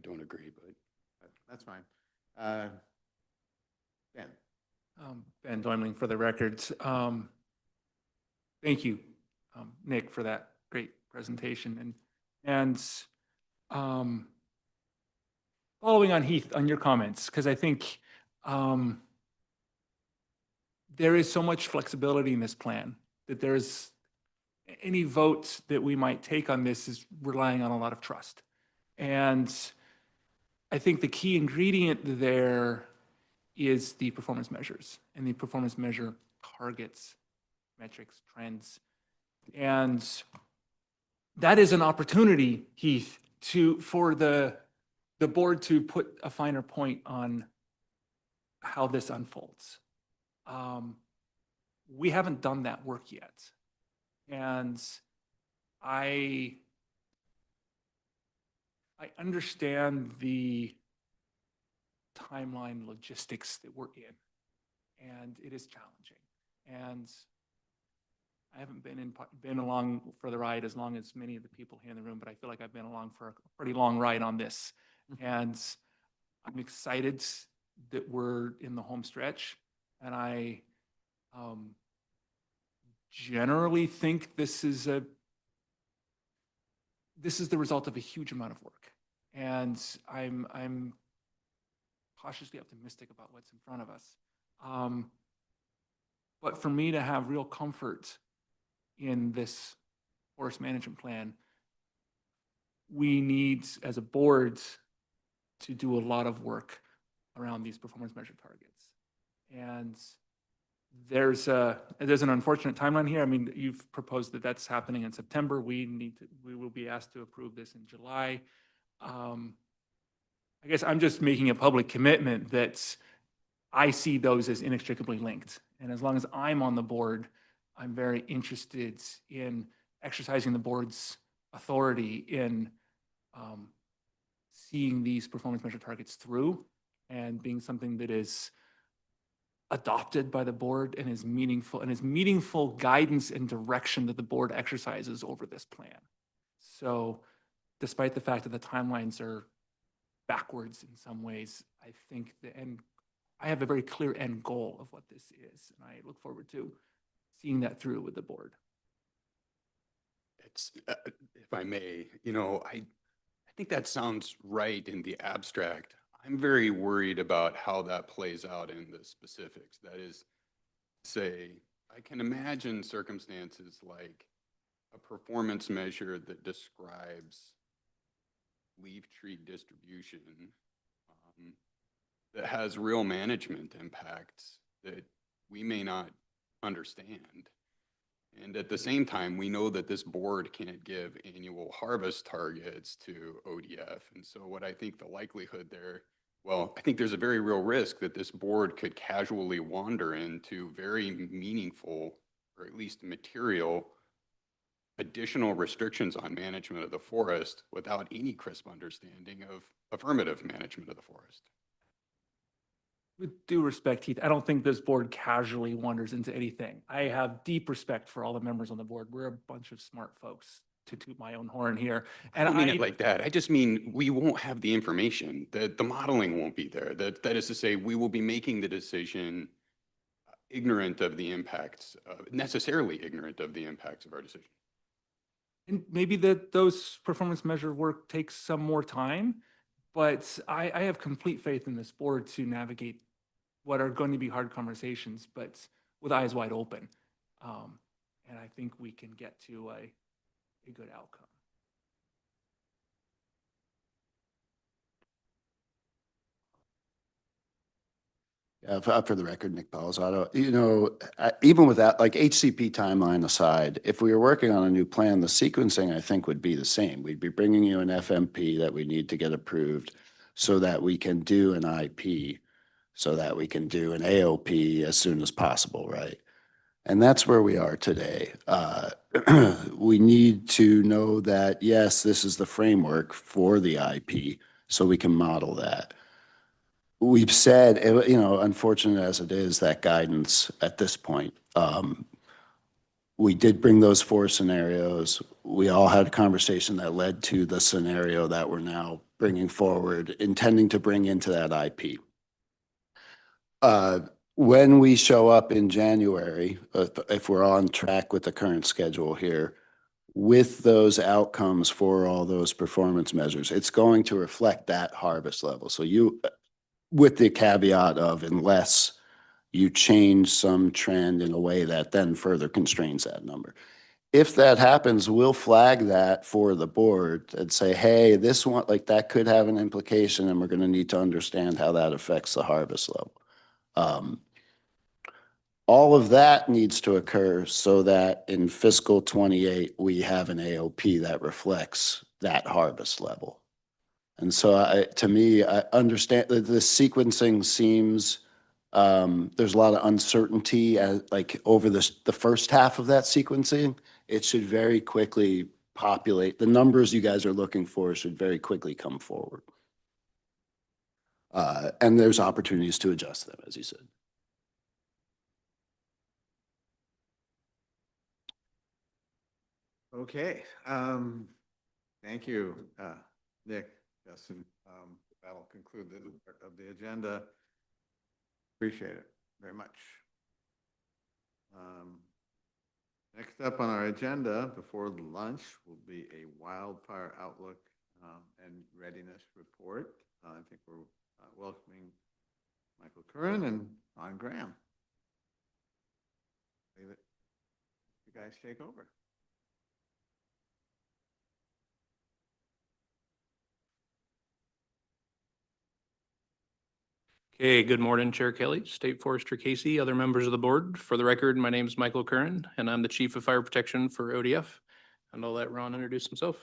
don't agree, but That's fine. Ben. Ben Doimling for the record. Thank you, Nick, for that great presentation. And following on Heath, on your comments, because I think there is so much flexibility in this plan that there's any vote that we might take on this is relying on a lot of trust. And I think the key ingredient there is the performance measures and the performance measure targets, metrics, trends. And that is an opportunity, Heath, for the board to put a finer point on how this unfolds. We haven't done that work yet. And I understand the timeline logistics that we're in, and it is challenging. And I haven't been along for the ride as long as many of the people here in the room, but I feel like I've been along for a pretty long ride on this. And I'm excited that we're in the home stretch, and I generally think this is the result of a huge amount of work, and I'm cautiously optimistic about what's in front of us. But for me to have real comfort in this forest management plan, we need, as a board, to do a lot of work around these performance measure targets. And there's an unfortunate timeline here. I mean, you've proposed that that's happening in September. We will be asked to approve this in July. I guess I'm just making a public commitment that I see those as inextricably linked. And as long as I'm on the board, I'm very interested in exercising the board's authority in seeing these performance measure targets through and being something that is adopted by the board and is meaningful guidance and direction that the board exercises over this plan. So despite the fact that the timelines are backwards in some ways, I think I have a very clear end goal of what this is, and I look forward to seeing that through with the board. it's, if I may, you know, I think that sounds right in the abstract. I'm very worried about how that plays out in the specifics. That is, say, I can imagine circumstances like a performance measure that describes leaf tree distribution that has real management impacts that we may not understand. And at the same time, we know that this board can't give annual harvest targets to ODF. And so what I think the likelihood there, well, I think there's a very real risk that this board could casually wander into very meaningful, or at least material, additional restrictions on management of the forest without any crisp understanding of affirmative management of the forest. With due respect, Heath, I don't think this board casually wanders into anything. I have deep respect for all the members on the board. We're a bunch of smart folks, to toot my own horn here. And I don't mean it like that. I just mean we won't have the information, that the modeling won't be there. That is to say, we will be making the decision ignorant of the impacts, necessarily ignorant of the impacts of our decision. And maybe those performance measure work takes some more time, but I have complete faith in this board to navigate what are going to be hard conversations, but with eyes wide open. And I think we can get to a good outcome. For the record, Nick Palazzotto, you know, even with that, like HCP timeline aside, if we were working on a new plan, the sequencing, I think, would be the same. We'd be bringing you an FMP that we need to get approved so that we can do an IP. so that we can do an AOP as soon as possible, right? And that's where we are today. We need to know that, yes, this is the framework for the IP, so we can model that. We've said, unfortunate as it is, that guidance at this point, we did bring those 4 scenarios. We all had a conversation that led to the scenario that we're now bringing forward, intending to bring into that IP. When we show up in January, if we're on track with the current schedule here, with those outcomes for all those performance measures, it's going to reflect that harvest level. So with the caveat of unless you change some trend in a way that then further constrains that number. If that happens, we'll flag that for the board and say, hey, this one, like that could have an implication and we're going to need to understand how that affects the harvest level. All of that needs to occur so that in fiscal 28, we have an AOP that reflects that harvest level. And so to me, I understand that the sequencing seems, there's a lot of uncertainty like over the first half of that sequencing. It should very quickly populate. The numbers you guys are looking for should very quickly come forward. And there's opportunities to adjust them, as you said. Okay, thank you, Nick, Justin. That'll conclude the part of the agenda. Appreciate it very much. Next up on our agenda before lunch will be a wildfire outlook and readiness report. I think we're welcoming Michael Curran and Ron Graham. Leave it. You guys take over. Okay, good morning, Chair Kelly, State Forester Casey, other members of the board. For the record, my name is Michael Curran, and I'm the Chief of Fire Protection for ODF. And I'll let Ron introduce himself.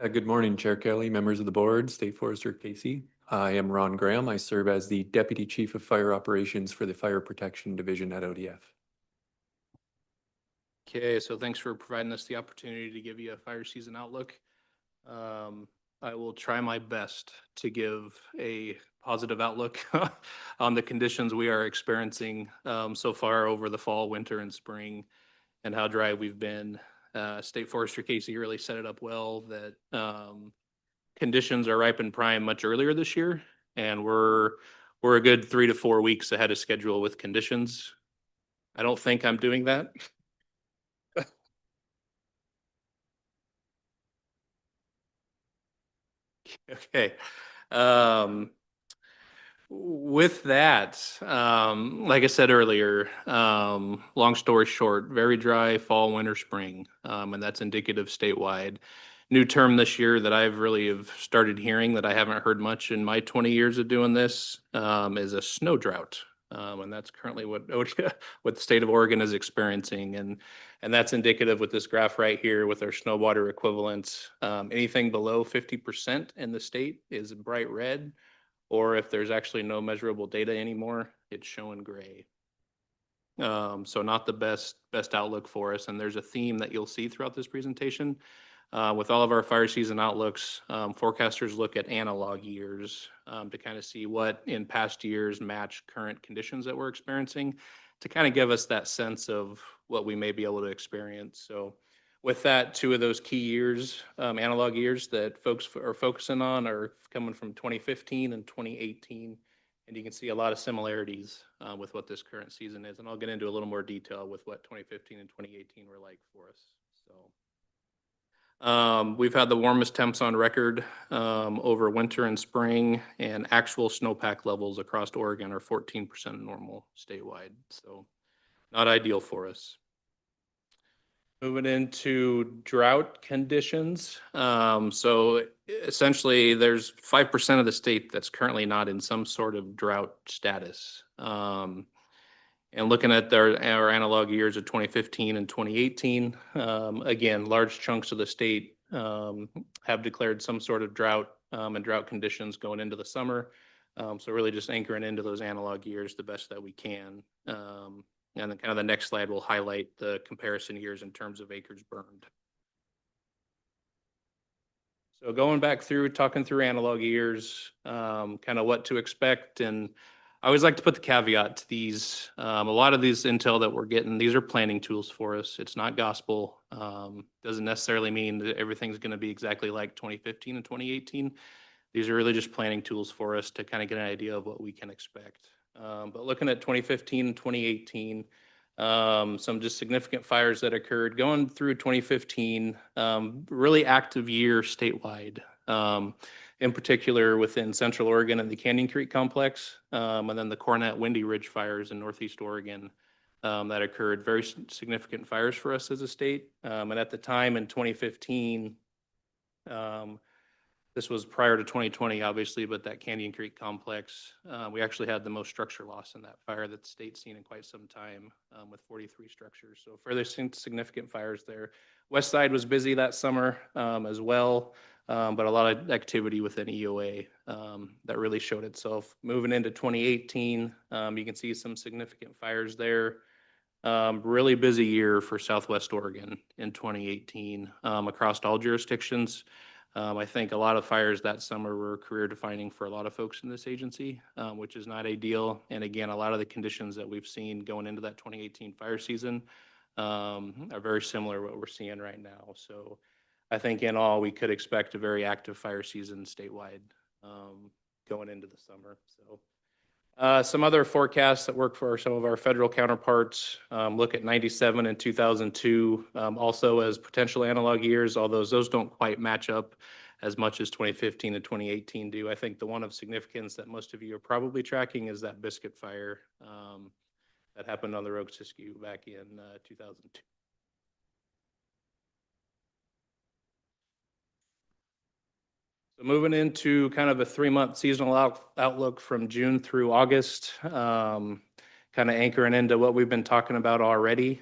Good morning, Chair Kelly, members of the board, State Forester Casey. I am Ron Graham. I serve as the Deputy Chief of Fire Operations for the Fire Protection Division at ODF. Okay, so thanks for providing us the opportunity to give you a fire season outlook. I will try my best to give a positive outlook on the conditions we are experiencing so far over the fall, winter, and spring, and how dry we've been. State Forester Casey really set it up well that conditions are ripe and prime much earlier this year, and we're a good 3 to 4 weeks ahead of schedule with conditions. I don't think I'm doing that. Okay. With that, like I said earlier, long story short, very dry fall, winter, spring, and that's indicative statewide. New term this year that I've really have started hearing that I haven't heard much in my 20 years of doing this is a snow drought. And that's currently what the state of Oregon is experiencing. And that's indicative with this graph right here with our snow water equivalents. Anything below 50% in the state is bright red, or if there's actually no measurable data anymore, it's showing gray. So not the best outlook for us. And there's a theme that you'll see throughout this presentation. With all of our fire season outlooks, forecasters look at analog years to kind of see what in past years match current conditions that we're experiencing to kind of give us that sense of what we may be able to experience. So with that, 2 of those key years, analog years that folks are focusing on are coming from 2015 and 2018. And you can see a lot of similarities with what this current season is. And I'll get into a little more detail with what 2015 and 2018 were like for us. So. We've had the warmest temps on record over winter and spring, and actual snowpack levels across Oregon are 14% normal statewide. So not ideal for us. Moving into drought conditions. So essentially there's 5% of the state that's currently not in some sort of drought status. And looking at our analog years of 2015 and 2018, again, large chunks of the state have declared some sort of drought and drought conditions going into the summer. So really just anchoring into those analog years the best that we can. And then kind of the next slide will highlight the comparison years in terms of acres burned. So going back through, talking through analog years, kind of what to expect. And I always like to put the caveat to these. A lot of these intel that we're getting, these are planning tools for us. It's not gospel. Doesn't necessarily mean that everything's going to be exactly like 2015 and 2018. These are really just planning tools for us to kind of get an idea of what we can expect. But looking at 2015 and 2018, some just significant fires that occurred going through 2015, really active year statewide, in particular within Central Oregon and the Canyon Creek Complex, and then the Cornet Windy Ridge fires in Northeast Oregon that occurred. Very significant fires for us as a state. And at the time in 2015, this was prior to 2020, obviously, but that Canyon Creek Complex, we actually had the most structure loss in that fire that the state's seen in quite some time, with 43 structures. So further significant fires there. West Side was busy that summer as well, but a lot of activity within EOA that really showed itself. Moving into 2018, you can see some significant fires there. Really busy year for Southwest Oregon in 2018 across all jurisdictions. I think a lot of fires that summer were career defining for a lot of folks in this agency, which is not ideal. And again, a lot of the conditions that we've seen going into that 2018 fire season are very similar to what we're seeing right now. So I think in all, we could expect a very active fire season statewide going into the summer. So some other forecasts that work for some of our federal counterparts look at 97 and 2002 also as potential analog years, although those don't quite match up as much as 2015 and 2018 do. I think the one of significance that most of you are probably tracking is that Biscuit fire that happened on the Rogue Siskiyou back in 2002. So moving into kind of a 3-month seasonal outlook from June through August, kind of anchoring into what we've been talking about already,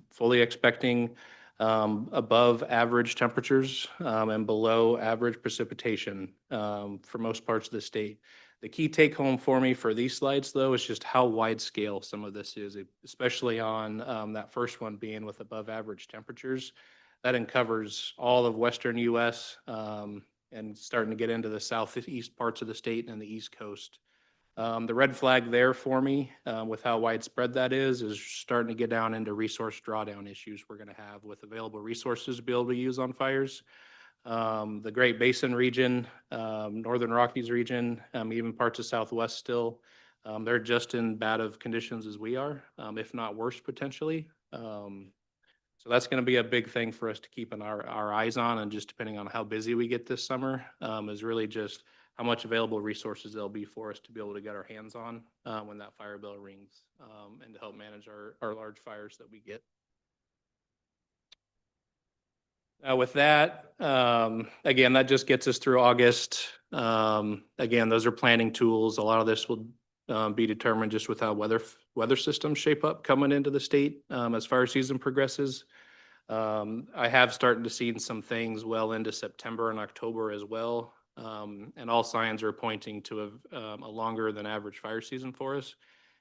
fully expecting above average temperatures and below average precipitation for most parts of the state. The key take home for me for these slides, though, is just how wide scale some of this is, especially on that first one being with above average temperatures. That uncovers all of Western U.S. And starting to get into the southeast parts of the state and the East Coast. The red flag there for me with how widespread that is starting to get down into resource drawdown issues we're going to have with available resources to be able to use on fires. The Great Basin region, Northern Rockies region, even parts of Southwest still, they're just in bad of conditions as we are, if not worse potentially. So that's going to be a big thing for us to keep our eyes on, and just depending on how busy we get this summer, is really just how much available resources there'll be for us to be able to get our hands on when that fire bell rings, and to help manage our large fires that we get. With that, again, that just gets us through August. Again, those are planning tools. A lot of this will be determined just with how weather systems shape up coming into the state as fire season progresses. I have started to see some things well into September and October as well. And all signs are pointing to a longer than average fire season for us,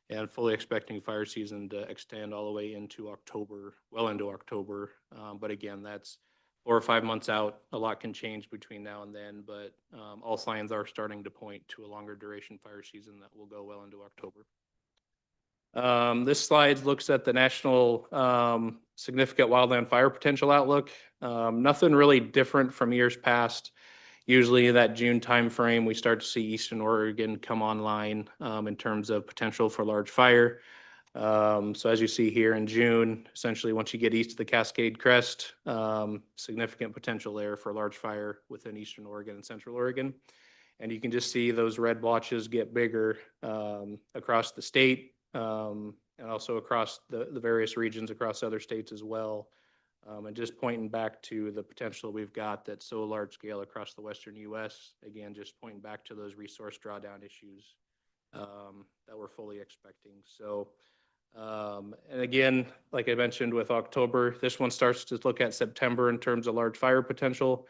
and fully expecting fire season to extend all the way into October, well into October. But again, that's 4 or 5 months out. A lot can change between now and then, but all signs are starting to point to a longer duration fire season that will go well into October. This slide looks at the national significant wildland fire potential outlook. Nothing really different from years past. Usually in that June timeframe, we start to see Eastern Oregon come online in terms of potential for large fire. So as you see here in June, essentially once you get east of the Cascade Crest, significant potential there for large fire within Eastern Oregon and Central Oregon. And you can just see those red blotches get bigger across the state, and also across the various regions across other states as well. And just pointing back to the potential we've got that's so large scale across the Western U.S. Again, just pointing back to those resource drawdown issues that we're fully expecting. So, and again, like I mentioned with October, this one starts to look at September in terms of large fire potential.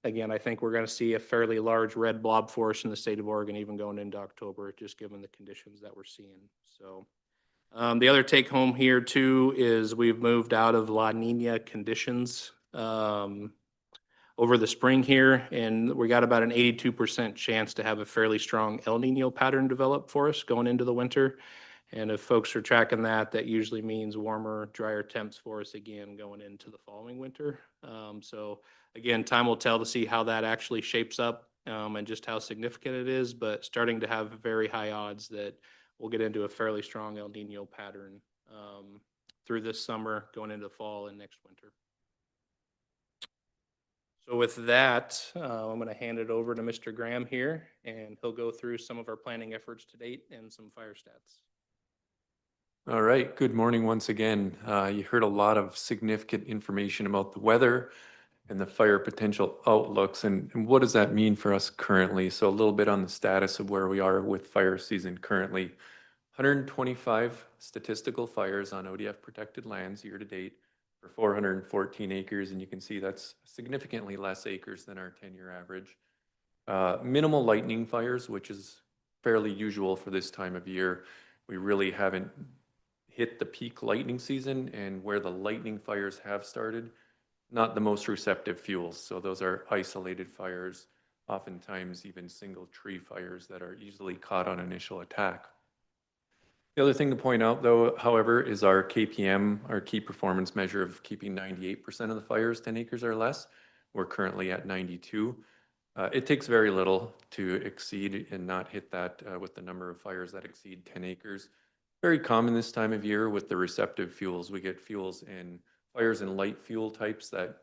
Again, I think we're going to see a fairly large red blob forest in the state of Oregon, even going into October, just given the conditions that we're seeing. So the other take home here too is we've moved out of La Nina conditions over the spring here, and we got about an 82% chance to have a fairly strong El Nino pattern develop for us going into the winter. And if folks are tracking that, that usually means warmer, drier temps for us again going into the following winter. So again, time will tell to see how that actually shapes up and just how significant it is, but starting to have very high odds that we'll get into a fairly strong El Nino pattern through this summer, going into fall and next winter. So with that, I'm going to hand it over to Mr. Graham here, and he'll go through some of our planning efforts to date and some fire stats. All right, good morning once again. You heard a lot of significant information about the weather and the fire potential outlooks, and what does that mean for us currently? So a little bit on the status of where we are with fire season currently. 125 statistical fires on ODF protected lands year to date for 414 acres, and you can see that's significantly less acres than our 10-year average. Minimal lightning fires, which is fairly usual for this time of year. We really haven't hit the peak lightning season, and where the lightning fires have started, not the most receptive fuels. So those are isolated fires, oftentimes even single tree fires that are easily caught on initial attack. The other thing to point out though, however, is our KPM, our key performance measure of keeping 98% of the fires 10 acres or less. We're currently at 92. It takes very little to exceed and not hit that with the number of fires that exceed 10 acres. Very common this time of year with the receptive fuels. We get fuels in fires in light fuel types that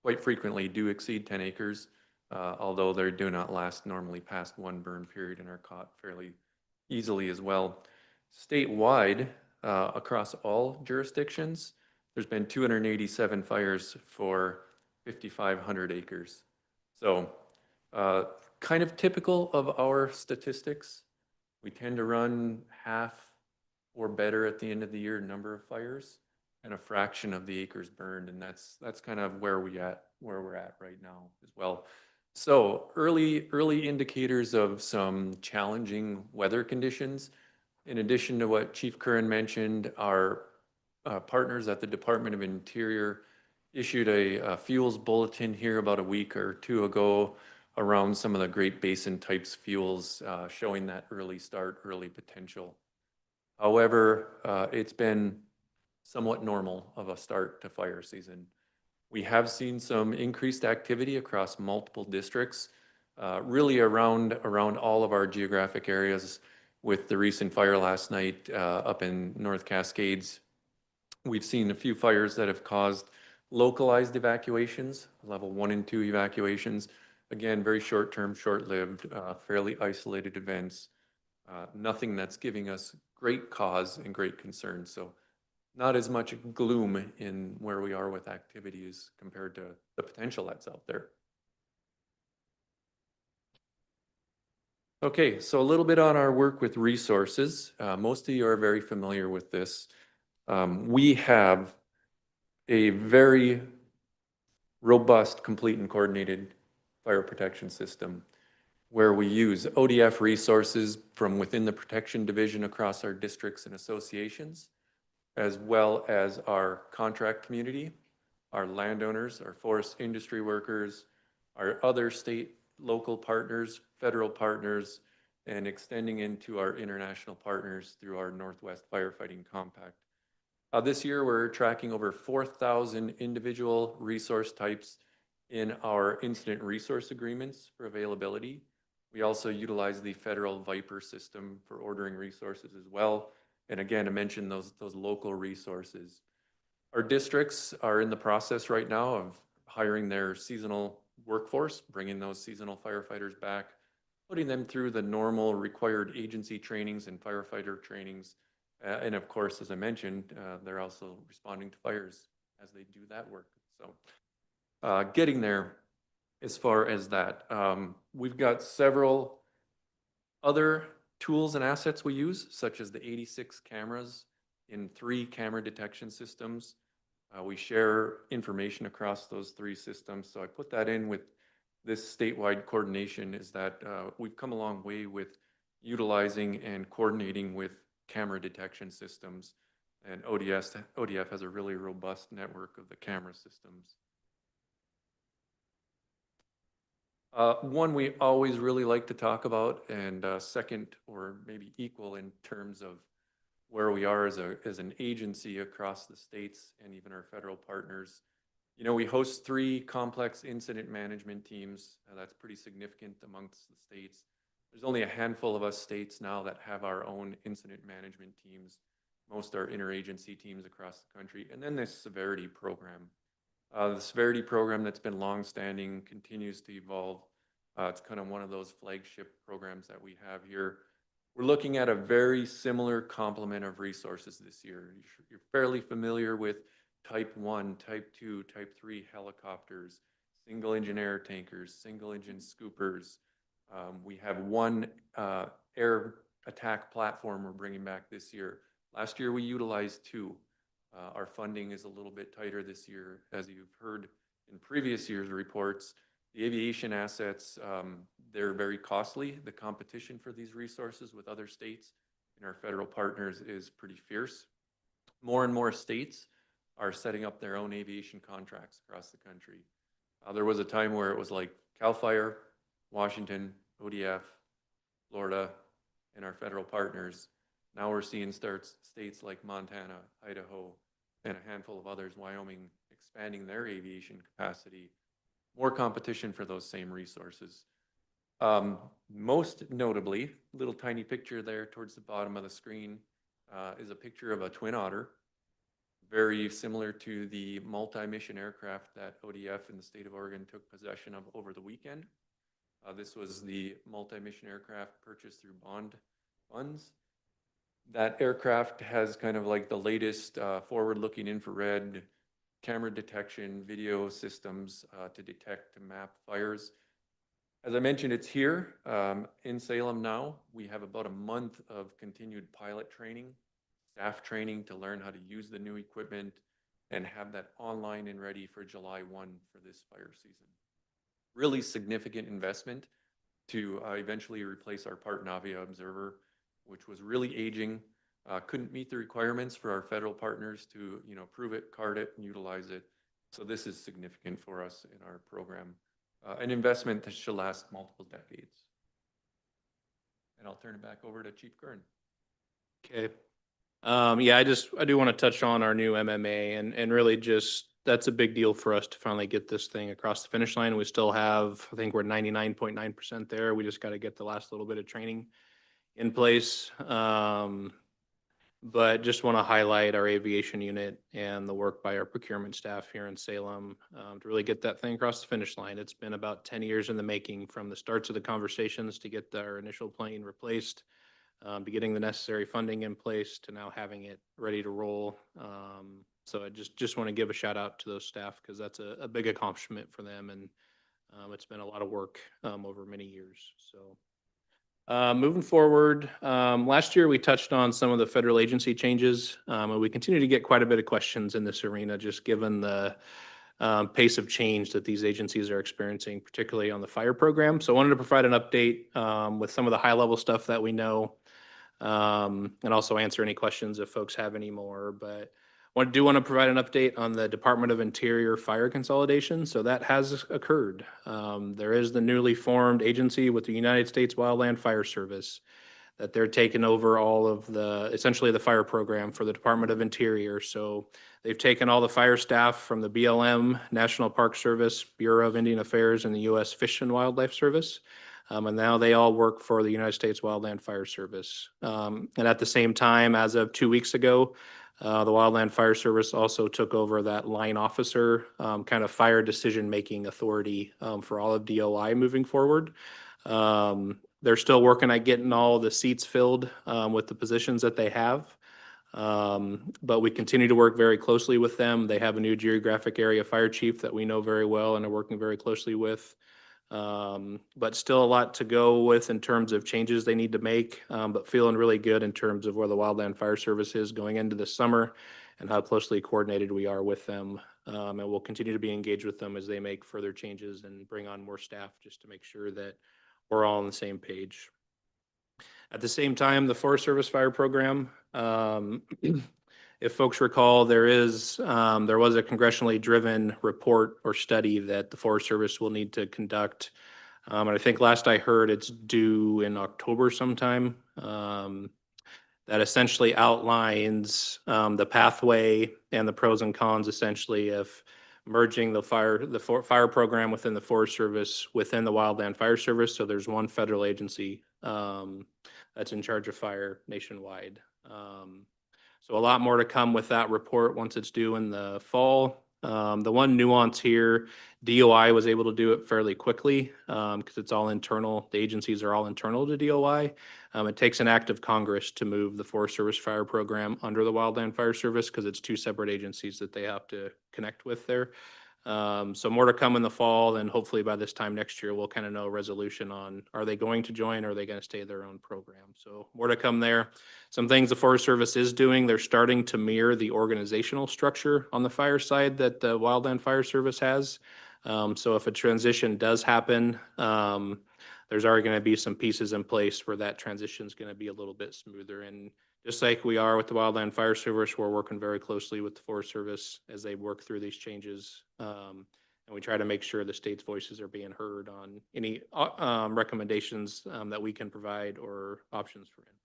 quite frequently do exceed 10 acres, although they do not last normally past one burn period and are caught fairly easily as well. Statewide, across all jurisdictions, there's been 287 fires for 5,500 acres. So kind of typical of our statistics. We tend to run half or better at the end of the year number of fires and a fraction of the acres burned, and that's kind of where we're at right now as well. So early indicators of some challenging weather conditions. In addition to what Chief Curran mentioned, our partners at the Department of Interior issued a fuels bulletin here about a week or two ago around some of the Great Basin types fuels, showing that early start, early potential. However, it's been somewhat normal of a start to fire season. We have seen some increased activity across multiple districts, really around all of our geographic areas. With the recent fire last night up in North Cascades, we've seen a few fires that have caused localized evacuations, level 1 and 2 evacuations. Again, very short-term, short-lived, fairly isolated events. Nothing that's giving us great cause and great concern. So not as much gloom in where we are with activities compared to the potential that's out there. Okay, so a little bit on our work with resources. Most of you are very familiar with this. We have a very robust, complete and coordinated fire protection system where we use ODF resources from within the protection division across our districts and associations, as well as our contract community, our landowners, our forest industry workers, our other state, local partners, federal partners, and extending into our international partners through our Northwest Firefighting Compact. This year, we're tracking over 4,000 individual resource types in our incident resource agreements for availability. We also utilize the federal VIPER system for ordering resources as well. And again, I mentioned those local resources. Our districts are in the process right now of hiring their seasonal workforce, bringing those seasonal firefighters back, putting them through the normal required agency trainings and firefighter trainings. And of course, as I mentioned, they're also responding to fires as they do that work. So getting there as far as that. We've got several other tools and assets we use, such as the 86 cameras in 3 camera detection systems. We share information across those 3 systems. So I put that in with this statewide coordination is that we've come a long way with utilizing and coordinating with camera detection systems. And ODF has a really robust network of the camera systems. One we always really like to talk about, and second or maybe equal in terms of where we are as an agency across the states and even our federal partners. You know, we host 3 complex incident management teams. That's pretty significant amongst the states. There's only a handful of us states now that have our own incident management teams. Most are interagency teams across the country. And then this severity program. The severity program that's been longstanding continues to evolve. It's kind of one of those flagship programs that we have here. We're looking at a very similar complement of resources this year. You're fairly familiar with Type 1, Type 2, Type 3 helicopters, single engine air tankers, single engine scoopers. We have 1 air attack platform we're bringing back this year. Last year we utilized 2. Our funding is a little bit tighter this year. As you've heard in previous years' reports, the aviation assets, they're very costly. The competition for these resources with other states and our federal partners is pretty fierce. More and more states are setting up their own aviation contracts across the country. There was a time where it was like CAL FIRE, Washington, ODF, Florida, and our federal partners. Now we're seeing states like Montana, Idaho, and a handful of others, Wyoming, expanding their aviation capacity. More competition for those same resources. Most notably, little tiny picture there towards the bottom of the screen is a picture of a twin otter, very similar to the multi-mission aircraft that ODF in the state of Oregon took possession of over the weekend. This was the multi-mission aircraft purchased through bond funds. That aircraft has kind of like the latest forward-looking infrared camera detection, video systems to detect and map fires. As I mentioned, it's here in Salem now. We have about a month of continued pilot training, staff training to learn how to use the new equipment and have that online and ready for July 1 for this fire season. Really significant investment to eventually replace our Part Navia observer, which was really aging, couldn't meet the requirements for our federal partners to, prove it, card it, and utilize it. So this is significant for us in our program, an investment that should last multiple decades. And I'll turn it back over to Chief Kern. Okay. Yeah, I do want to touch on our new MMA and really just, that's a big deal for us to finally get this thing across the finish line. We still have, I think we're 99.9% there. We just got to get the last little bit of training in place. But just want to highlight our aviation unit and the work by our procurement staff here in Salem to really get that thing across the finish line. It's been about 10 years in the making, from the starts of the conversations to get our initial plane replaced, to getting the necessary funding in place, to now having it ready to roll. So I just want to give a shout out to those staff, because that's a big accomplishment for them, and it's been a lot of work over many years. So moving forward, last year we touched on some of the federal agency changes, and we continue to get quite a bit of questions in this arena, just given the pace of change that these agencies are experiencing, particularly on the fire program. So I wanted to provide an update with some of the high-level stuff that we know, and also answer any questions if folks have any more. But I do want to provide an update on the Department of Interior fire consolidation. So that has occurred. There is the newly formed agency with the United States Wildland Fire Service, that they're taking over all of essentially the fire program for the Department of Interior. So they've taken all the fire staff from the BLM, National Park Service, Bureau of Indian Affairs, and the U.S. Fish and Wildlife Service. And now they all work for the United States Wildland Fire Service. And at the same time, as of 2 weeks ago, the Wildland Fire Service also took over that line officer kind of fire decision-making authority for all of DOI moving forward. They're still working at getting all the seats filled with the positions that they have. But we continue to work very closely with them. They have a new geographic area fire chief that we know very well and are working very closely with. But still a lot to go with in terms of changes they need to make, but feeling really good in terms of where the Wildland Fire Service is going into the summer and how closely coordinated we are with them. And we'll continue to be engaged with them as they make further changes and bring on more staff just to make sure that we're all on the same page. At the same time, the Forest Service Fire Program, if folks recall, there was a congressionally driven report or study that the Forest Service will need to conduct. And I think last I heard it's due in October sometime. That essentially outlines the pathway and the pros and cons essentially of merging the fire program within the Forest Service within the Wildland Fire Service. So there's one federal agency that's in charge of fire nationwide. So a lot more to come with that report once it's due in the fall. The one nuance here, DOI was able to do it fairly quickly because it's all internal. The agencies are all internal to DOI. It takes an act of Congress to move the Forest Service Fire Program under the Wildland Fire Service because it's two separate agencies that they have to connect with there. So more to come in the fall, and hopefully by this time next year, we'll kind of know a resolution on, are they going to join or are they going to stay their own program? So more to come there. Some things the Forest Service is doing, they're starting to mirror the organizational structure on the fire side that the Wildland Fire Service has. So if a transition does happen, there's already going to be some pieces in place where that transition is going to be a little bit smoother. And just like we are with the Wildland Fire Service, we're working very closely with the Forest Service as they work through these changes. And we try to make sure the state's voices are being heard on any recommendations that we can provide or options for input.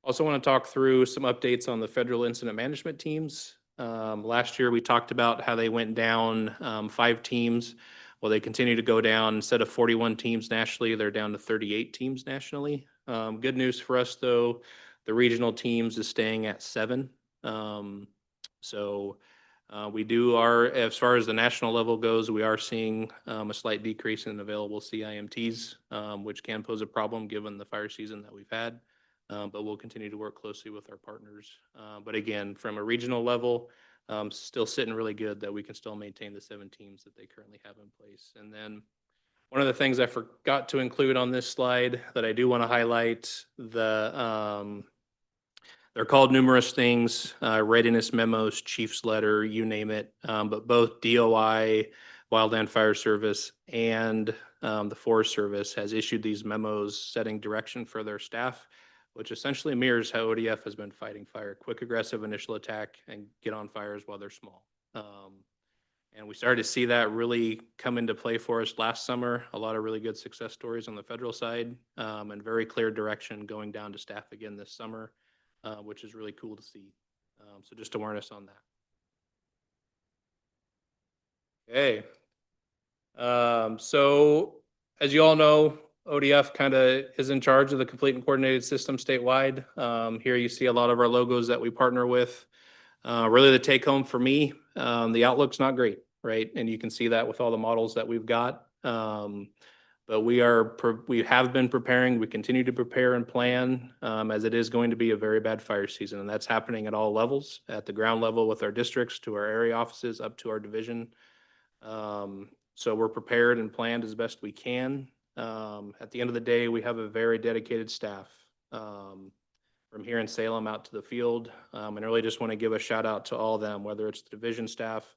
Also want to talk through some updates on the federal incident management teams. Last year, we talked about how they went down 5 teams. Well, they continue to go down. Instead of 41 teams nationally, they're down to 38 teams nationally. Good news for us, though, the regional teams is staying at 7. We do as far as the national level goes, we are seeing a slight decrease in available CIMTs, which can pose a problem given the fire season that we've had. But we'll continue to work closely with our partners. But again, from a regional level, still sitting really good that we can still maintain the 7 teams that they currently have in place. And then one of the things I forgot to include on this slide that I do want to highlight, they're called numerous things, readiness memos, chief's letter, you name it. But both DOI, Wildland Fire Service, and the Forest Service has issued these memos setting direction for their staff, which essentially mirrors how ODF has been fighting fire: quick, aggressive initial attack and get on fires while they're small. And we started to see that really come into play for us last summer. A lot of really good success stories on the federal side, and very clear direction going down to staff again this summer, which is really cool to see. So just awareness on that. Okay. So as you all know, ODF kind of is in charge of the complete and coordinated system statewide. Here you see a lot of our logos that we partner with. Really the take home for me, the outlook's not great, right? And you can see that with all the models that we've got. But we have been preparing, we continue to prepare and plan, as it is going to be a very bad fire season. And that's happening at all levels, at the ground level with our districts, to our area offices, up to our division. So we're prepared and planned as best we can. At the end of the day, we have a very dedicated staff, from here in Salem out to the field. And I really just want to give a shout out to all of them, whether it's the division staff,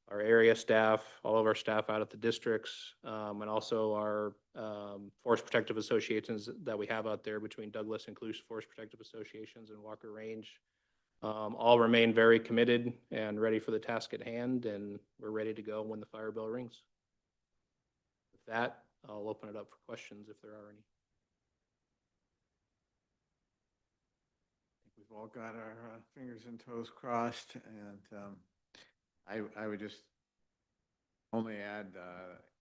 our area staff, all of our staff out at the districts, and also our forest protective associations that we have out there between Douglas and Cluse Forest Protective Associations and Walker Range. All remain very committed and ready for the task at hand, and we're ready to go when the fire bell rings. With that, I'll open it up for questions if there are any. We've all got our fingers and toes crossed, and I would just only add,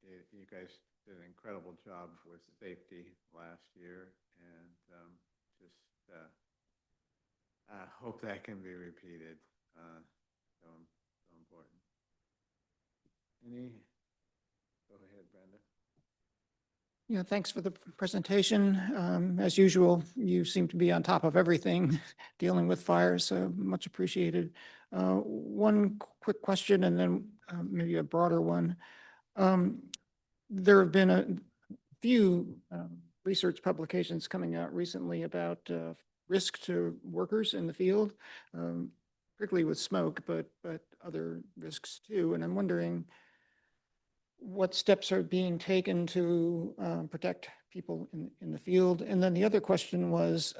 you guys did an incredible job with safety last year, and just hope that can be repeated. So important. Go ahead, Brenda. Yeah, thanks for the presentation. As usual, you seem to be on top of everything dealing with fire, so much appreciated. One quick question and then maybe a broader one. There have been a few research publications coming out recently about risk to workers in the field. particularly with smoke, but other risks too. And I'm wondering what steps are being taken to protect people in the field. And then the other question was,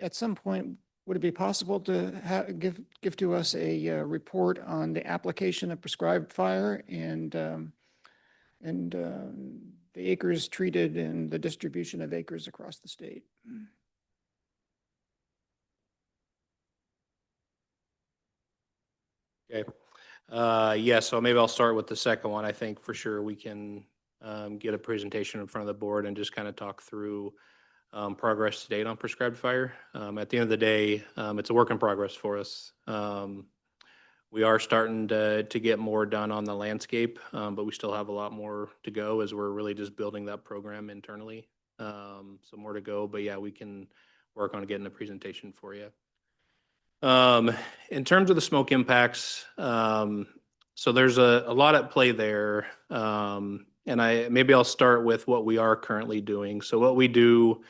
at some point, would it be possible to give to us a report on the application of prescribed fire and the acres treated and the distribution of acres across the state? Okay. Yeah, so maybe I'll start with the second one. I think for sure we can get a presentation in front of the board and just kind of talk through progress to date on prescribed fire. At the end of the day, it's a work in progress for us. We are starting to get more done on the landscape, but we still have a lot more to go as we're really just building that program internally. So more to go, but yeah, we can work on getting a presentation for you. In terms of the smoke impacts, so there's a lot at play there. And maybe I'll start with what we are currently doing. So what we do,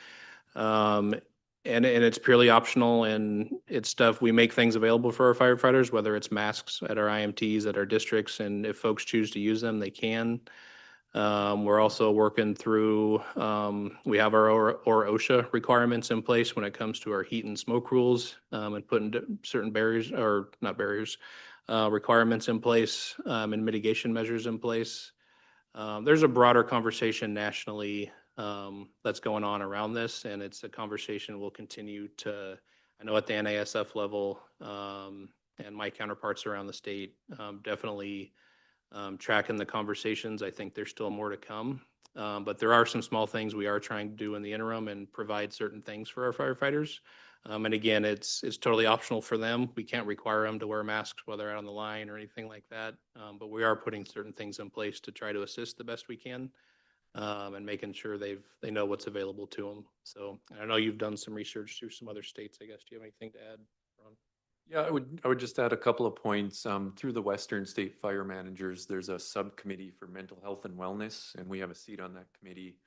and it's purely optional, and it's stuff, we make things available for our firefighters, whether it's masks at our IMTs, at our districts, and if folks choose to use them, they can. We're also working through, we have our OSHA requirements in place when it comes to our heat and smoke rules, and putting certain barriers, or not barriers, requirements in place, and mitigation measures in place. There's a broader conversation nationally that's going on around this, and it's a conversation we'll continue to, I know at the NASF level, and my counterparts around the state, definitely tracking the conversations. I think there's still more to come, but there are some small things we are trying to do in the interim and provide certain things for our firefighters. And again, it's totally optional for them. We can't require them to wear masks while they're out on the line or anything like that. But we are putting certain things in place to try to assist the best we can, and making sure they know what's available to them. So I know you've done some research through some other states, I guess. Do you have anything to add, Ron? Yeah, I would just add a couple of points. Through the Western State Fire Managers, there's a subcommittee for mental health and wellness, and we have a seat on that committee.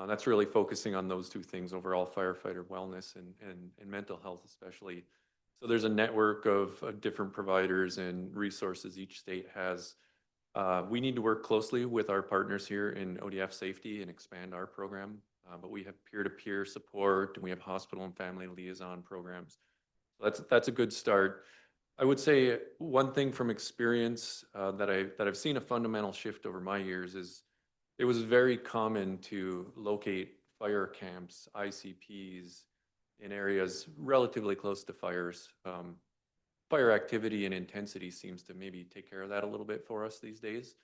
That's really focusing on those two things, overall firefighter wellness and mental health especially. So there's a network of different providers and resources each state has. We need to work closely with our partners here in ODF safety and expand our program, but we have peer-to-peer support, and we have hospital and family liaison programs. That's a good start. I would say one thing from experience that I've seen a fundamental shift over my years is it was very common to locate fire camps, ICPs, in areas relatively close to fires. Fire activity and intensity seems to maybe take care of that a little bit for us these days.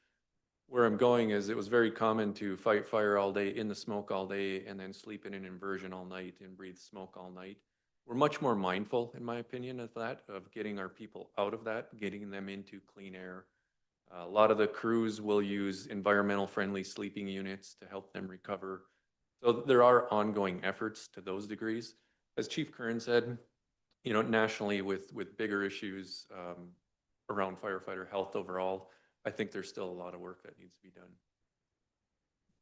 Where I'm going is it was very common to fight fire all day, in the smoke all day, and then sleep in an inversion all night and breathe smoke all night. We're much more mindful, in my opinion, of that, of getting our people out of that, getting them into clean air. A lot of the crews will use environmental friendly sleeping units to help them recover. So there are ongoing efforts to those degrees. As Chief Curran said, you know, nationally with bigger issues around firefighter health overall, I think there's still a lot of work that needs to be done.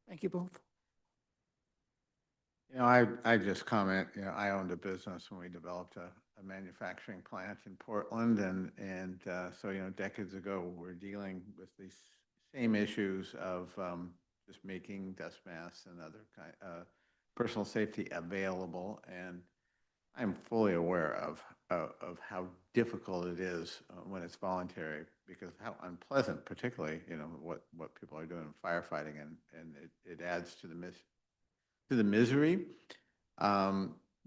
Thank you both. You know, I just comment, you know, I owned a business when we developed a manufacturing plant in Portland, and so, you know, decades ago, we're dealing with these same issues of just making dust masks and other personal safety available, and I'm fully aware of how difficult it is when it's voluntary, because how unpleasant, particularly, you know, what people are doing in firefighting, and it adds to the misery.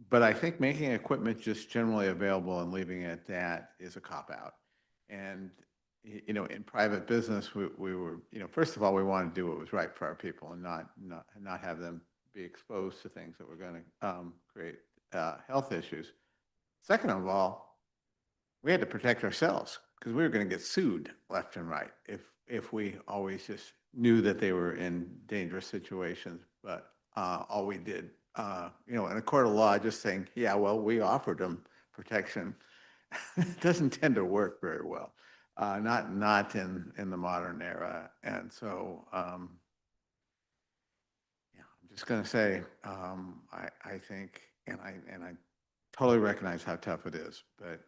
But I think making equipment just generally available and leaving it at that is a cop-out. And, you know, in private business, we were, you know, first of all, we wanted to do what was right for our people and not have them be exposed to things that were going to create health issues. Second of all, we had to protect ourselves because we were going to get sued left and right if we always just knew that they were in dangerous situations. But all we did, you know, in a court of law, just saying, yeah, well, we offered them protection, doesn't tend to work very well, not in the modern era. And so, yeah, I'm just going to say, I think, and I totally recognize how tough it is, but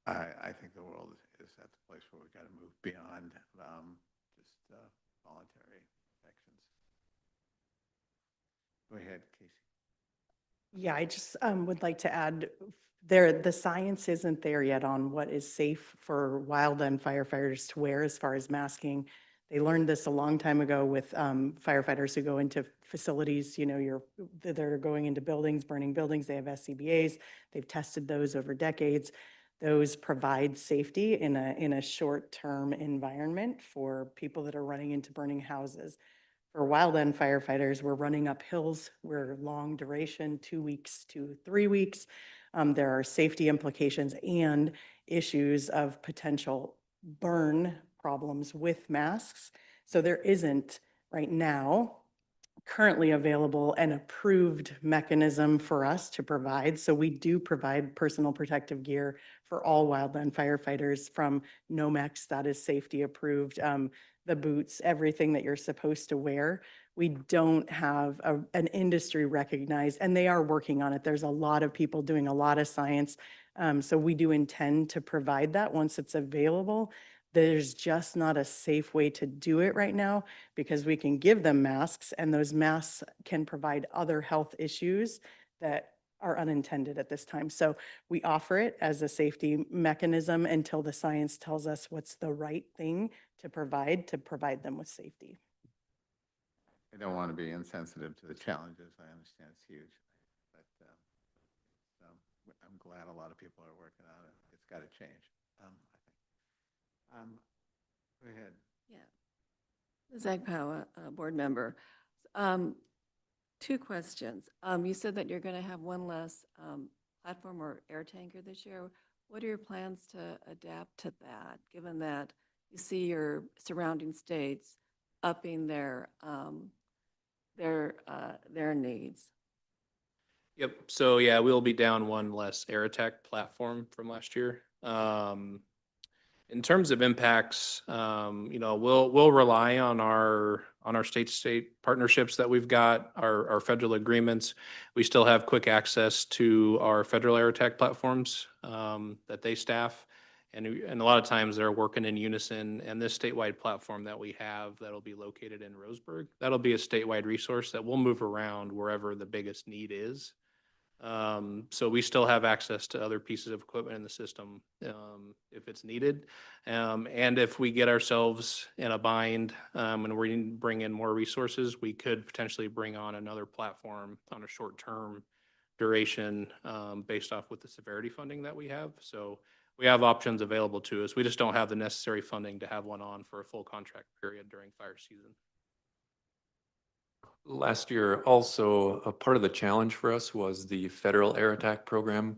I think the world is at the place where we've got to move beyond just voluntary actions. Go ahead, Casey. Yeah, I just would like to add, the science isn't there yet on what is safe for wildland firefighters to wear as far as masking. They learned this a long time ago with firefighters who go into facilities, that are going into buildings, burning buildings. They have SCBAs. They've tested those over decades. Those provide safety in a short-term environment for people that are running into burning houses. For wildland firefighters, we're running up hills. We're long duration, 2 weeks to 3 weeks. There are safety implications and issues of potential burn problems with masks. So there isn't right now currently available an approved mechanism for us to provide. So we do provide personal protective gear for all wildland firefighters, from Nomex, that is safety approved, the boots, everything that you're supposed to wear. We don't have an industry recognized, and they are working on it. There's a lot of people doing a lot of science. So we do intend to provide that once it's available. There's just not a safe way to do it right now, because we can give them masks and those masks can provide other health issues that are unintended at this time. So we offer it as a safety mechanism until the science tells us what's the right thing to provide them with safety. I don't want to be insensitive to the challenges. I understand it's huge, but I'm glad a lot of people are working on it. It's got to change, I think. Go ahead. Yeah. Zach Power, board member. 2 questions. You said that you're going to have one less platform or air tanker this year. What are your plans to adapt to that, given that you see your surrounding states upping their needs? Yep. So yeah, we'll be down one less air attack platform from last year. In terms of impacts, we'll rely on our state-to-state partnerships that we've got, our federal agreements. We still have quick access to our federal air attack platforms that they staff, and a lot of times they're working in unison. And this statewide platform that we have that'll be located in Roseburg, that'll be a statewide resource that we'll move around wherever the biggest need is. So we still have access to other pieces of equipment in the system if it's needed. And if we get ourselves in a bind and we need to bring in more resources, we could potentially bring on another platform on a short-term duration based off with the severity funding that we have. So we have options available to us. We just don't have the necessary funding to have one on for a full contract period during fire season. Last year, also, a part of the challenge for us was the federal air attack program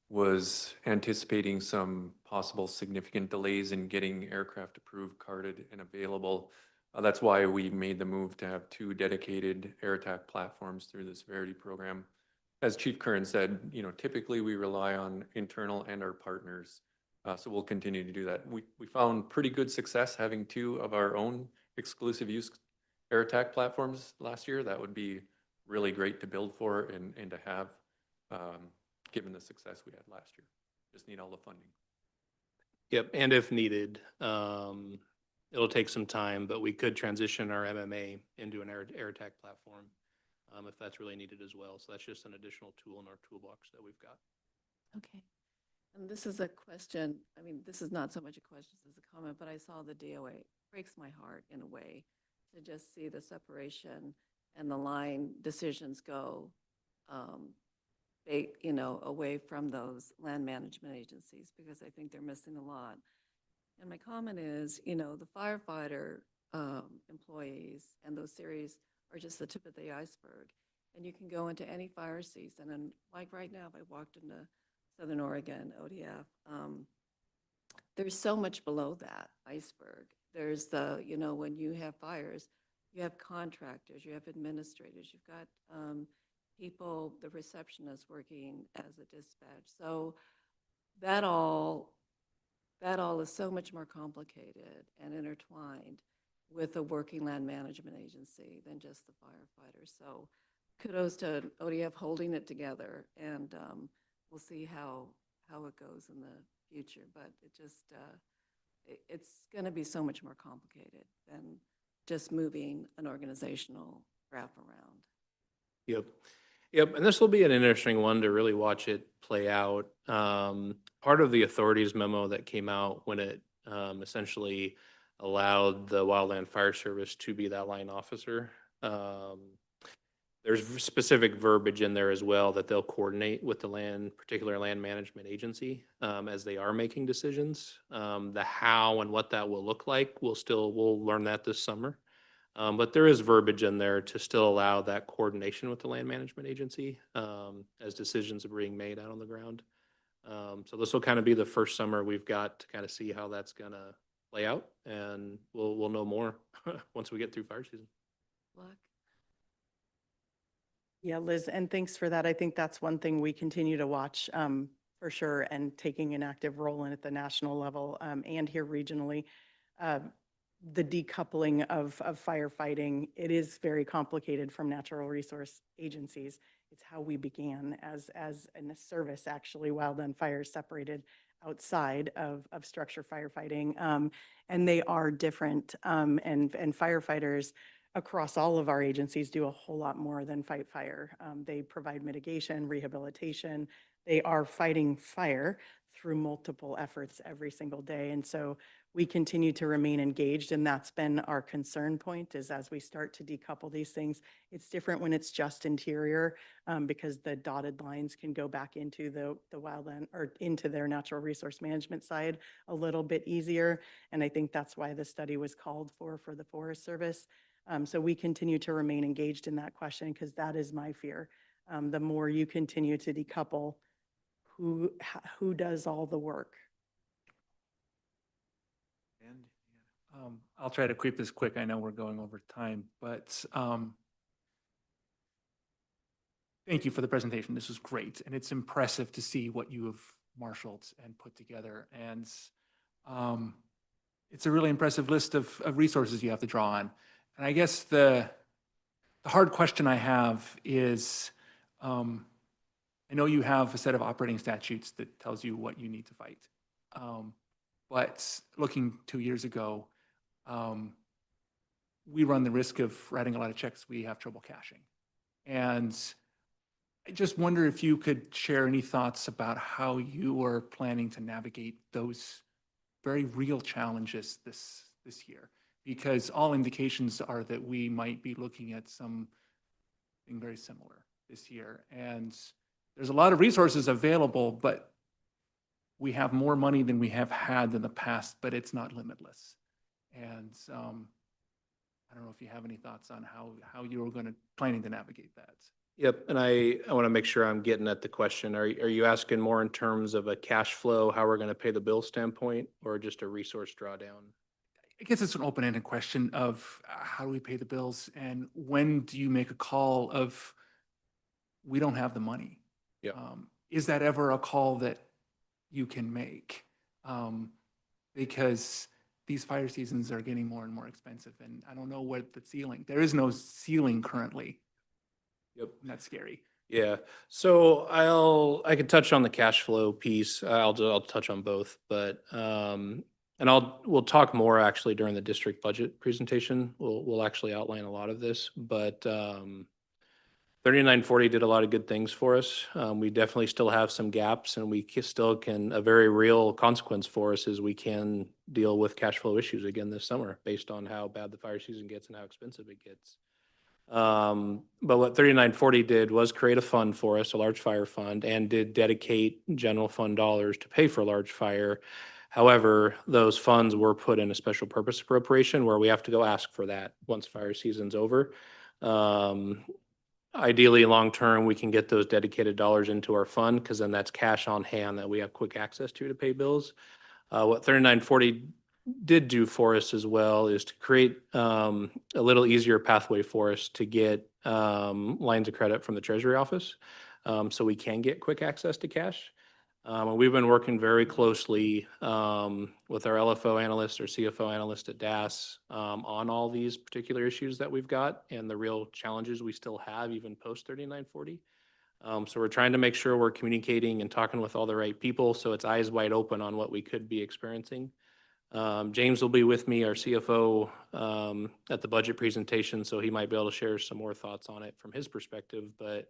was anticipating some possible significant delays in getting aircraft approved, carded, and available. That's why we made the move to have 2 dedicated air attack platforms through the severity program. As Chief Curran said, typically we rely on internal and our partners, so we'll continue to do that. We found pretty good success having 2 of our own exclusive use air attack platforms last year. That would be really great to build for and to have, given the success we had last year. Just need all the funding. Yep, and if needed, it'll take some time, but we could transition our MMA into an air attack platform if that's really needed as well. So that's just an additional tool in our toolbox that we've got. Okay. And this is a question, this is not so much a question as a comment, but I saw the DOA. It breaks my heart in a way to just see the separation and the line decisions go, away from those land management agencies, because I think they're missing a lot. And my comment is, the firefighter employees and those series are just the tip of the iceberg. And you can go into any fire season, and like right now, if I walked into Southern Oregon, ODF, there's so much below that iceberg. There's when you have fires, you have contractors, you have administrators, you've got people, the receptionists working as a dispatch. So that all is so much more complicated and intertwined with a working land management agency than just the firefighters. So kudos to ODF holding it together, and we'll see how it goes in the future, but it just, it's going to be so much more complicated than just moving an organizational graph around. Yep. Yep. And this will be an interesting one to really watch it play out. Part of the authorities memo that came out when it essentially allowed the Wildland Fire Service to be that line officer. There's specific verbiage in there as well that they'll coordinate with the particular land management agency as they are making decisions. The how and what that will look like, we'll learn that this summer. But there is verbiage in there to still allow that coordination with the land management agency as decisions are being made out on the ground. So this will kind of be the first summer we've got to kind of see how that's going to play out, and we'll know more once we get through fire season. Luck. Yeah, Liz, and thanks for that. I think that's one thing we continue to watch for sure, and taking an active role in at the national level and here regionally. The decoupling of firefighting, it is very complicated from natural resource agencies. It's how we began as a service, actually. Wildland Fire is separated outside of structure firefighting, and they are different. And firefighters across all of our agencies do a whole lot more than fight fire. They provide mitigation, rehabilitation. They are fighting fire through multiple efforts every single day. And so we continue to remain engaged, and that's been our concern point, is as we start to decouple these things. It's different when it's just interior because the dotted lines can go back into the wildland or into their natural resource management side a little bit easier. And I think that's why the study was called for the Forest Service. So we continue to remain engaged in that question, because that is my fear. The more you continue to decouple, who does all the work? I'll try to keep this quick. I know we're going over time, but thank you for the presentation. This was great, and it's impressive to see what you have marshaled and put together. And it's a really impressive list of resources you have to draw on. And I guess the hard question I have is, I know you have a set of operating statutes that tells you what you need to fight. But looking 2 years ago, we run the risk of writing a lot of checks we have trouble cashing. And I just wonder if you could share any thoughts about how you are planning to navigate those very real challenges this year, because all indications are that we might be looking at something very similar this year. And there's a lot of resources available, but we have more money than we have had in the past, but it's not limitless. And I don't know if you have any thoughts on how you're planning to navigate that. Yep, and I want to make sure I'm getting at the question. Are you asking more in terms of a cash flow, how we're going to pay the bill standpoint, or just a resource drawdown? I guess it's an open-ended question of how do we pay the bills, and when do you make a call of we don't have the money? Yeah. Is that ever a call that you can make? Because these fire seasons are getting more and more expensive, and I don't know what the ceiling. There is no ceiling currently. Yep. And that's scary. Yeah. So I could touch on the cash flow piece. I'll touch on both, but and we'll talk more actually during the district budget presentation. We'll actually outline a lot of this, but 3940 did a lot of good things for us. We definitely still have some gaps, and we still can, a very real consequence for us is we can deal with cash flow issues again this summer based on how bad the fire season gets and how expensive it gets. But what 3940 did was create a fund for us, a large fire fund, and did dedicate general fund dollars to pay for large fire. However, those funds were put in a special purpose appropriation where we have to go ask for that once fire season's over. Ideally, long-term, we can get those dedicated dollars into our fund, because then that's cash on hand that we have quick access to pay bills. What 3940 did do for us as well is to create a little easier pathway for us to get lines of credit from the Treasury office, so we can get quick access to cash. We've been working very closely with our LFO analyst or CFO analyst at DAS on all these particular issues that we've got and the real challenges we still have even post 3940. So we're trying to make sure we're communicating and talking with all the right people, so it's eyes wide open on what we could be experiencing. James will be with me, our CFO, at the budget presentation, so he might be able to share some more thoughts on it from his perspective. But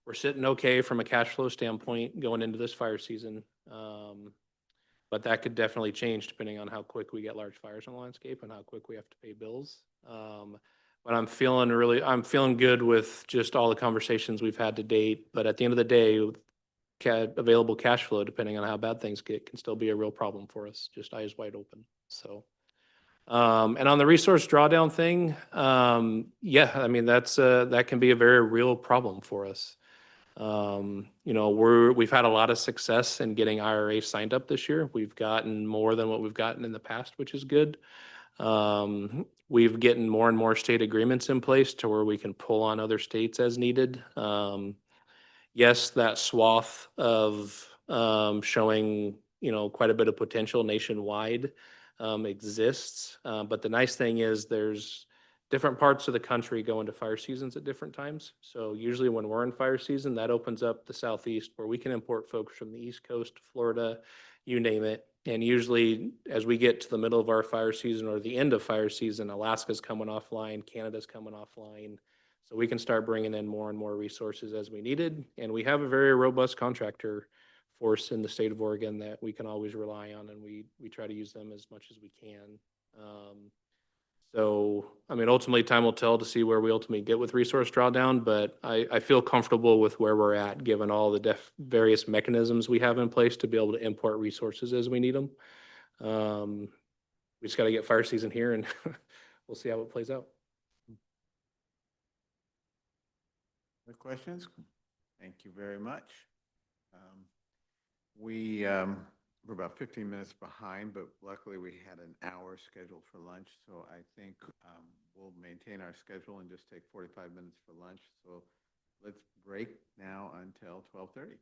we're sitting okay from a cash flow standpoint going into this fire season. But that could definitely change depending on how quick we get large fires in the landscape and how quick we have to pay bills. But I'm feeling good with just all the conversations we've had to date. But at the end of the day, available cash flow, depending on how bad things get, can still be a real problem for us, just eyes wide open. So, and on the resource drawdown thing, yeah, I mean, that can be a very real problem for us. You know, we've had a lot of success in getting IRA signed up this year. We've gotten more than what we've gotten in the past, which is good. We've getting more and more state agreements in place to where we can pull on other states as needed. Yes, that swath of showing, you know, quite a bit of potential nationwide exists. But the nice thing is there's different parts of the country go into fire seasons at different times. So usually when we're in fire season, that opens up the Southeast where we can import folks from the East Coast, Florida, you name it. And usually as we get to the middle of our fire season or the end of fire season, Alaska's coming offline, Canada's coming offline. So we can start bringing in more and more resources as we needed. And we have a very robust contractor force in the state of Oregon that we can always rely on, and we try to use them as much as we can. So, I mean, ultimately, time will tell to see where we ultimately get with resource drawdown, but I feel comfortable with where we're at, given all the various mechanisms we have in place to be able to import resources as we need them. We just got to get fire season here, and we'll see how it plays out. Other questions? Thank you very much. We're about 15 minutes behind, but luckily we had an hour scheduled for lunch. So I think we'll maintain our schedule and just take 45 minutes for lunch. So let's break now until 12:30.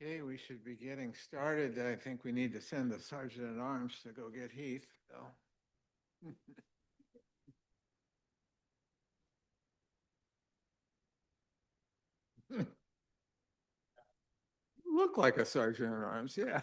Okay, we should be getting started. I think we need to send the sergeant at arms to go get Heath, though. Look like a sergeant at arms, yeah.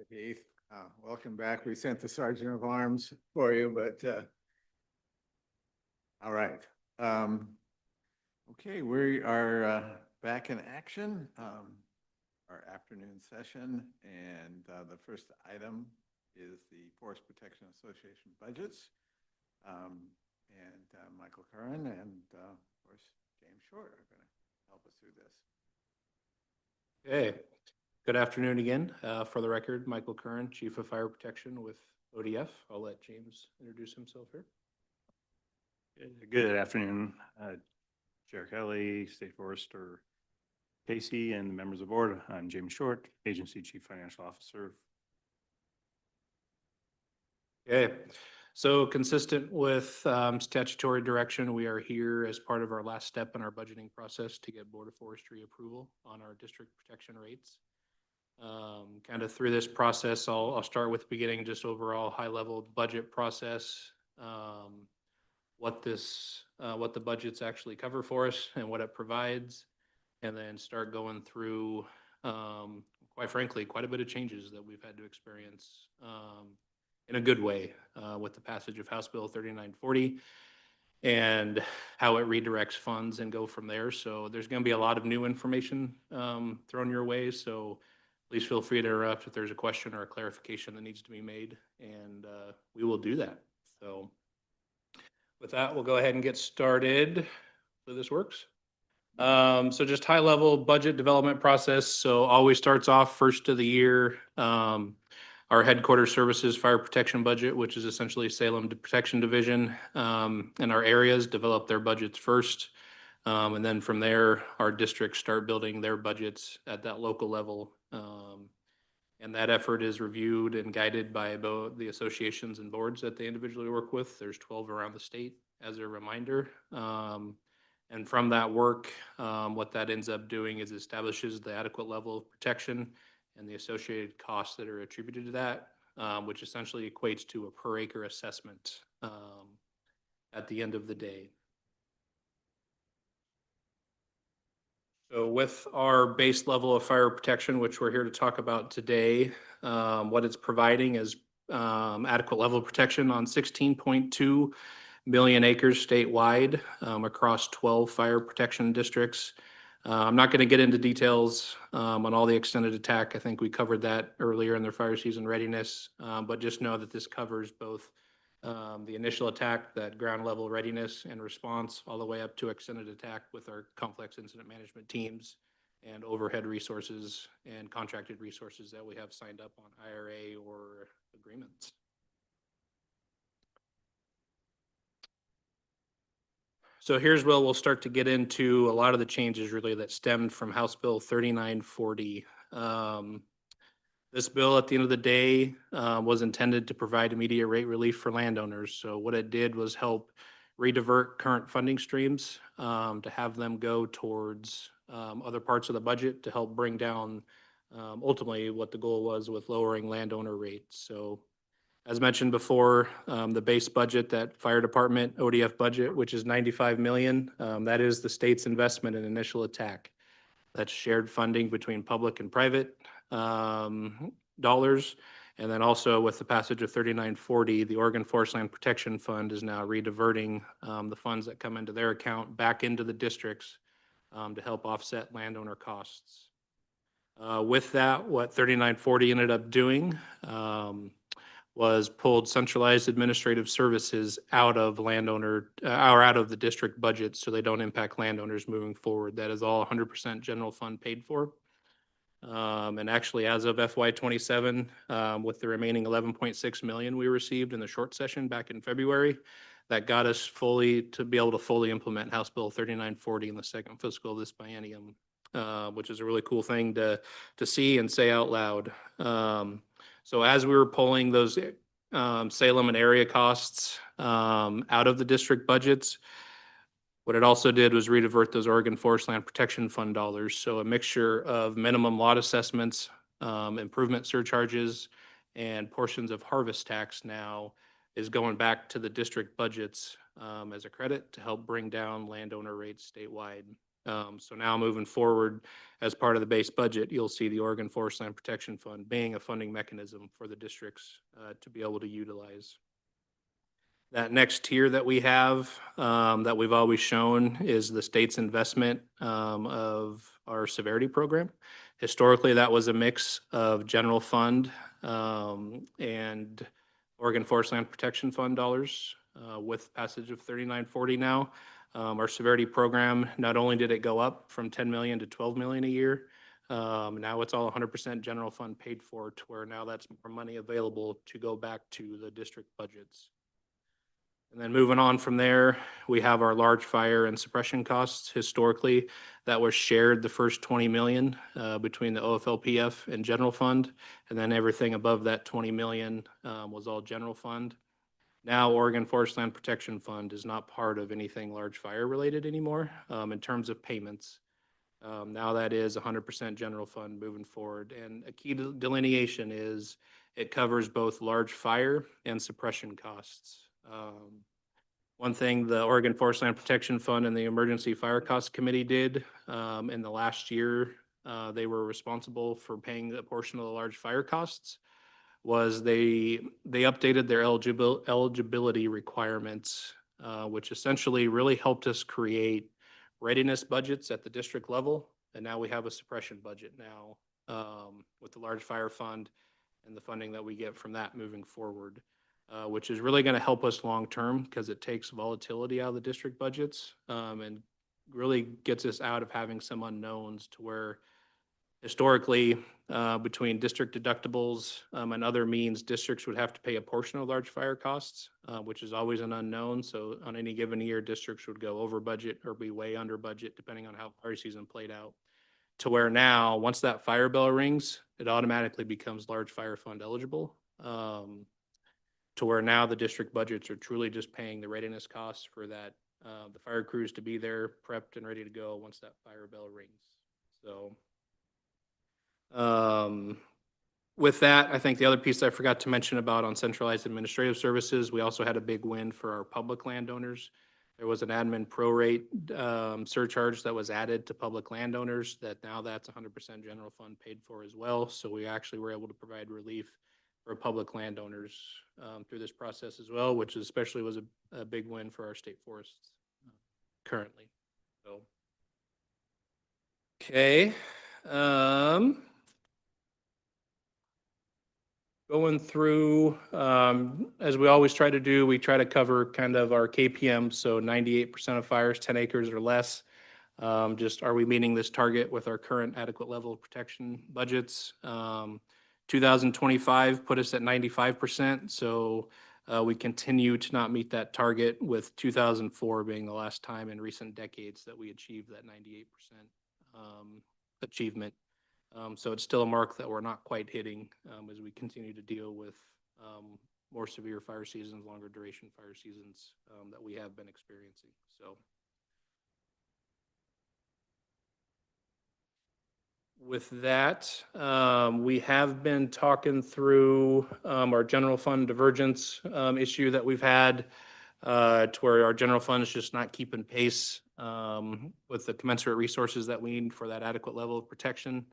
Heath, welcome back. We sent the sergeant of arms for you, but all right. Okay, we are back in action. Our afternoon session, and the first item is the Forest Protection Association budgets. Michael Curran and of course James Short are going to help us through this. Okay, good afternoon again. For the record, Michael Curran, Chief of Fire Protection with ODF. I'll let James introduce himself here. Good afternoon, Chair Kelly, State Forester Casey, and the members of the board. I'm James Short, Agency Chief Financial Officer. Okay, so consistent with statutory direction, we are here as part of our last step in our budgeting process to get Board of Forestry approval on our district protection rates. Kind of through this process, I'll start with the beginning, just overall high-level budget process, what the budgets actually cover for us and what it provides, and then start going through, quite frankly, quite a bit of changes that we've had to experience in a good way with the passage of House Bill 3940 and how it redirects funds and go from there. So there's going to be a lot of new information thrown your way. So please feel free to interrupt if there's a question or a clarification that needs to be made, and we will do that. So with that, we'll go ahead and get started. So this works. So just high level budget development process. So always starts off first of the year. Our headquarters services fire protection budget, which is essentially Salem Protection Division, and our areas develop their budgets first. And then from there, our districts start building their budgets at that local level. And that effort is reviewed and guided by both the associations and boards that they individually work with. There's 12 around the state, as a reminder. And from that work, what that ends up doing is establishes the adequate level of protection and the associated costs that are attributed to that, which essentially equates to a per acre assessment at the end of the day. So with our base level of fire protection, which we're here to talk about today, what it's providing is adequate level of protection on 16.2 million acres statewide across 12 fire protection districts. I'm not going to get into details on all the extended attack. I think we covered that earlier in their fire season readiness, but just know that this covers both the initial attack, that ground level readiness and response, all the way up to extended attack with our complex incident management teams and overhead resources and contracted resources that we have signed up on IRA or agreements. So here's where we'll start to get into a lot of the changes really that stemmed from House Bill 3940. This bill at the end of the day was intended to provide immediate rate relief for landowners. So what it did was help redivert current funding streams to have them go towards other parts of the budget to help bring down ultimately what the goal was with lowering landowner rates. So as mentioned before, the base budget, that fire department ODF budget, which is 95 million, that is the state's investment in initial attack. That's shared funding between public and private dollars. And then also with the passage of 3940, the Oregon Forest Land Protection Fund is now rediverting the funds that come into their account back into the districts to help offset landowner costs. With that, what 3940 ended up doing was pulled centralized administrative services out of landowner or out of the district budget so they don't impact landowners moving forward. That is all 100% general fund paid for. And actually, as of FY27, with the remaining 11.6 million we received in the short session back in February, that got us fully to be able to fully implement House Bill 3940 in the second fiscal of this biennium, which is a really cool thing to see and say out loud. So as we were pulling those Salem and area costs out of the district budgets, what it also did was redivert those Oregon Forest Land Protection Fund dollars. So a mixture of minimum lot assessments, improvement surcharges, and portions of harvest tax now is going back to the district budgets as a credit to help bring down landowner rates statewide. So now moving forward, as part of the base budget, you'll see the Oregon Forest Land Protection Fund being a funding mechanism for the districts to be able to utilize. That next tier that we have, that we've always shown, is the state's investment of our severity program. Historically, that was a mix of general fund and Oregon Forest Land Protection Fund dollars. With passage of 3940 now, our severity program, not only did it go up from 10 million to 12 million a year, now it's all 100% general fund paid for, to where now that's more money available to go back to the district budgets. And then moving on from there, we have our large fire and suppression costs. Historically, that was shared the first 20 million between the OFLPF and general fund, and then everything above that 20 million was all general fund. Now Oregon Forest Land Protection Fund is not part of anything large fire related anymore in terms of payments. Now that is 100% general fund moving forward. And a key delineation is it covers both large fire and suppression costs. One thing the Oregon Forest Land Protection Fund and the Emergency Fire Cost Committee did in the last year, they were responsible for paying a portion of the large fire costs, was they updated their eligibility requirements, which essentially really helped us create readiness budgets at the district level. And now we have a suppression budget now with the large fire fund and the funding that we get from that moving forward. Which is really going to help us long-term because it takes volatility out of the district budgets and really gets us out of having some unknowns, to where historically between district deductibles and other means, districts would have to pay a portion of large fire costs, which is always an unknown. So on any given year, districts would go over budget or be way under budget depending on how fire season played out. To where now, once that fire bell rings, it automatically becomes large fire fund eligible. To where now the district budgets are truly just paying the readiness costs for that, the fire crews to be there prepped and ready to go once that fire bell rings. So with that, I think the other piece I forgot to mention about on centralized administrative services, we also had a big win for our public landowners. There was an admin prorate surcharge that was added to public landowners that now that's 100% general fund paid for as well. So we actually were able to provide relief for public landowners through this process as well, which especially was a big win for our state forests currently. So, okay. Going through, as we always try to do, we try to cover kind of our KPM, so 98% of fires, 10 acres or less. Just are we meeting this target with our current adequate level of protection budgets? 2025 put us at 95%, so we continue to not meet that target, with 2004 being the last time in recent decades that we achieved that 98% achievement. So it's still a mark that we're not quite hitting as we continue to deal with more severe fire seasons, longer duration fire seasons that we have been experiencing. So with that, we have been talking through our general fund divergence issue that we've had, to where our general fund is just not keeping pace with the commensurate resources that we need for that adequate level of protection.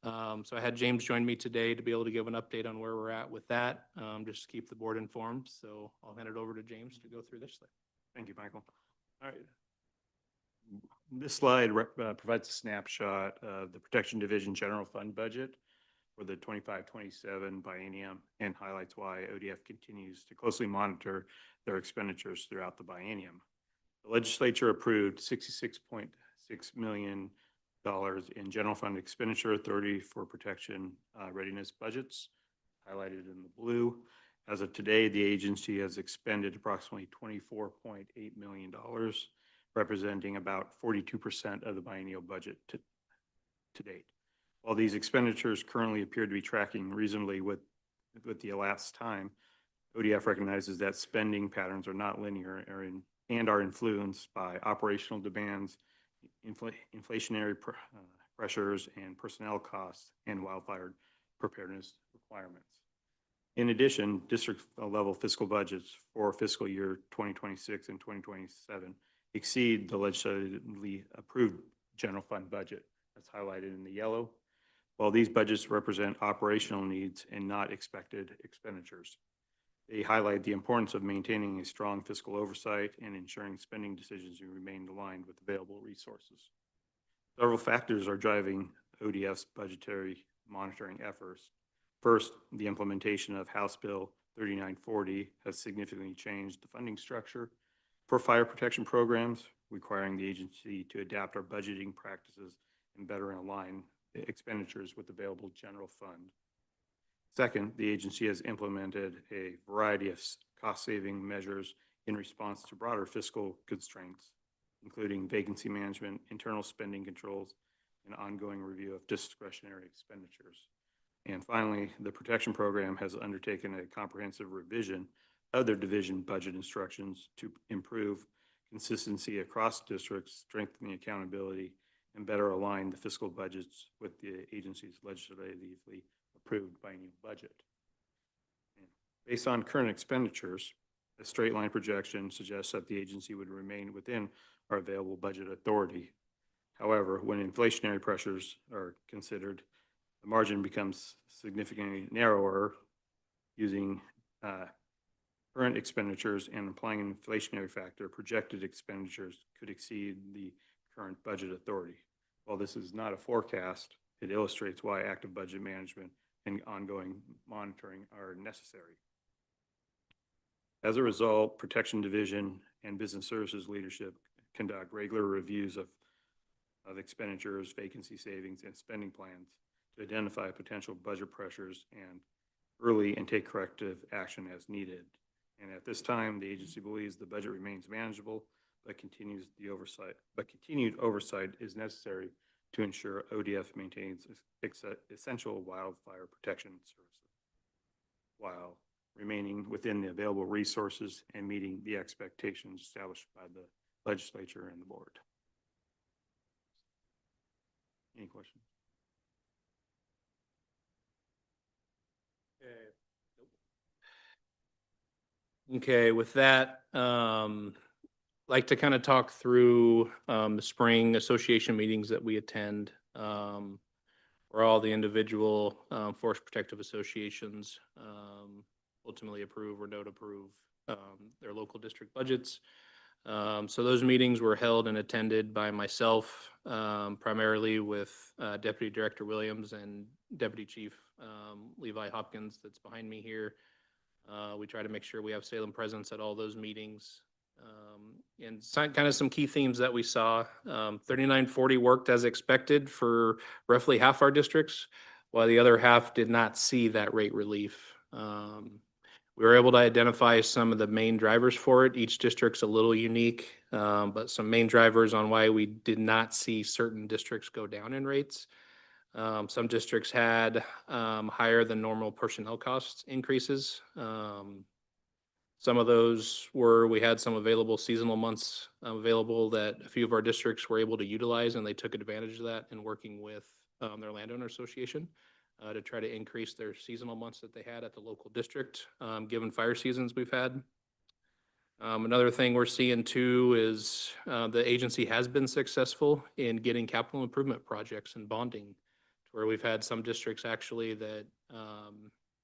So I had James join me today to be able to give an update on where we're at with that, just to keep the board informed. So I'll hand it over to James to go through this slide. Thank you, Michael. All right. This slide provides a snapshot of the Protection Division General Fund budget for the 25-27 biennium and highlights why ODF continues to closely monitor their expenditures throughout the biennium. The legislature approved $66.6 million in general fund expenditure authority for protection readiness budgets, highlighted in the blue. As of today, the agency has expended approximately $24.8 million, representing about 42% of the biennial budget to date. While these expenditures currently appear to be tracking reasonably with the elapsed time, ODF recognizes that spending patterns are not linear and are influenced by operational demands, inflationary pressures, and personnel costs and wildfire preparedness requirements. In addition, district-level fiscal budgets for fiscal year 2026 and 2027 exceed the legislatively approved general fund budget, that's highlighted in the yellow, while these budgets represent operational needs and not expected expenditures. They highlight the importance of maintaining a strong fiscal oversight and ensuring spending decisions remain aligned with available resources. Several factors are driving ODF's budgetary monitoring efforts. First, the implementation of House Bill 3940 has significantly changed the funding structure for fire protection programs, requiring the agency to adapt our budgeting practices and better align the expenditures with available general fund. Second, the agency has implemented a variety of cost-saving measures in response to broader fiscal constraints, including vacancy management, internal spending controls, and ongoing review of discretionary expenditures. And finally, the protection program has undertaken a comprehensive revision of their division budget instructions to improve consistency across districts, strengthen the accountability, and better align the fiscal budgets with the agency's legislatively approved biennial budget. And based on current expenditures, a straight line projection suggests that the agency would remain within our available budget authority. However, when inflationary pressures are considered, the margin becomes significantly narrower. Using current expenditures and applying an inflationary factor, projected expenditures could exceed the current budget authority. While this is not a forecast, it illustrates why active budget management and ongoing monitoring are necessary. As a result, Protection Division and Business Services leadership conduct regular reviews of expenditures, vacancy savings, and spending plans to identify potential budget pressures and early and take corrective action as needed. And at this time, the agency believes the budget remains manageable, but continued oversight is necessary to ensure ODF maintains essential wildfire protection services while remaining within the available resources and meeting the expectations established by the legislature and the board. Any questions? Okay, with that, like to kind of talk through the spring association meetings that we attend, where all the individual forest protective associations ultimately approve or don't approve their local district budgets. So those meetings were held and attended by myself, primarily with Deputy Director Williams and Deputy Chief Levi Hopkins that's behind me here. We try to make sure we have Salem presence at all those meetings. And kind of some key themes that we saw. 3940 worked as expected for roughly half our districts, while the other half did not see that rate relief. We were able to identify some of the main drivers for it. Each district's a little unique, but some main drivers on why we did not see certain districts go down in rates. Some districts had higher than normal personnel costs increases. Some of those were, we had some available seasonal months available that a few of our districts were able to utilize, and they took advantage of that in working with their landowner association to try to increase their seasonal months that they had at the local district, given fire seasons we've had. Another thing we're seeing too is the agency has been successful in getting capital improvement projects and bonding where we've had some districts actually that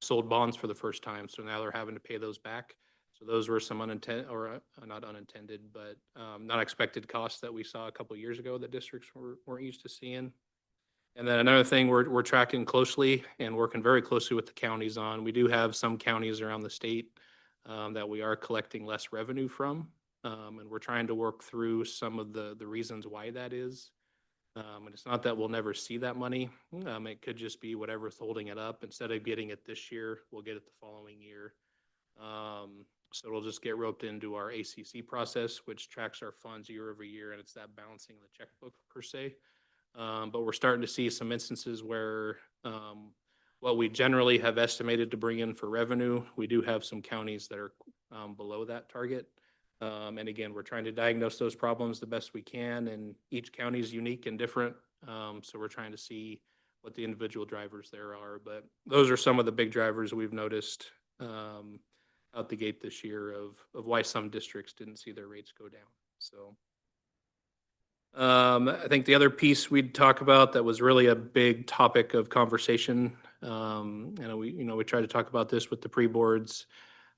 sold bonds for the first time. So now they're having to pay those back. So those were some unintended, or not unintended, but not expected costs that we saw a couple of years ago that districts weren't used to seeing. And then another thing we're tracking closely and working very closely with the counties on. We do have some counties around the state that we are collecting less revenue from. And we're trying to work through some of the reasons why that is. And it's not that we'll never see that money. It could just be whatever's holding it up. Instead of getting it this year, we'll get it the following year. So it'll just get roped into our ACC process, which tracks our funds year over year, and it's that balancing the checkbook per se. But we're starting to see some instances where what we generally have estimated to bring in for revenue, we do have some counties that are below that target. And again, we're trying to diagnose those problems the best we can, and each county is unique and different. So we're trying to see what the individual drivers there are. But those are some of the big drivers we've noticed out the gate this year of why some districts didn't see their rates go down. So I think the other piece we'd talk about that was really a big topic of conversation, and we tried to talk about this with the pre-boards.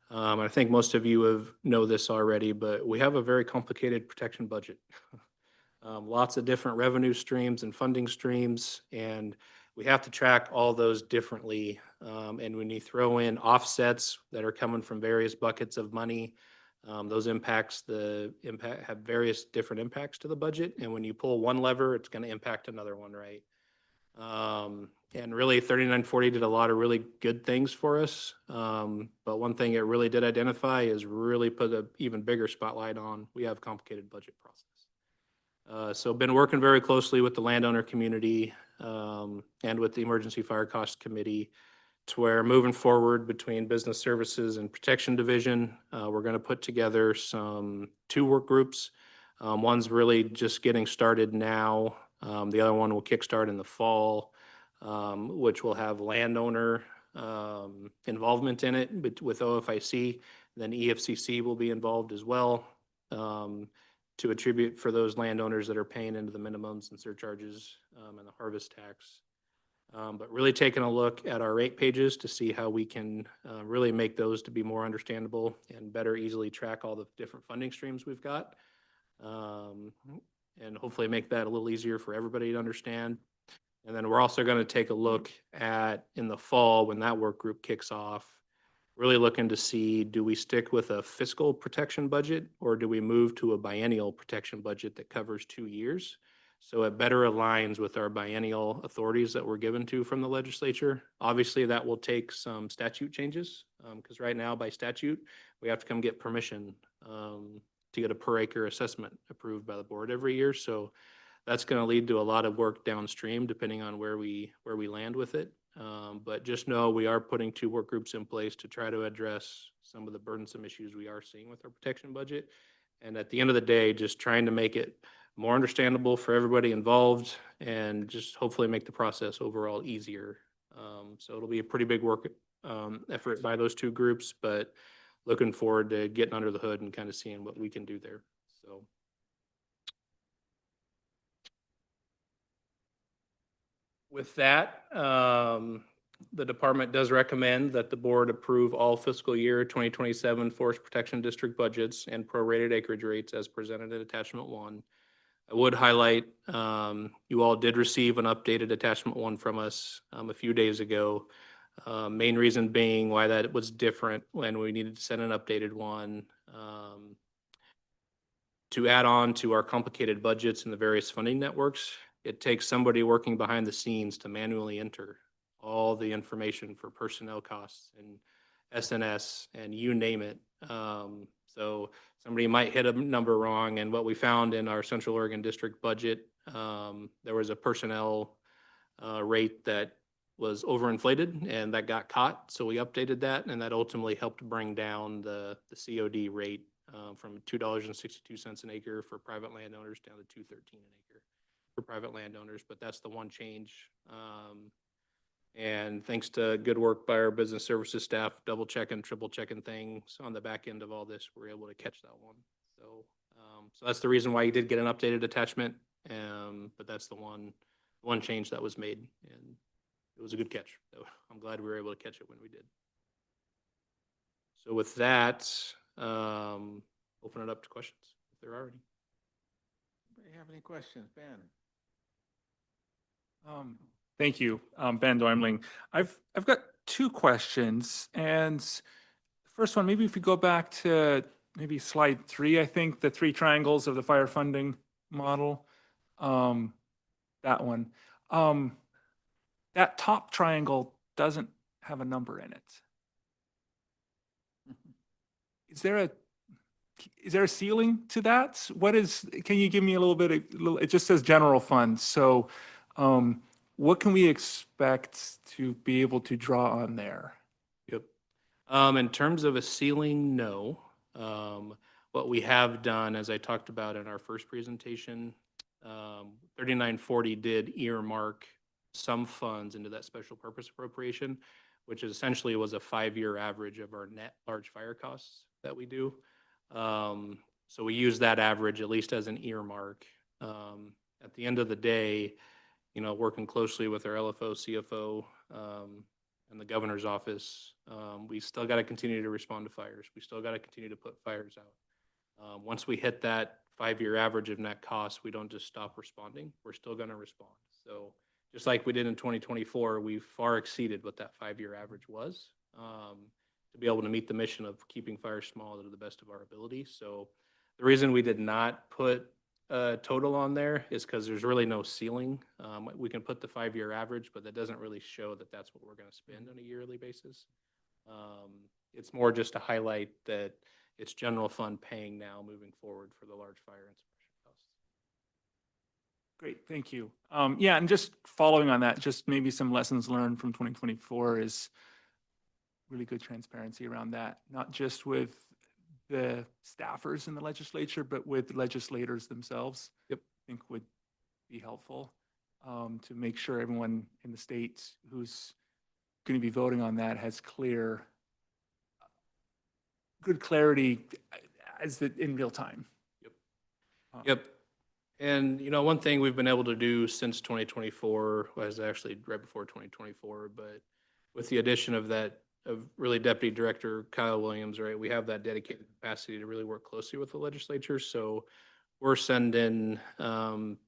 I think most of you know this already, but we have a very complicated protection budget. Lots of different revenue streams and funding streams, and we have to track all those differently. And when you throw in offsets that are coming from various buckets of money, those have various different impacts to the budget. And when you pull one lever, it's going to impact another one, right? And really 3940 did a lot of really good things for us. But one thing it really did identify is really put an even bigger spotlight on, we have complicated budget process. So been working very closely with the landowner community and with the Emergency Fire Cost Committee to where moving forward between Business Services and Protection Division, we're going to put together two work groups. One's really just getting started now. The other one will kickstart in the fall, which will have landowner involvement in it with OFIC. Then EFCC will be involved as well to attribute for those landowners that are paying into the minimums and surcharges and the harvest tax. But really taking a look at our rate pages to see how we can really make those to be more understandable and better easily track all the different funding streams we've got. And hopefully make that a little easier for everybody to understand. And then we're also going to take a look at, in the fall, when that work group kicks off, really looking to see, do we stick with a fiscal protection budget or do we move to a biennial protection budget that covers 2 years? So it better aligns with our biennial authorities that we're given to from the legislature. Obviously, that will take some statute changes because right now by statute, we have to come get permission to get a per acre assessment approved by the board every year. So that's going to lead to a lot of work downstream depending on where we land with it. But just know we are putting two work groups in place to try to address some of the burdensome issues we are seeing with our protection budget. And at the end of the day, just trying to make it more understandable for everybody involved and just hopefully make the process overall easier. So it'll be a pretty big work effort by those two groups, but looking forward to getting under the hood and kind of seeing what we can do there. So. With that, the department does recommend that the board approve all fiscal year 2027 Forest Protection District budgets and prorated acreage rates as presented in Attachment 1. I would highlight, you all did receive an updated Attachment 1 from us a few days ago. Main reason being why that was different when we needed to send an updated one to add on to our complicated budgets and the various funding networks. It takes somebody working behind the scenes to manually enter all the information for personnel costs and SNS and you name it. So somebody might hit a number wrong. And what we found in our Central Oregon District budget, there was a personnel rate that was overinflated and that got caught. So we updated that and that ultimately helped bring down the COD rate from $2.62 an acre for private landowners down to $2.13 an acre for private landowners. But that's the one change. And thanks to good work by our business services staff, double checking, triple checking things on the back end of all this, we're able to catch that one. So, so that's the reason why you did get an updated attachment. But that's the one one change that was made, and it was a good catch. So I'm glad we were able to catch it when we did. So with that, open it up to questions if there are any. Anybody have any questions? Ben? Thank you, Ben Doimling. I've got two questions, and the first one, maybe if we go back to maybe slide 3, I think the 3 triangles of the fire funding model, that one. That top triangle doesn't have a number in it. Is there a ceiling to that? Can you give me a little bit, it just says general fund. So what can we expect to be able to draw on there? Yep. In terms of a ceiling, no. What we have done, as I talked about in our first presentation, 3940 did earmark some funds into that special purpose appropriation, which essentially was a 5-year average of our net large fire costs that we do. So we use that average at least as an earmark. At the end of the day, working closely with our LFO, CFO, and the governor's office, we still got to continue to respond to fires. We still got to continue to put fires out. Once we hit that 5-year average of net costs, we don't just stop responding. We're still going to respond. So just like we did in 2024, we far exceeded what that 5-year average was to be able to meet the mission of keeping fires small to the best of our ability. So the reason we did not put a total on there is because there's really no ceiling. We can put the 5-year average, but that doesn't really show that that's what we're going to spend on a yearly basis. It's more just to highlight that it's general fund paying now moving forward for the large fire and suppression costs. Great, thank you. Yeah, and just following on that, just maybe some lessons learned from 2024 is really good transparency around that, not just with the staffers in the legislature, but with legislators themselves. Yep. I think would be helpful to make sure everyone in the state who's going to be voting on that has good clarity in real time. Yep. Yep. And, one thing we've been able to do since 2024 was actually right before 2024, but with the addition of really Deputy Director Kyle Williams, right, we have that dedicated capacity to really work closely with the legislature. So we're sending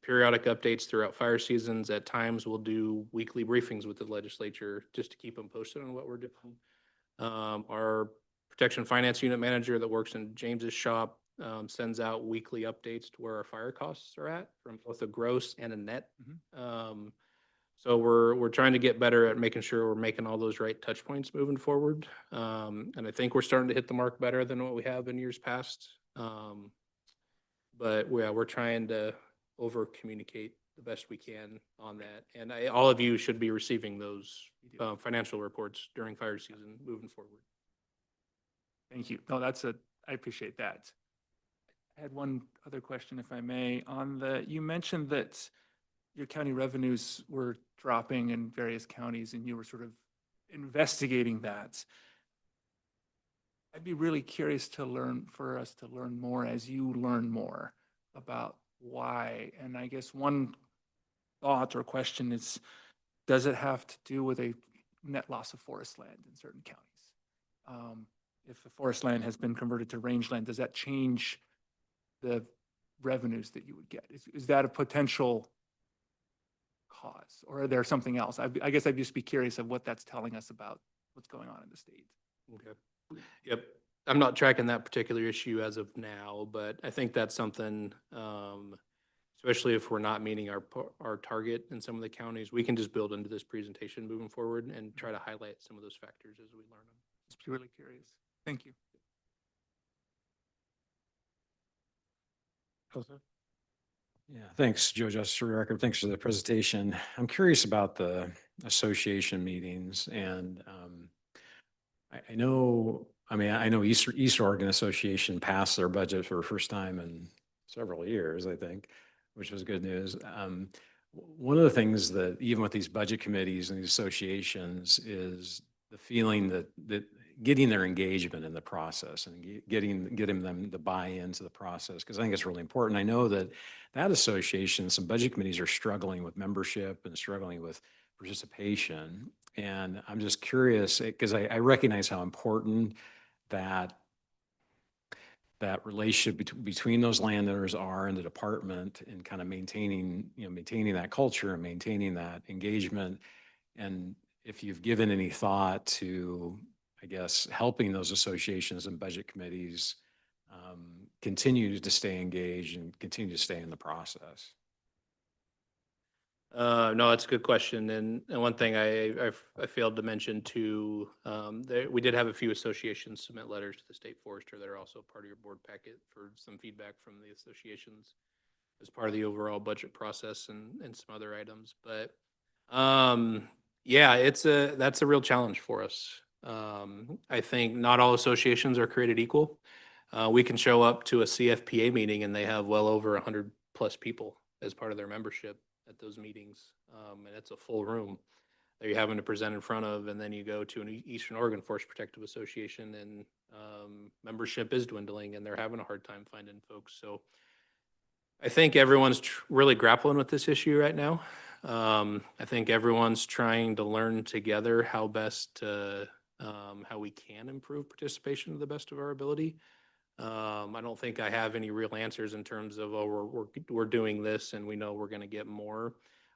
periodic updates throughout fire seasons. At times, we'll do weekly briefings with the legislature just to keep them posted on what we're doing. Our Protection Finance Unit Manager that works in James's shop sends out weekly updates to where our fire costs are at from both a gross and a net. So we're trying to get better at making sure we're making all those right touch points moving forward. And I think we're starting to hit the mark better than what we have in years past. But we're trying to over communicate the best we can on that. And all of you should be receiving those financial reports during fire season moving forward. Thank you. No, I appreciate that. I had one other question, if I may. You mentioned that your county revenues were dropping in various counties and you were sort of investigating that. I'd be really curious for us to learn more as you learn more about why. And I guess one thought or question is, does it have to do with a net loss of forest land in certain counties? If the forest land has been converted to rangeland, does that change the revenues that you would get? Is that a potential cause, or are there something else? I guess I'd just be curious of what that's telling us about what's going on in the state. Okay. Yep. I'm not tracking that particular issue as of now, but I think that's something, especially if we're not meeting our target in some of the counties, we can just build into this presentation moving forward and try to highlight some of those factors as we learn them. Just really curious. Thank you. Yeah, thanks, Joe Justice for the record. Thanks for the presentation. I'm curious about the association meetings, and I know East Oregon Association passed their budget for the first time in several years, I think, which was good news. One of the things that even with these budget committees and these associations is the feeling that getting their engagement in the process and getting them to buy into the process, because I think it's really important. I know that association, some budget committees are struggling with membership and struggling with participation. And I'm just curious, because I recognize how important that relationship between those landowners are and the department, and kind of maintaining that culture and maintaining that engagement. And if you've given any thought to, I guess, helping those associations and budget committees continue to stay engaged and continue to stay in the process. No, that's a good question. And one thing I failed to mention too, we did have a few associations submit letters to the state forester that are also part of your board packet for some feedback from the associations as part of the overall budget process and some other items. But yeah, that's a real challenge for us. I think not all associations are created equal. We can show up to a CFPA meeting and they have well over 100+ people as part of their membership at those meetings, and it's a full room that you're having to present in front of. And then you go to an Eastern Oregon Forest Protective Association, and membership is dwindling, and they're having a hard time finding folks. So I think everyone's really grappling with this issue right now. I think everyone's trying to learn together how best to how we can improve participation to the best of our ability. I don't think I have any real answers in terms of, oh, we're doing this and we know we're going to get more.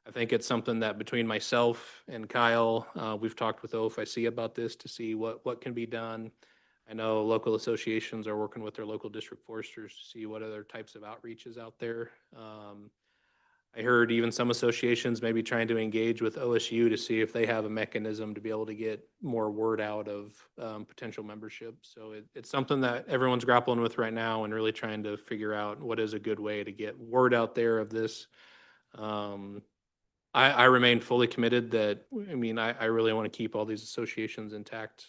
I think it's something that between myself and Kyle, we've talked with OFIC about this to see what can be done. I know local associations are working with their local district foresters to see what other types of outreach is out there. I heard even some associations maybe trying to engage with OSU to see if they have a mechanism to be able to get more word out of potential membership. So it's something that everyone's grappling with right now and really trying to figure out what is a good way to get word out there of this. I remain fully committed that, I really want to keep all these associations intact.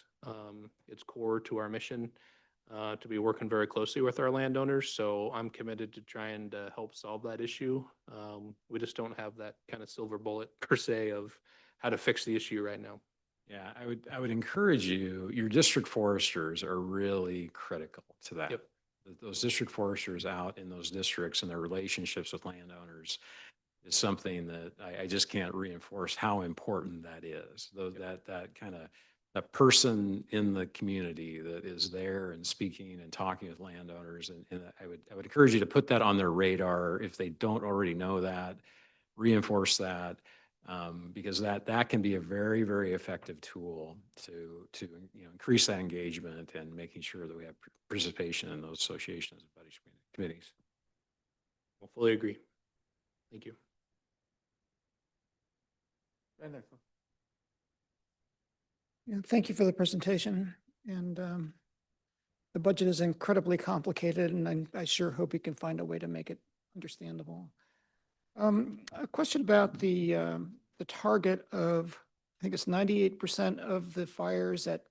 It's core to our mission to be working very closely with our landowners. So I'm committed to trying to help solve that issue. We just don't have that kind of silver bullet per se of how to fix the issue right now. Yeah, I would encourage you, your district foresters are really critical to that. Yep. Those district foresters out in those districts and their relationships with landowners is something that I just can't reinforce how important that is. Though that kind of that person in the community that is there and speaking and talking with landowners. And I would encourage you to put that on their radar if they don't already know that, reinforce that, because that can be a very, very effective tool to increase that engagement and making sure that we have participation in those associations and buddy committees. I fully agree. Thank you. Yeah, thank you for the presentation. And the budget is incredibly complicated, and I sure hope we can find a way to make it understandable. A question about the target of, I think it's 98% of the fires at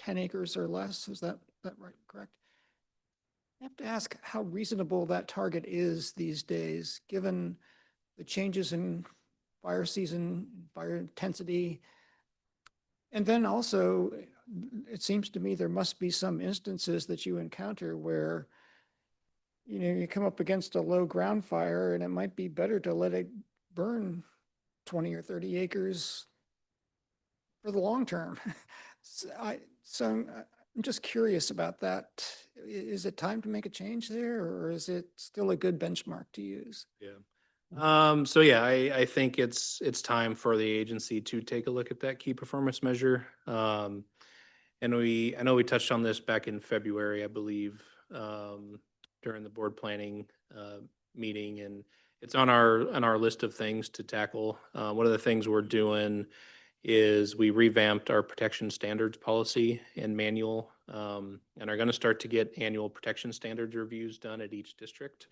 10 acres or less. Is that right? Correct? I have to ask how reasonable that target is these days, given the changes in fire season, fire intensity. And then also, it seems to me there must be some instances that you encounter where, you come up against a low ground fire and it might be better to let it burn 20 or 30 acres for the long term. So I'm just curious about that. Is it time to make a change there, or is it still a good benchmark to use? Yeah. So yeah, I think it's time for the agency to take a look at that key performance measure. And I know we touched on this back in February, I believe, during the board planning meeting, and it's on our list of things to tackle. One of the things we're doing is we revamped our protection standards policy and manual, and are going to start to get annual protection standards reviews done at each district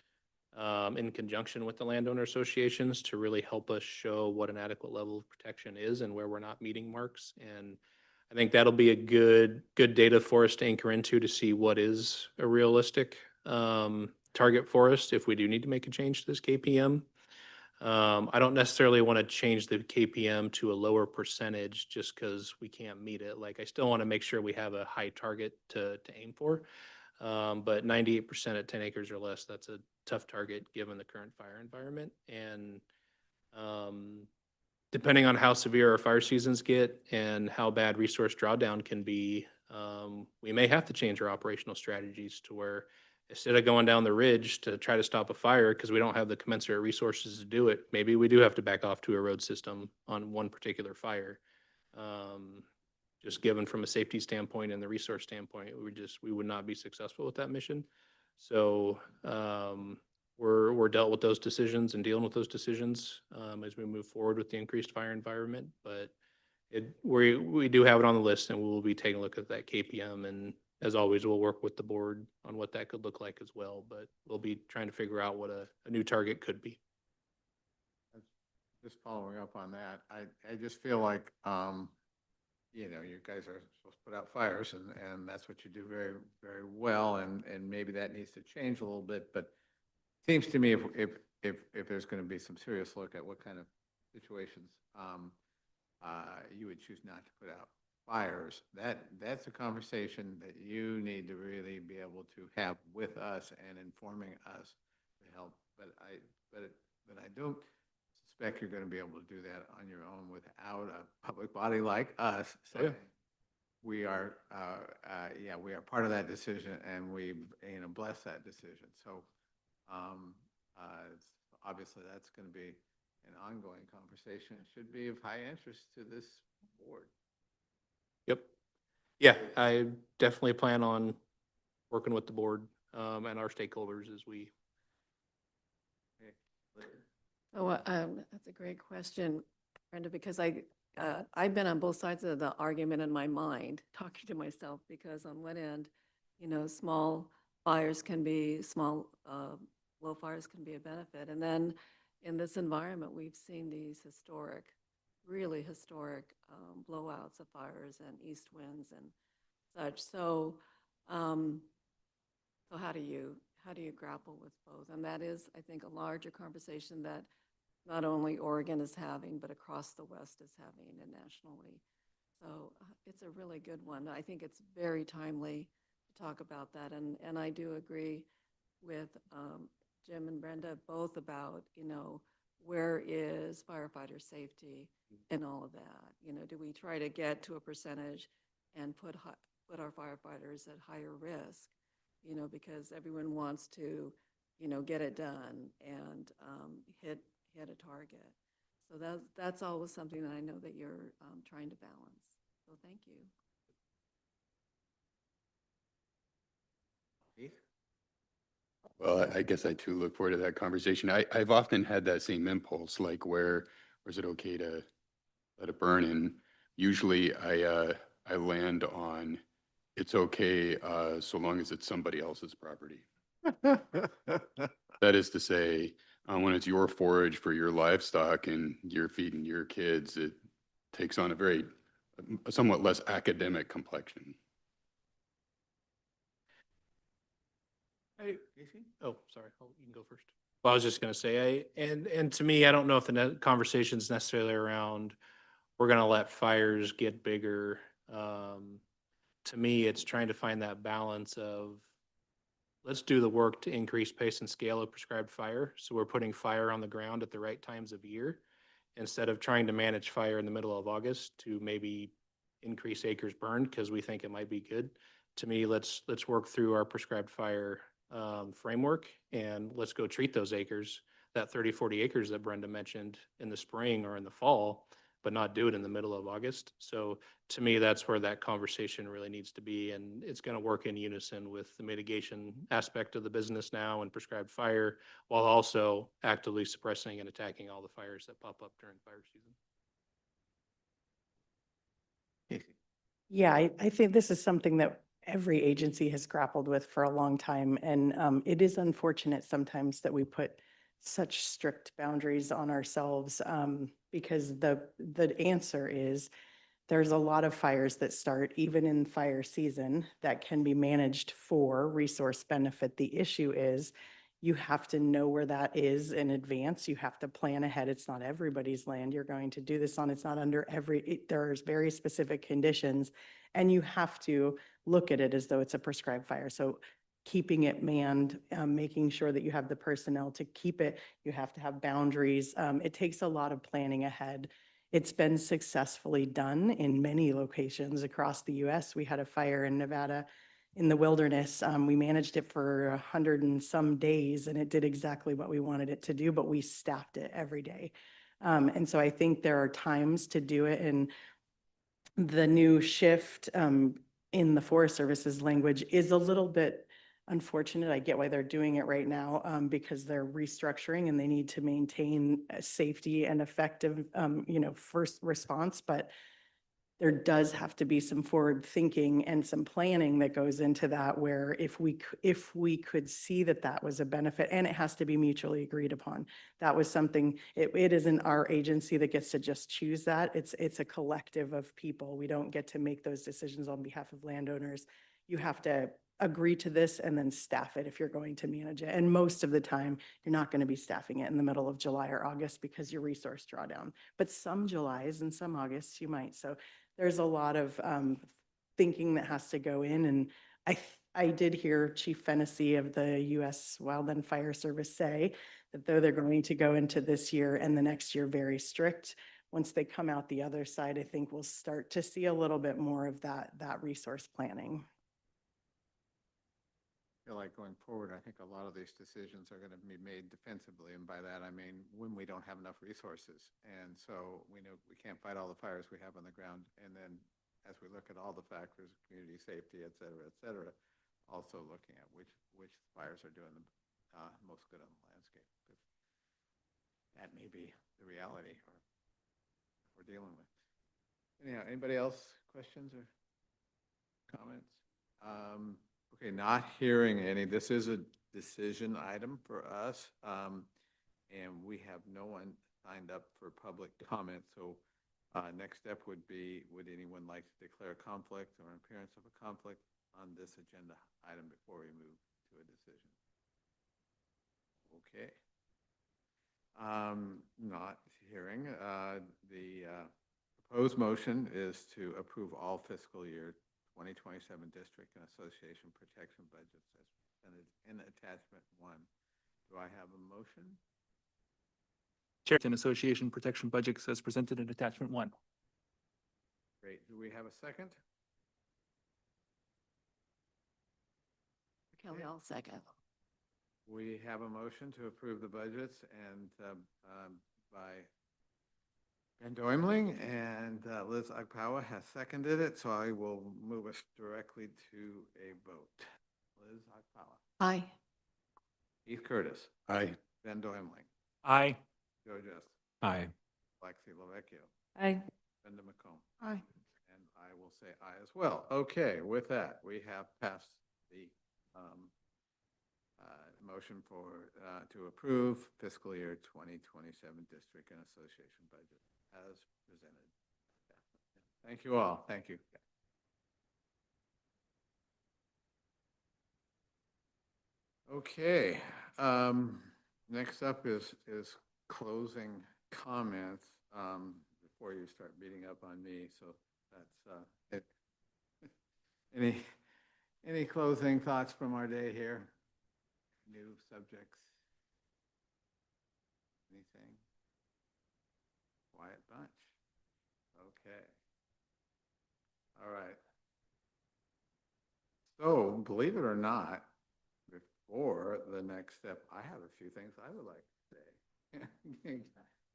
in conjunction with the landowner associations to really help us show what an adequate level of protection is and where we're not meeting marks. And I think that'll be a good data for us to anchor into to see what is a realistic target for us if we do need to make a change to this KPM. I don't necessarily want to change the KPM to a lower percentage just because we can't meet it. Like, I still want to make sure we have a high target to aim for. But 98% at 10 acres or less, that's a tough target given the current fire environment. And depending on how severe our fire seasons get and how bad resource drawdown can be, we may have to change our operational strategies to where instead of going down the ridge to try to stop a fire because we don't have the commensurate resources to do it, maybe we do have to back off to a road system on one particular fire. Just given from a safety standpoint and the resource standpoint, we would not be successful with that mission. So we're dealt with those decisions and dealing with those decisions as we move forward with the increased fire environment. But we do have it on the list, and we will be taking a look at that KPM. And as always, we'll work with the board on what that could look like as well. But we'll be trying to figure out what a new target could be. Just following up on that, I just feel like, you know, you guys are supposed to put out fires, and that's what you do very, very well, and maybe that needs to change a little bit, but it seems to me if there's going to be some serious look at what kind of situations you would choose not to put out fires, that's a conversation that you need to really be able to have with us and informing us to help. But I don't suspect you're going to be able to do that on your own without a public body like us saying, we are, we are part of that decision, and we, you know, bless that decision. So obviously that's going to be an ongoing conversation. It should be of high interest to this board. Yep. Yeah, I definitely plan on working with the board and our stakeholders as we. Oh, that's a great question, Brenda, because I've been on both sides of the argument in my mind, talking to myself, because on one end, you know, small fires can be low fires can be a benefit. And then in this environment, we've seen these really historic blowouts of fires and east winds and such. So, so how do you grapple with both? And that is, I think, a larger conversation that not only Oregon is having, but across the West is having, and nationally. So it's a really good one. I think it's very timely to talk about that. And I do agree with Jim and Brenda both about, you know, where is firefighter safety and all of that? You know, do we try to get to a percentage and put our firefighters at higher risk, you know, because everyone wants to, you know, get it done and hit a target. So that's always something that I know that you're trying to balance. So thank you. Well, I guess I too look forward to that conversation. I've often had that same impulse, like where is it okay to let it burn? And usually I land on it's okay so long as it's somebody else's property. That is to say, when it's your forage for your livestock and you're feeding your kids, it takes on a somewhat less academic complexion. Oh, sorry. You can go first. Well, I was just going to say, and to me, I don't know if the conversation is necessarily around we're going to let fires get bigger. To me, it's trying to find that balance of let's do the work to increase pace and scale of prescribed fire. So we're putting fire on the ground at the right times of year instead of trying to manage fire in the middle of August to maybe increase acres burned because we think it might be good. To me, let's work through our prescribed fire framework and let's go treat those acres, that 30, 40 acres that Brenda mentioned in the spring or in the fall, but not do it in the middle of August. So to me, that's where that conversation really needs to be. And it's going to work in unison with the mitigation aspect of the business now and prescribed fire, while also actively suppressing and attacking all the fires that pop up during fire season. Yeah, I think this is something that every agency has grappled with for a long time. And it is unfortunate sometimes that we put such strict boundaries on ourselves because the answer is there's a lot of fires that start even in fire season that can be managed for resource benefit. The issue is you have to know where that is in advance. You have to plan ahead. It's not everybody's land you're going to do this on. It's not under there's very specific conditions, and you have to look at it as though it's a prescribed fire. So keeping it manned, making sure that you have the personnel to keep it, you have to have boundaries. It takes a lot of planning ahead. It's been successfully done in many locations across the US. We had a fire in Nevada in the wilderness. We managed it for 100 and some days, and it did exactly what we wanted it to do, but we staffed it every day. And so I think there are times to do it, and the new shift in the Forest Service's language is a little bit unfortunate. I get why they're doing it right now, because they're restructuring and they need to maintain safety and effective, first response. But there does have to be some forward thinking and some planning that goes into that, where if we could see that that was a benefit, and it has to be mutually agreed upon. That was something, it isn't our agency that gets to just choose that. It's a collective of people. We don't get to make those decisions on behalf of landowners. You have to agree to this and then staff it if you're going to manage it. And most of the time, you're not going to be staffing it in the middle of July or August because your resource drawdown. But some Julys and some Augusts you might. So there's a lot of thinking that has to go in. And I did hear Chief Fennessy of the U.S. Wildland Fire Service say that though they're going to go into this year and the next year very strict, once they come out the other side, I think we'll start to see a little bit more of that resource planning. I feel like going forward, I think a lot of these decisions are going to be made defensively. And by that, I mean, when we don't have enough resources. And so we know we can't fight all the fires we have on the ground. And then as we look at all the factors, community safety, et cetera, also looking at which fires are doing the most good on the landscape. That may be the reality we're dealing with. Anyhow, anybody else questions or comments? Okay, not hearing any. This is a decision item for us, and we have no one signed up for public comment. So next step would be, would anyone like to declare a conflict or an appearance of a conflict on this agenda item before we move to a decision? Okay. Not hearing. The proposed motion is to approve all fiscal year 2027 district and association protection budgets as presented in attachment 1. Do I have a motion? Chair, and association protection budgets as presented in attachment 1. Great. Do we have a second? Kelly, I'll second. We have a motion to approve the budgets and by Ben Doimling, and Liz Agpawa has seconded it, so I will move us directly to a vote. Liz Agpawa. Aye. Keith Curtis. Aye. Ben Doimling. Aye. Joe Just. Aye. Lexi Lovecchio. Aye. Brenda McComb. Aye. And I will say aye as well. Okay, with that, we have passed the motion for to approve fiscal year 2027 district and association budget as presented. Thank you all. Thank you. Okay. Next up is closing comments before you start beating up on me. So that's it. Any closing thoughts from our day here? New subjects? Anything? Quiet bunch. Okay. All right. So, believe it or not, before the next step, I have a few things I would like to say.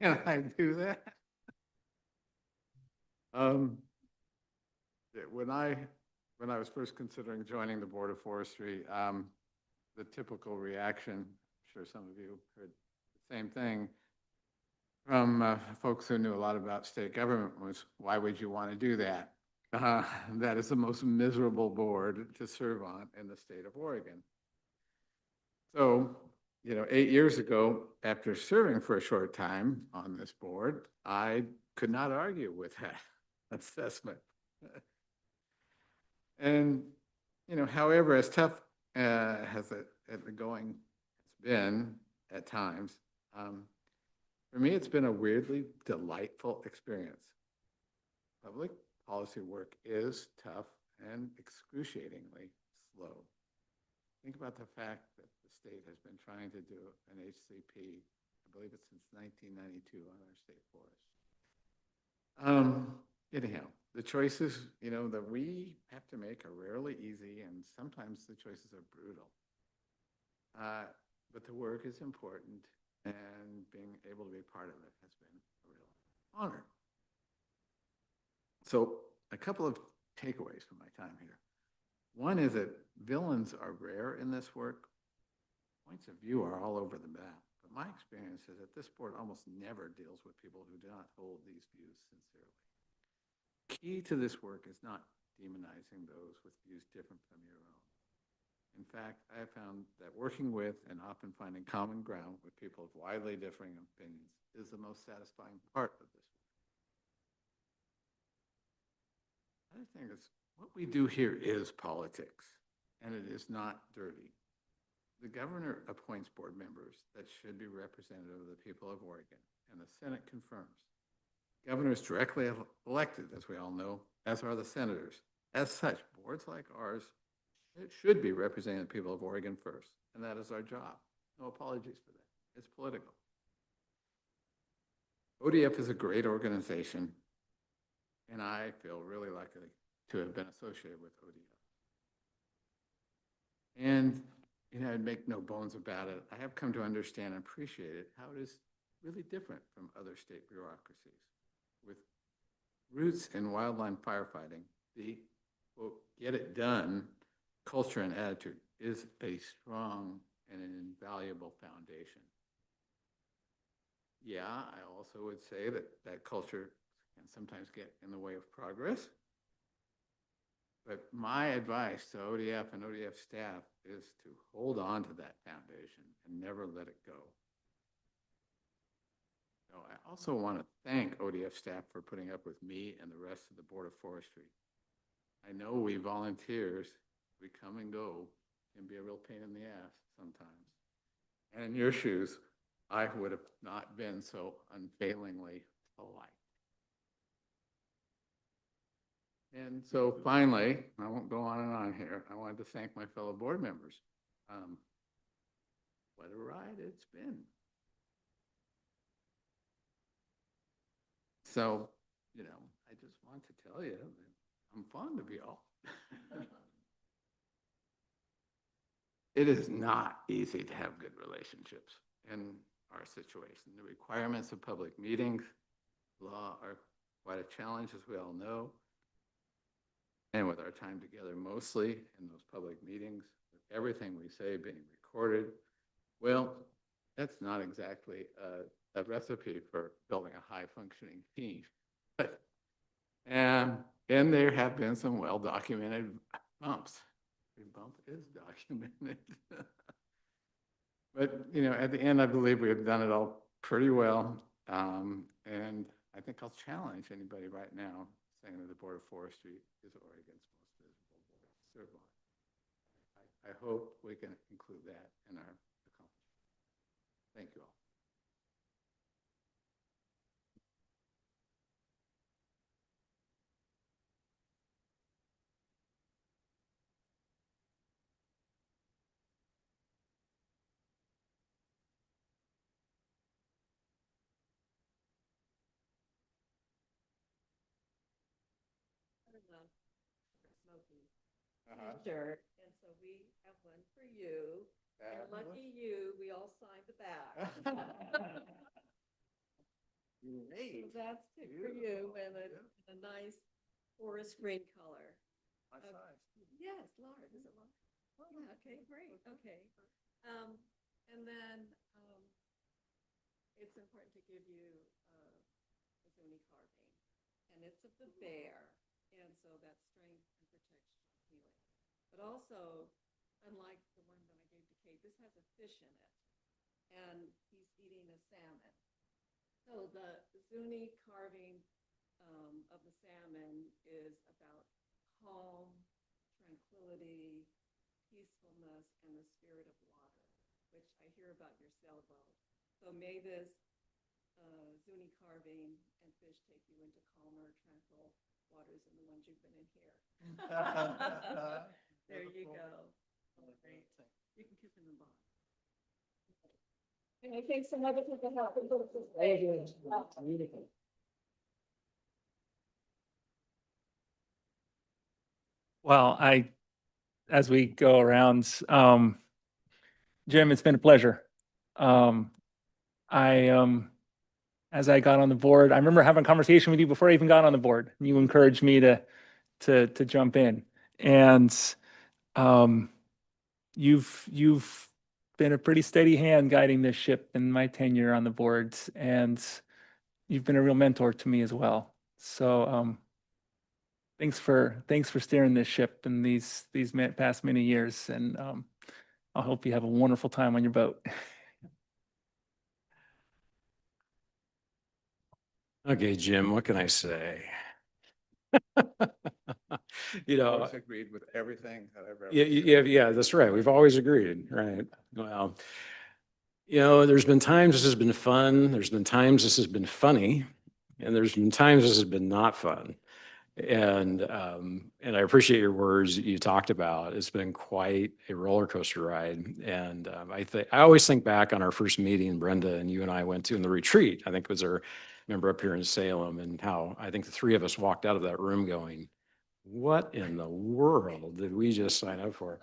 Can I do that? When I was first considering joining the Board of Forestry, the typical reaction, I'm sure some of you heard the same thing, from folks who knew a lot about state government was, why would you want to do that? That is the most miserable board to serve on in the state of Oregon. So, 8 years ago, after serving for a short time on this board, I could not argue with that assessment. And, however, as tough as the going has been at times. For me, it's been a weirdly delightful experience. Public policy work is tough and excruciatingly slow. Think about the fact that the state has been trying to do an HCP, I believe it's since 1992 on our state forest. Anyhow, the choices, that we have to make are rarely easy, and sometimes the choices are brutal. But the work is important, and being able to be part of it has been a real honor. So a couple of takeaways from my time here. One is that villains are rare in this work. Points of view are all over the map. But my experience is that this board almost never deals with people who do not hold these views sincerely. Key to this work is not demonizing those with views different from your own. In fact, I have found that working with and often finding common ground with people of widely differing opinions is the most satisfying part of this work. Another thing is, what we do here is politics, and it is not dirty. The governor appoints board members that should be representative of the people of Oregon, and the Senate confirms. Governor is directly elected, as we all know, as are the senators. As such, boards like ours, it should be representing the people of Oregon first, and that is our job. No apologies for that. It's political. ODF is a great organization, and I feel really lucky to have been associated with ODF. And, I'd make no bones about it. I have come to understand and appreciate it, how it is really different from other state bureaucracies. With roots in wildland firefighting, the, quote, get it done culture and attitude is a strong and an invaluable foundation. Yeah, I also would say that that culture can sometimes get in the way of progress. But my advice to ODF and ODF staff is to hold on to that foundation and never let it go. So I also want to thank ODF staff for putting up with me and the rest of the Board of Forestry. I know we volunteers, we come and go, can be a real pain in the ass sometimes. And in your shoes, I would have not been so unfailingly polite. And so finally, I won't go on and on here, I wanted to thank my fellow board members. What a ride it's been. So, I just want to tell you that I'm fond of y'all. It is not easy to have good relationships in our situation. The requirements of public meetings, law are quite a challenge, as we all know. And with our time together mostly in those public meetings, with everything we say being recorded, well, that's not exactly a recipe for building a high-functioning team. And there have been some well-documented bumps. Every bump is documented. But, at the end, I believe we have done it all pretty well. And I think I'll challenge anybody right now saying that the Board of Forestry is Oregon's most visible board to serve on. I hope we can include that in our accomplishment. Thank you all. T-shirt, and so we have one for you. And lucky you, we all signed the back. Great. So that's it for you, and a nice forest green color. My size. Yes, large, is it large? Yeah, okay, great, okay. And then, it's important to give you, a Zuni carving, and it's of the bear, and so that's strength and protection, healing. But also, unlike the one that I gave to Kate, this has a fish in it, and he's eating a salmon. So the Zuni carving of the salmon is about calm, tranquility, peacefulness, and the spirit of water. which I hear about your sailboat. So may this zuni carving and fish take you into calmer, tranquil waters than the ones you've been in here. There you go. Great. You can kiss in the bottom. And I think some other people help. Well, as we go around, Jim, it's been a pleasure. As I got on the board, I remember having a conversation with you before I even got on the board. You encouraged me to jump in, and you've been a pretty steady hand guiding this ship in my tenure on the boards, and you've been a real mentor to me as well. So thanks for steering this ship in these past many years, and I hope you have a wonderful time on your boat. Okay, Jim, what can I say? Always agreed with everything that I've ever. Yeah, that's right. We've always agreed, right? Well, there's been times this has been fun. There's been times this has been funny, and there's been times this has been not fun. And I appreciate your words that you talked about. It's been quite a roller coaster ride. And I always think back on our first meeting, Brenda and you and I went to in the retreat. I think it was our member up here in Salem, and how I think the three of us walked out of that room going, "What in the world did we just sign up for?"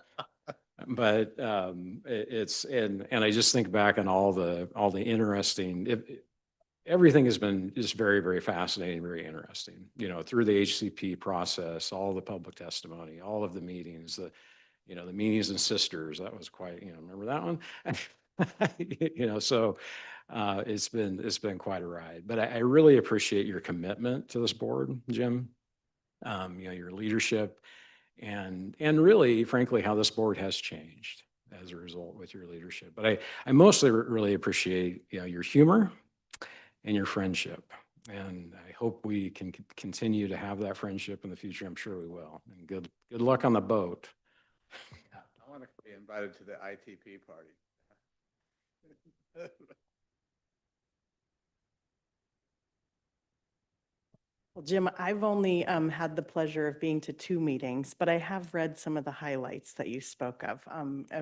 But and I just think back on all the interesting. Everything has been just very, very fascinating, very interesting, through the HCP process, all the public testimony, all of the meetings, the meetings and sisters, that was quite, remember that one? So it's been quite a ride, but I really appreciate your commitment to this board, Jim, your leadership, and really, frankly, how this board has changed as a result with your leadership. But I mostly really appreciate, your humor and your friendship. And I hope we can continue to have that friendship in the future. I'm sure we will. And good luck on the boat. I want to be invited to the ITP party. Well, Jim, I've only had the pleasure of being to 2 meetings, but I have read some of the highlights that you spoke of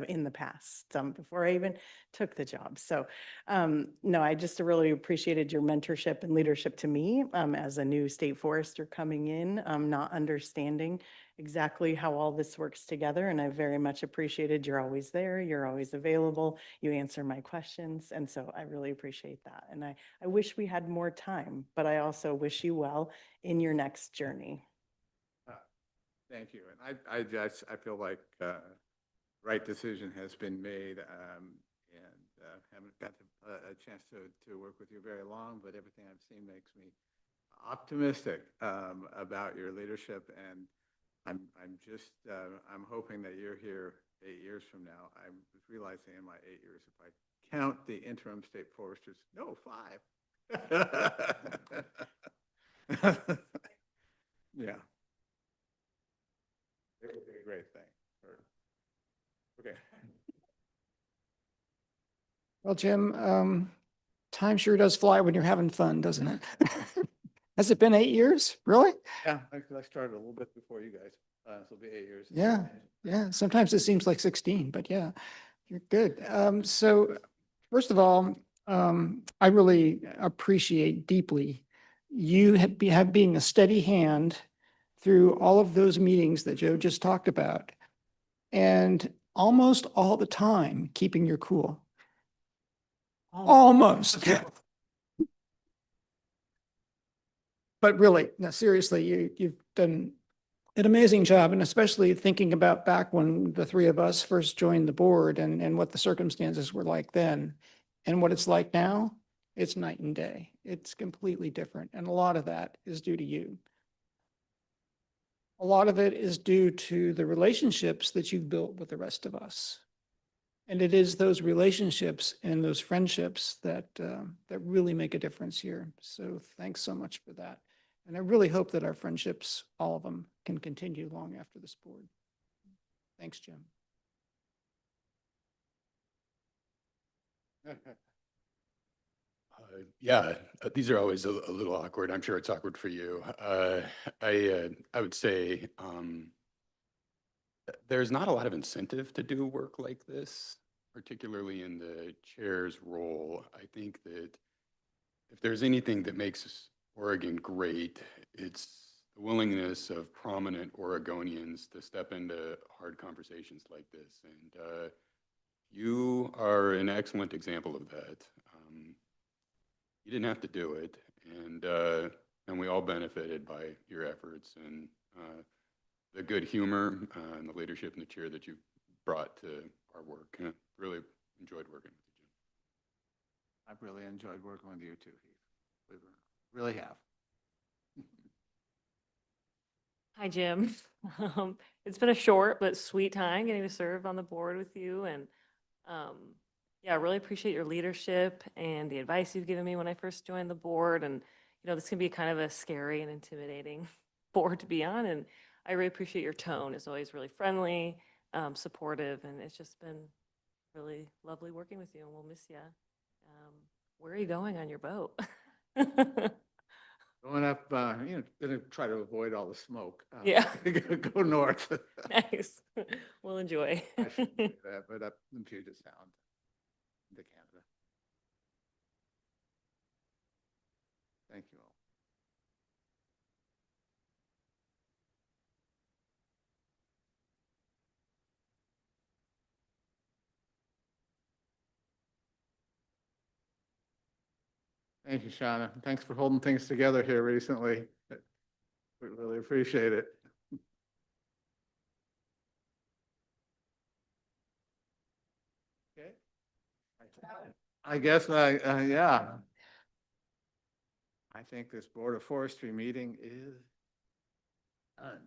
in the past, before I even took the job. So no, I just really appreciated your mentorship and leadership to me as a new state forester coming in, not understanding exactly how all this works together. And I very much appreciated you're always there, you're always available, you answer my questions. And so I really appreciate that. And I wish we had more time, but I also wish you well in your next journey. Thank you. And I feel like right decision has been made, and haven't got a chance to work with you very long, but everything I've seen makes me optimistic about your leadership. And I'm hoping that you're here 8 years from now. I was realizing in my 8 years, if I count the interim state foresters, no, 5. Yeah. It would be a great thing. Okay. Well, Jim, time sure does fly when you're having fun, doesn't it? Has it been 8 years? Really? Yeah, I started a little bit before you guys. This will be 8 years. Yeah. Sometimes it seems like 16, but yeah, you're good. So first of all, I really appreciate deeply you have being a steady hand through all of those meetings that Joe just talked about, and almost all the time keeping your cool. Almost. But really, no, seriously, you've done an amazing job, and especially thinking about back when the three of us first joined the board and what the circumstances were like then and what it's like now, it's night and day. It's completely different. And a lot of that is due to you. A lot of it is due to the relationships that you've built with the rest of us. And it is those relationships and those friendships that really make a difference here. So thanks so much for that. And I really hope that our friendships, all of them, can continue long after this board. Thanks, Jim. Yeah, these are always a little awkward. I'm sure it's awkward for you. I would say there's not a lot of incentive to do work like this, particularly in the chair's role. I think that if there's anything that makes Oregon great, it's the willingness of prominent Oregonians to step into hard conversations like this. And you are an excellent example of that. You didn't have to do it, and we all benefited by your efforts and the good humor and the leadership and the cheer that you brought to our work. Really enjoyed working with you, Jim. I've really enjoyed working with you too, Heath. We really have. Hi, Jim. It's been a short but sweet time getting to serve on the board with you. And yeah, I really appreciate your leadership and the advice you've given me when I first joined the board. And, you know, this can be kind of a scary and intimidating board to be on. And I really appreciate your tone. It's always really friendly, supportive, and it's just been really lovely working with you, and we'll miss you. Where are you going on your boat? Going up, gonna try to avoid all the smoke. Yeah. Go north. Nice. We'll enjoy. I shouldn't say that, but up in Puget Sound to Canada. Thank you all. Thank you, Shauna. Thanks for holding things together here recently. We really appreciate it. Okay. I guess, yeah. I think this Board of Forestry meeting is done.